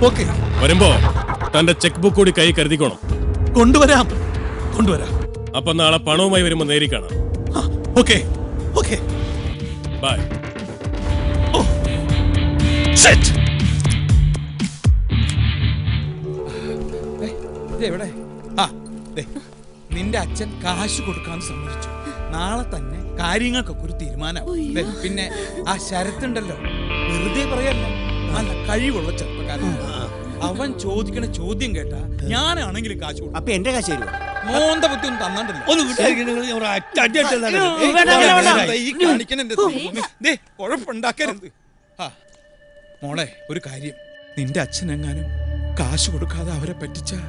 ഓക്കെ. വരുമ്പോ തന്റെ ചെക്ക് ബുക്ക് കൂടി കൈ കരുതിക്കോണം. കൊണ്ടുവരാം. അപ്പൊ നാളെ പണവുമായി വരുമ്പോ നേരി കാണാം. ഓക്കെ. ബൈ. എവിടെ? നിന്റെ അച്ഛൻ കാശ് കൊടുക്കാൻ സമ്മതിച്ചു. നാളെ തന്നെ കാര്യങ്ങൾക്കൊക്കെ ഒരു തീരുമാനമാവും. പിന്നെ ആ ശരത്തുണ്ടല്ലോ, വെറുതെ പറയല്ല, നല്ല കഴിവുള്ള ചെറുപ്പക്കാരൻ. അവൻ ചോദിക്കണ ചോദ്യം കേട്ടാ ഞാനാണെങ്കിലും കാശ് കൊടുക്കും. അപ്പൊ എന്റെ കാശ് തരുമോ? മോന്ത ബുദ്ധി ഒന്നും തന്നിട്ടില്ല. കുഴപ്പമുണ്ടാക്കരുത്. മോളെ, ഒരു കാര്യം, നിന്റെ അച്ഛനെങ്ങാനും കാശ് കൊടുക്കാതെ അവരെ പറ്റിച്ചാൽ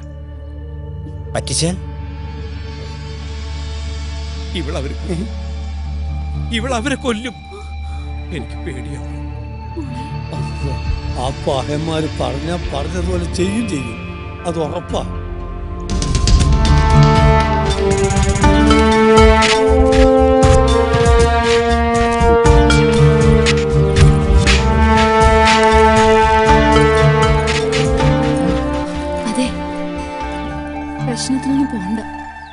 ഇവളവരെ കൊല്ലും. എനിക്ക് പേടിയാവും. ആ പഹന്മാര് പറഞ്ഞതുപോലെ ചെയ്യും. അത് ഉറപ്പാ. അതെ, പ്രശ്നത്തിനൊന്നും പോണ്ട.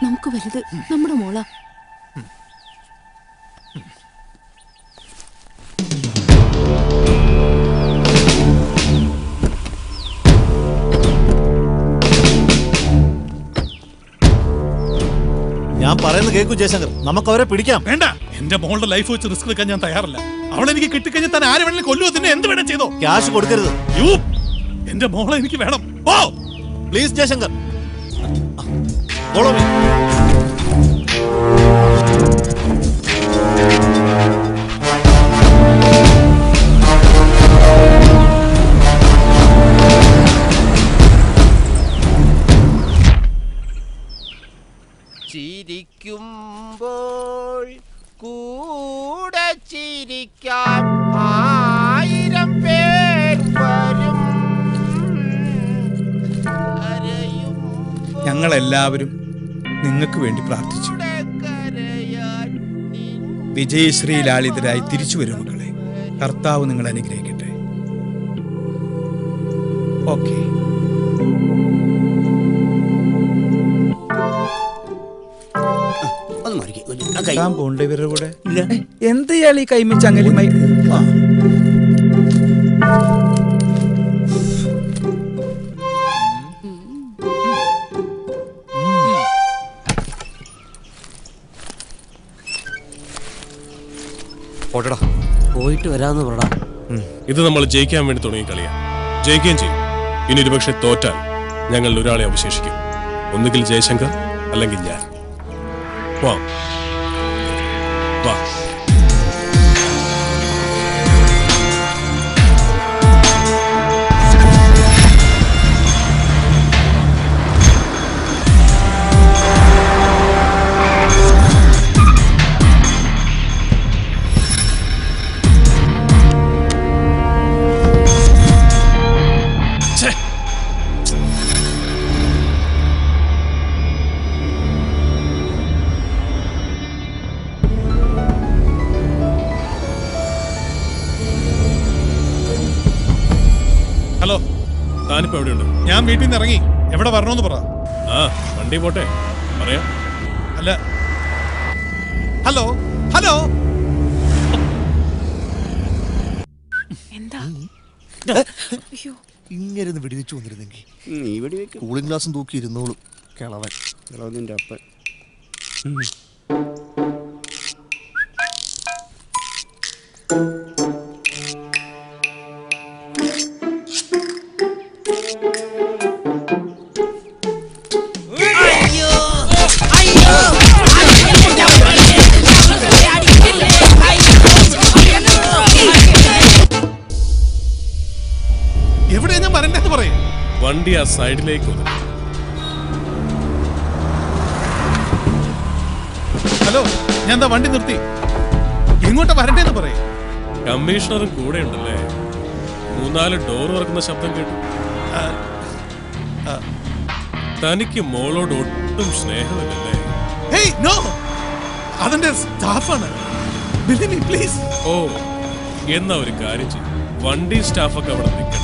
നമുക്ക് വലുത് നമ്മുടെ മോള. ഞാൻ പറയുന്നത് കേൾക്കൂ ജയശങ്കർ, നമുക്ക് അവരെ പിടിക്കാം. വേണ്ട, എന്റെ മോളുടെ ലൈഫ് വെച്ച് റിസ്ക് എടുക്കാൻ ഞാൻ തയ്യാറല്ല. അവളെനിക്ക് കിട്ടിക്കഴിഞ്ഞാൽ താൻ ആരെ വേണമെങ്കിലും കൊല്ലുവോ, തന്നെ എന്ത് വേണം ചെയ്തോ. ക്യാഷ് കൊടുക്കരുത്. എന്റെ മോളെ എനിക്ക് വേണം. ഓ പ്ലീസ് ജയശങ്കർ, ഫോളോ മീ. ചിരിക്കുമ്പോൾ കൂടെ ചിരിക്കാൻ 1000 പേർ വരും. ഞങ്ങളെല്ലാവരും നിങ്ങൾക്ക് വേണ്ടി പ്രാർത്ഥിച്ചു. വിജയശ്രീ ലാളിതരായി തിരിച്ചു വരും മക്കളെ. കർത്താവ് നിങ്ങൾ അനുഗ്രഹിക്കട്ടെ. ഓക്കെ. പോണ്ട ഇവരുടെ കൂടെ എന്ത് ചെയ്യാൾ ഈ കൈമിച്ച് അങ്ങനെ പോയിട്ട് വരാന്ന് പറടാ. ഇത് നമ്മൾ ജയിക്കാൻ വേണ്ടി തുടങ്ങിയ കളിയാ. ജയിക്കുകയും ചെയ്യും. ഇനി ഒരുപക്ഷെ തോറ്റാൽ ഞങ്ങൾ ഒരാളെ അവശേഷിക്കും. ഒന്നുകിൽ ജയശങ്കർ അല്ലെങ്കിൽ ഞാൻ. വാ. ഹലോ, താനിപ്പോ എവിടെയുണ്ട്? ഞാൻ വീട്ടിൽ നിന്ന് ഇറങ്ങി. എവിടെ വരണമെന്ന് പറ. വണ്ടി പോട്ടെ, പറയാം. അല്ല, ഹലോ. എന്താ ഇങ്ങനെ വെടിവെച്ചു വന്നിരുന്നെങ്കിൽ കൂളിംഗ് ഗ്ലാസും തൂക്കി ഇരുന്നോളൂ. കിളവന്റെ അപ്പൻ. ആ സൈഡിലേക്ക് വന്നു. ഹലോ, ഞാൻ എന്താ വണ്ടി നിർത്തി ഇങ്ങോട്ട് വരണ്ടേന്ന് പറയും. കമ്മീഷണറും കൂടെ ഉണ്ടല്ലേ? 3-4 ഡോർ തുറക്കുന്ന ശബ്ദം കേട്ടു. തനിക്ക് മോളോട് ഒട്ടും സ്നേഹമില്ലല്ലേ? ഹേയ് നോ, അതെന്റെ സ്റ്റാഫാണ്. പ്ലീസ്. ഓ, എന്നാ ഒരു കാര്യം ചെയ്യും, വണ്ടി സ്റ്റാഫൊക്കെ അവിടെ നിൽക്കണം.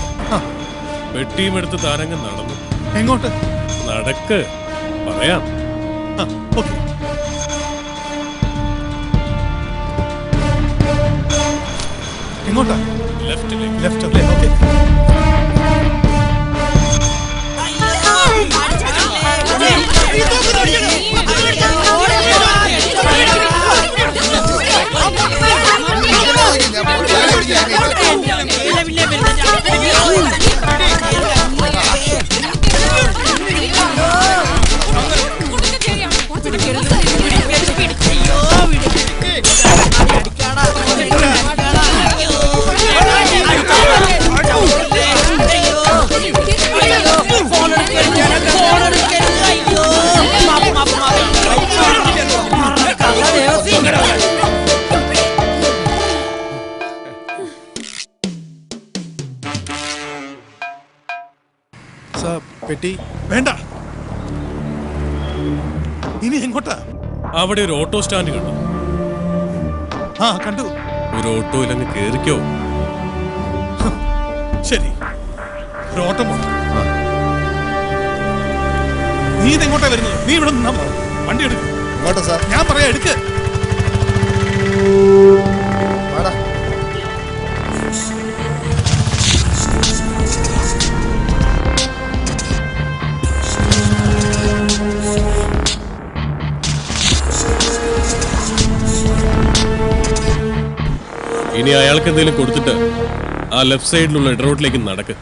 പെട്ടിയും എടുത്ത് താരങ്ങ് നടന്നു. എങ്ങോട്ട്? നടക്ക്, പറയാം. ഓക്കെ. എങ്ങോട്ടാ? ലെഫ്റ്റിലേക്ക്. ലെഫ്റ്റ് അല്ലേ? ഓക്കെ. പെട്ടി വേണ്ട. ഇനി എങ്ങോട്ടാ? അവിടെ ഒരു ഓട്ടോ സ്റ്റാൻഡ് കണ്ടു. കണ്ടു. ഒരു ഓട്ടോയിൽ അങ്ങ് കേറിക്കോ. ശരി, ഒരു ഓട്ടം പോണം. നീ ഇതെങ്ങോട്ടാ വരുന്നത്? നീ ഇവിടെ നിന്നാ മതി. വണ്ടി എടുക്കും. ഇങ്ങോട്ടാ സാർ? ഞാൻ പറയാ, എടുക്ക്. ഇനി അയാൾക്ക് എന്തെങ്കിലും കൊടുത്തിട്ട് ആ ലെഫ്റ്റ് സൈഡിലുള്ള ഇടറോട്ടിലേക്ക് നടക്ക്.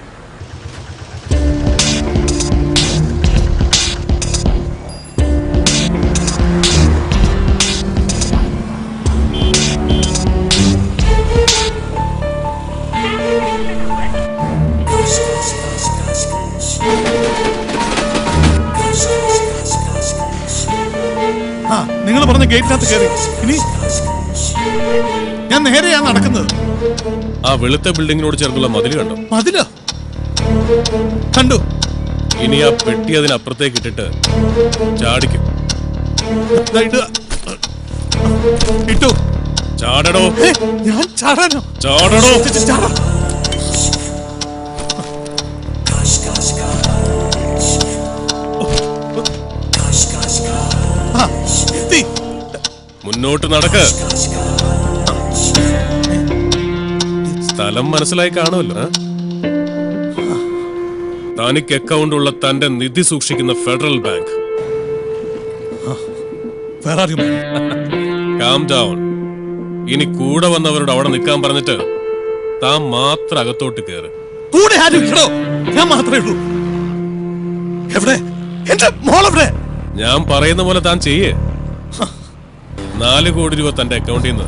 നിങ്ങൾ പറഞ്ഞ ഗേറ്റിനകത്ത് കയറി. ഇനി ഞാൻ നേരെയാണ് നടക്കുന്നത്. ആ വെളുത്ത ബിൽഡിങ്ങിനോട് ചേർന്നുള്ള മതിൽ കണ്ടോ? മതിലോ? കണ്ടു. ഇനി ആ പെട്ടി അതിനപ്പുറത്തേക്ക് ഇട്ടിട്ട് ചാടിക്കും. ഇട്ടു. ചാടടോ. ഞാൻ ചാടാനോ? ചാടടോ. മുന്നോട്ട് നടക്ക്. സ്ഥലം മനസ്സിലായി കാണുമല്ലോ. തനിക്ക് അക്കൗണ്ട് ഉള്ള തന്റെ നിധി സൂക്ഷിക്കുന്ന ഫെഡറൽ ബാങ്ക്. Calm down. ഇനി കൂടെ വന്നവരോട് അവിടെ നിൽക്കാൻ പറഞ്ഞിട്ട് താൻ മാത്രം അകത്തോട്ട് കയറ്. കൂടെ ഞാൻ മാത്രമേ ഉള്ളൂ. എവിടെ എന്റെ മോളെവിടെ? ഞാൻ പറയുന്ന പോലെ താൻ ചെയ്യേ. 4 കോടി രൂപ തന്റെ അക്കൗണ്ടിൽ നിന്ന്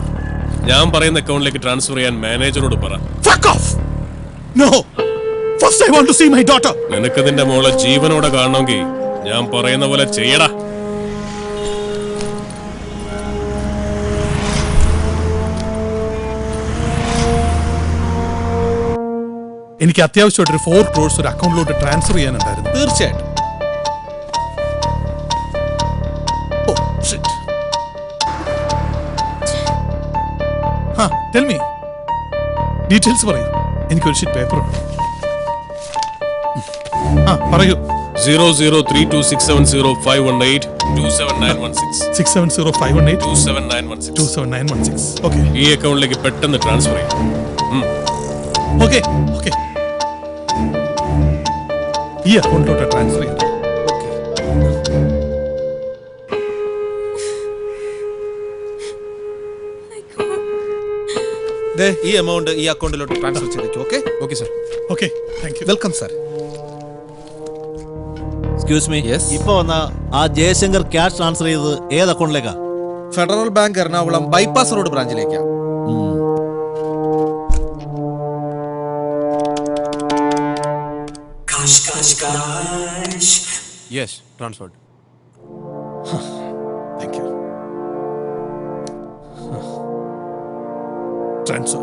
ഞാൻ പറയുന്ന അക്കൗണ്ടിലേക്ക് ട്രാൻസ്ഫർ ചെയ്യാൻ മാനേജറോട് പറ. നിനക്ക് നിന്റെ മോളെ ജീവനോടെ കാണണമെങ്കിൽ ഞാൻ പറയുന്ന പോലെ ചെയ്യടാ. എനിക്ക് അത്യാവശ്യമായിട്ടൊരു 4 crores ഒരു അക്കൗണ്ടിലോട്ട് ട്രാൻസ്ഫർ ചെയ്യാനുണ്ടായിരുന്നു. തീർച്ചയായിട്ടും. ടെൽ മീ ഡീറ്റെയിൽസ് പറയൂ. എനിക്കൊരു ഷീറ്റ് പേപ്പർ ഉണ്ട്. പറയൂ. 003267051827916 ഓക്കെ. ഈ അക്കൗണ്ടിലേക്ക് പെട്ടെന്ന് ട്രാൻസ്ഫർ ചെയ്യും. Okay okay. ഈ അക്കൗണ്ടിലോട്ട് ട്രാൻസ്ഫർ ചെയ്യും. ഈ എമൗണ്ട് ഈ അക്കൗണ്ടിലോട്ട് ട്രാൻസ്ഫർ ചെയ്തേക്കും. Okay? Okay sir. Okay, thank you. Welcome sir. Excuse me, ഇപ്പൊ വന്ന ആ ജയശങ്കർ ക്യാഷ് ട്രാൻസ്ഫർ ചെയ്തത് ഏത് അക്കൗണ്ടിലേക്കാ? Federal Bank Ernakulam bypass road ബ്രാഞ്ചിലേക്കാ. Yes transferred. Thank you. Transfer.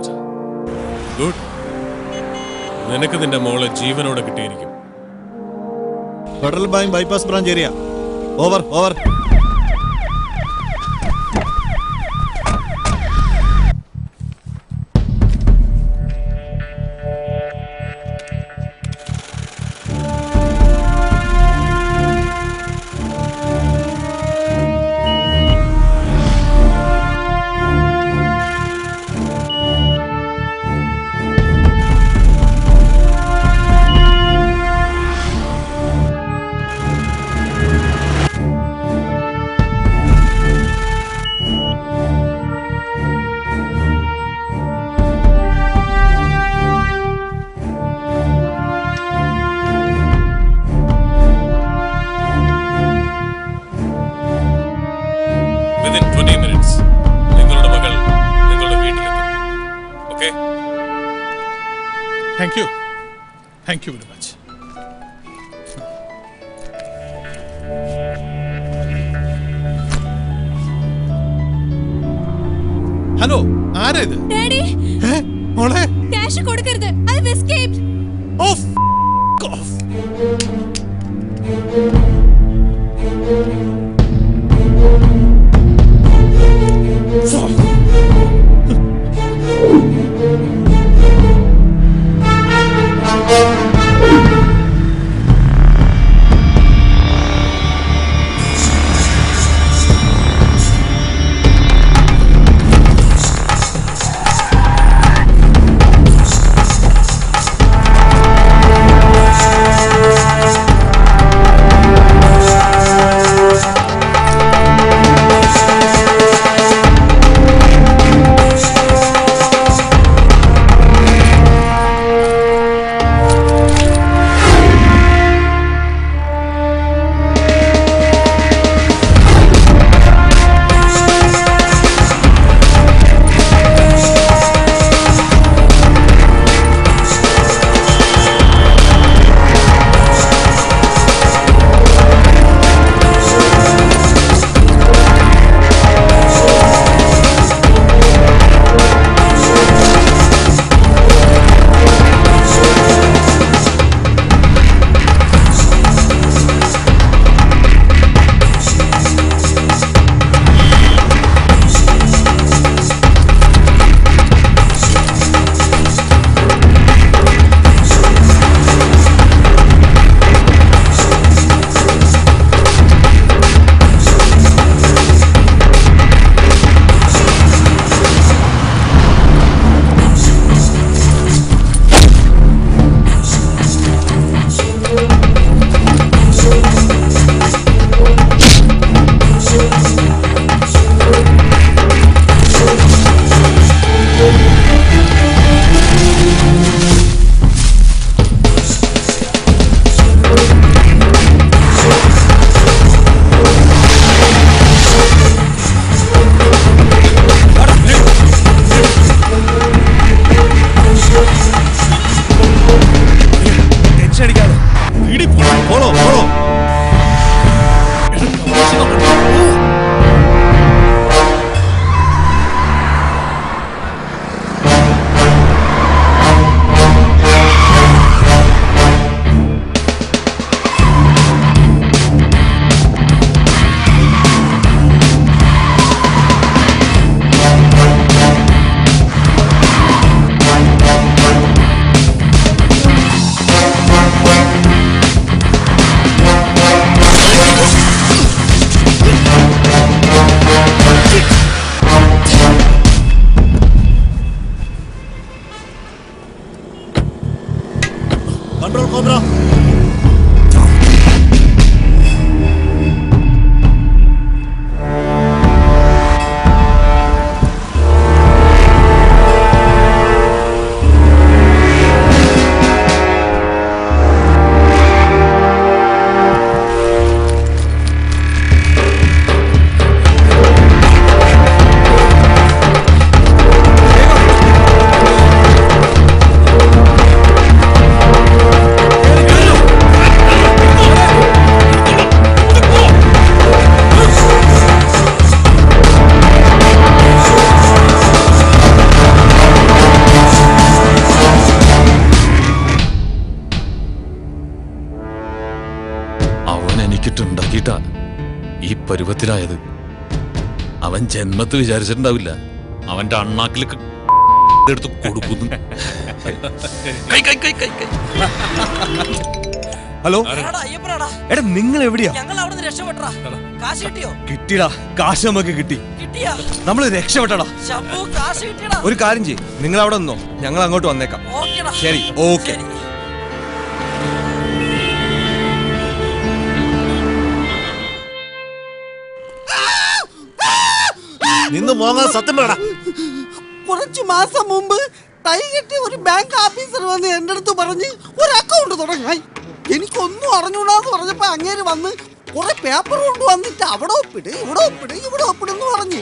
Good. നിനക്ക് നിന്റെ മോളെ ജീവനോടെ കിട്ടിയിരിക്കും. Federal Bank bypass branch area. Over over. Within 20 minutes, നിങ്ങളുടെ മകൾ നിങ്ങളുടെ വീട്ടിലെത്തും. Okay? Thank you. Thank you very much. Hello, ആരാ ഇത്? ഡാഡി, മോളെ ക്യാഷ് കൊടുക്കരുത്. I have escaped. ഓഫ്. ഈ പരുവത്തിലായത് അവൻ ജന്മത്ത് വിചാരിച്ചിട്ടുണ്ടാവില്ല. അവന്റെ അണ്ണാക്കിൽ എടുത്ത് കൊടുക്കുന്നു. ഹലോ എടാ, നിങ്ങൾ എവിടെയാ? കിട്ടിയടാ, കാശ് നമുക്ക് കിട്ടി. നമ്മൾ രക്ഷപ്പെട്ടടാ. ഒരു കാര്യം ചെയ്യ്, നിങ്ങൾ അവിടെ നിന്നോ, ഞങ്ങൾ അങ്ങോട്ട് വന്നേക്കാം. ശരി, ഓക്കെ. നിന്ന് മോങ്ങാൻ സത്യം വേണ്ട. കുറച്ചു മാസം മുമ്പ് ടൈ കെട്ടിയ ഒരു ബാങ്ക് ഓഫീസർ വന്ന് എന്റെ അടുത്ത് പറഞ്ഞ് ഒരു അക്കൗണ്ട് തുടങ്ങാൻ. എനിക്കൊന്നും അറിഞ്ഞൂടാന്ന് പറഞ്ഞപ്പോ അങ്ങേര് വന്ന് കുറെ പേപ്പർ കൊണ്ടുവന്നിട്ട് അവിടെ ഒപ്പിട്, ഇവിടെ ഒപ്പിട്, ഇവിടെ ഒപ്പിടെന്ന് പറഞ്ഞ്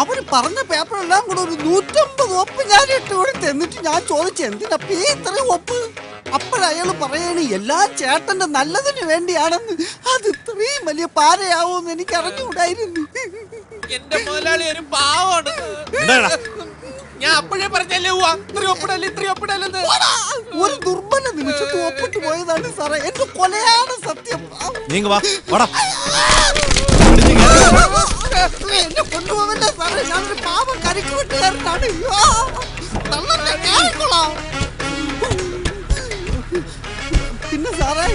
അവര് പറഞ്ഞ പേപ്പറെല്ലാം കൂടെ ഒരു 150 ഒപ്പ് ഞാൻ ഇട്ട് കൊടുത്ത്. എന്നിട്ട് ഞാൻ ചോദിച്ചു, എന്തിനപ്പ ഇത്രയും ഒപ്പ്? അപ്പോഴയാള് പറയണ എല്ലാം ചേട്ടന്റെ നല്ലതിന് വേണ്ടിയാണെന്ന്. അത് ഇത്രയും വലിയ പാരയാവോന്ന് എനിക്ക് അറിഞ്ഞുകൂടായിരുന്നു. എന്റെ മുതലാളി ഒരു പാവമാണ്. ഞാൻ അപ്പോഴേ പറഞ്ഞല്ലേ ഇത്രയും ഒപ്പിടല്ലെന്ന്. ഒരു ദുർബല നിമിഷത്ത് ഒപ്പിട്ട് പോയതാണ് സാറേ. എന്റെ കൊലയാണ് സത്യം. എന്നെ കൊണ്ടുപോകല്ലേ സാറേ, ഞാനൊരു പാവം കരിക്ക് വെട്ടുകാരനാണ്. പിന്നെ സാറേ,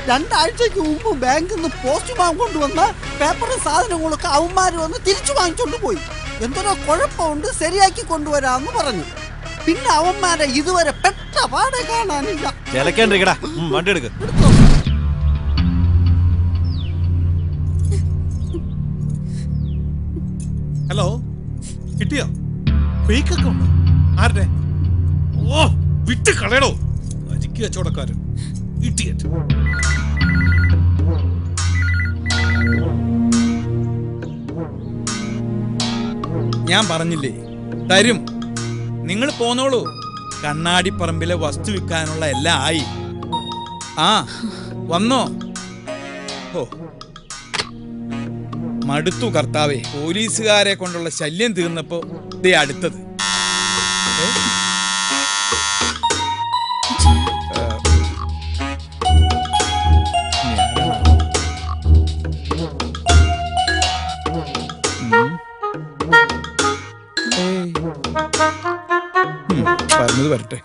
2 ആഴ്ചക്ക് മുമ്പ് ബാങ്കിൽ നിന്ന് പോസ്റ്റ്മാൻ കൊണ്ടുവന്ന പേപ്പറും സാധനങ്ങളൊക്കെ അവന്മാര് വന്ന് തിരിച്ചു വാങ്ങിച്ചോണ്ട് പോയി. എന്തൊരോ കുഴപ്പമുണ്ട്, ശരിയാക്കി കൊണ്ടുവരാന്ന് പറഞ്ഞു. പിന്നെ അവന്മാരെ ഇതുവരെ പെട്ട പാടെ കാണാനില്ല. വണ്ടി എടുക്ക. ഹലോ, കിട്ടിയോ? ഫേക്ക് അക്കൗണ്ട് ആരുടെ? ഓ, വിട്ട് കളയടോ, അരിക്ക് കച്ചവടക്കാരൻ. ഇഡിയറ്റ്. ഞാൻ പറഞ്ഞില്ലേ, തരും. നിങ്ങൾ പോന്നോളൂ. കണ്ണാടിപ്പറമ്പിലെ വസ്തു വിൽക്കാനുള്ള എല്ലാം ആയി. ആ, വന്നോ? ഓ, മടുത്തു കർത്താവേ. പോലീസുകാരെ കൊണ്ടുള്ള ശല്യം തീർന്നപ്പോ ദേ അടുത്തത്. പറഞ്ഞത് വരട്ടെ.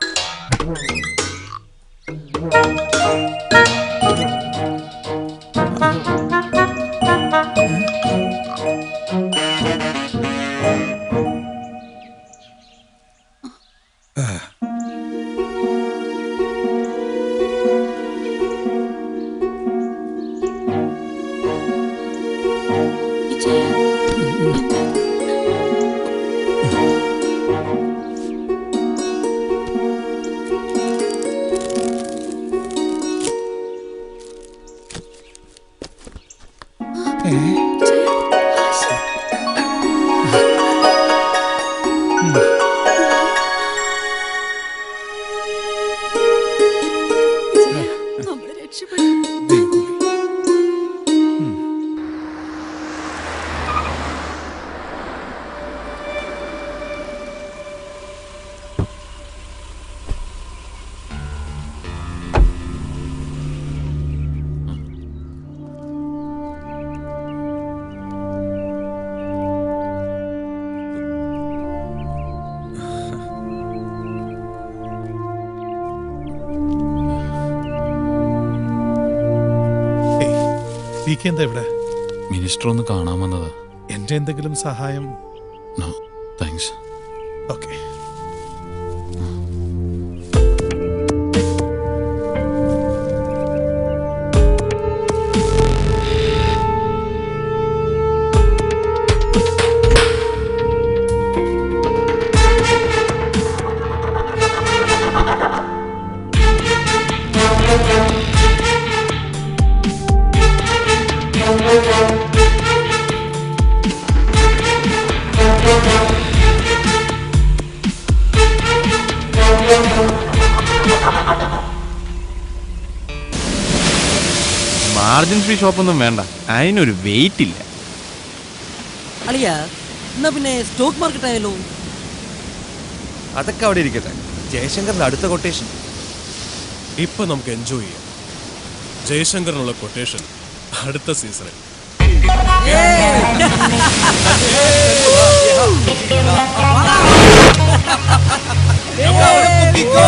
എന്താ ഇവിടെ? മിനിസ്റ്റർ ഒന്ന് കാണാൻ വന്നതാ. എന്റെ എന്തെങ്കിലും സഹായം? No thanks. Okay. Margin free ഷോപ്പൊന്നും വേണ്ട, അതിനൊരു വെയിറ്റ് ഇല്ല. അളിയ, എന്നാ പിന്നെ സ്റ്റോക്ക് മാർക്കറ്റ് ആയാലോ? അതൊക്കെ അവിടെ ഇരിക്കട്ടെ. ജയശങ്കറിന്റെ അടുത്ത കൊട്ടേഷൻ ഇപ്പൊ നമുക്ക് എൻജോയ് ചെയ്യാം. ജയശങ്കറിനുള്ള കൊട്ടേഷൻ അടുത്ത സീസണിൽ. അവിടെ പൊക്കിക്കോ.